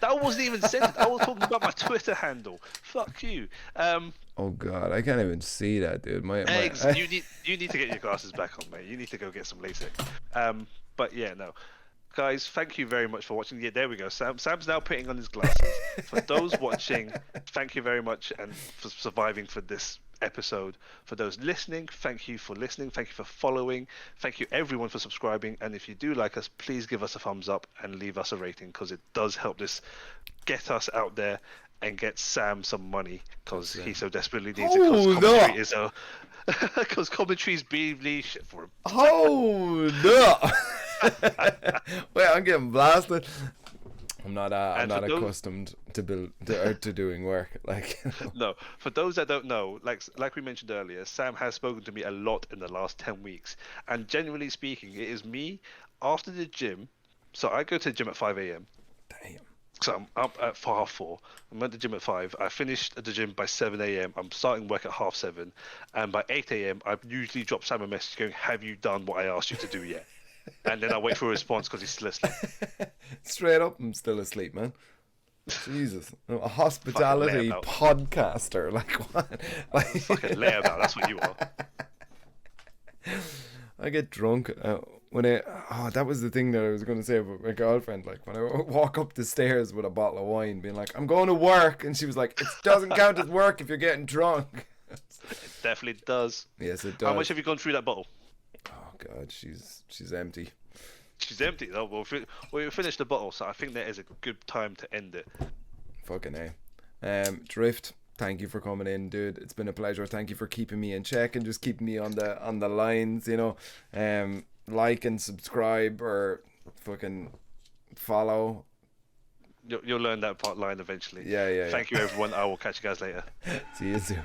That wasn't even said. I was talking about my Twitter handle. Fuck you. Oh god, I can't even see that, dude. You need to get your glasses back on, mate. You need to go get some LASIK. But yeah, no. Guys, thank you very much for watching. Yeah, there we go. Sam's now putting on his glasses. For those watching, thank you very much and for surviving for this episode. For those listening, thank you for listening. Thank you for following. Thank you everyone for subscribing. And if you do like us, please give us a thumbs up and leave us a rating, because it does help this get us out there and get Sam some money, because he so desperately needs it. Because commentary is being shit for him. Oh no! Wait, I'm getting blasted. I'm not accustomed to doing work. Like, no, for those that don't know, like we mentioned earlier, Sam has spoken to me a lot in the last 10 weeks, and generally speaking, it is me after the gym. So I go to the gym at 5 a.m. Damn. So I'm up at 4:30. I'm at the gym at 5. I finished at the gym by 7 a.m. I'm starting work at 7:30, and by 8 a.m. I usually drop Sam a message going, "Have you done what I asked you to do yet?" And then I wait for a response because he's still asleep. Straight up, I'm still asleep, man. Jesus, a hospitality podcaster, like what? Like... Fucking layabout. That's what you are. I get drunk that was the thing that I was going to say about my girlfriend. Like, when I walk up the stairs with a bottle of wine, being like, "I'm going to work," and she was like, "It doesn't count as work if you're getting drunk." It definitely does. Yes, it does. How much have you gone through that bottle? Oh god, she's empty. She's empty. Oh, well, we finished the bottle, so I think that is a good time to end it. Fucking A. Drift, thank you for coming in, dude. It's been a pleasure. Thank you for keeping me in check and just keeping me on the lines, you know. Like and subscribe or fucking follow. You'll learn that line eventually. Yeah. Thank you, everyone. I will catch you guys later. See you soon.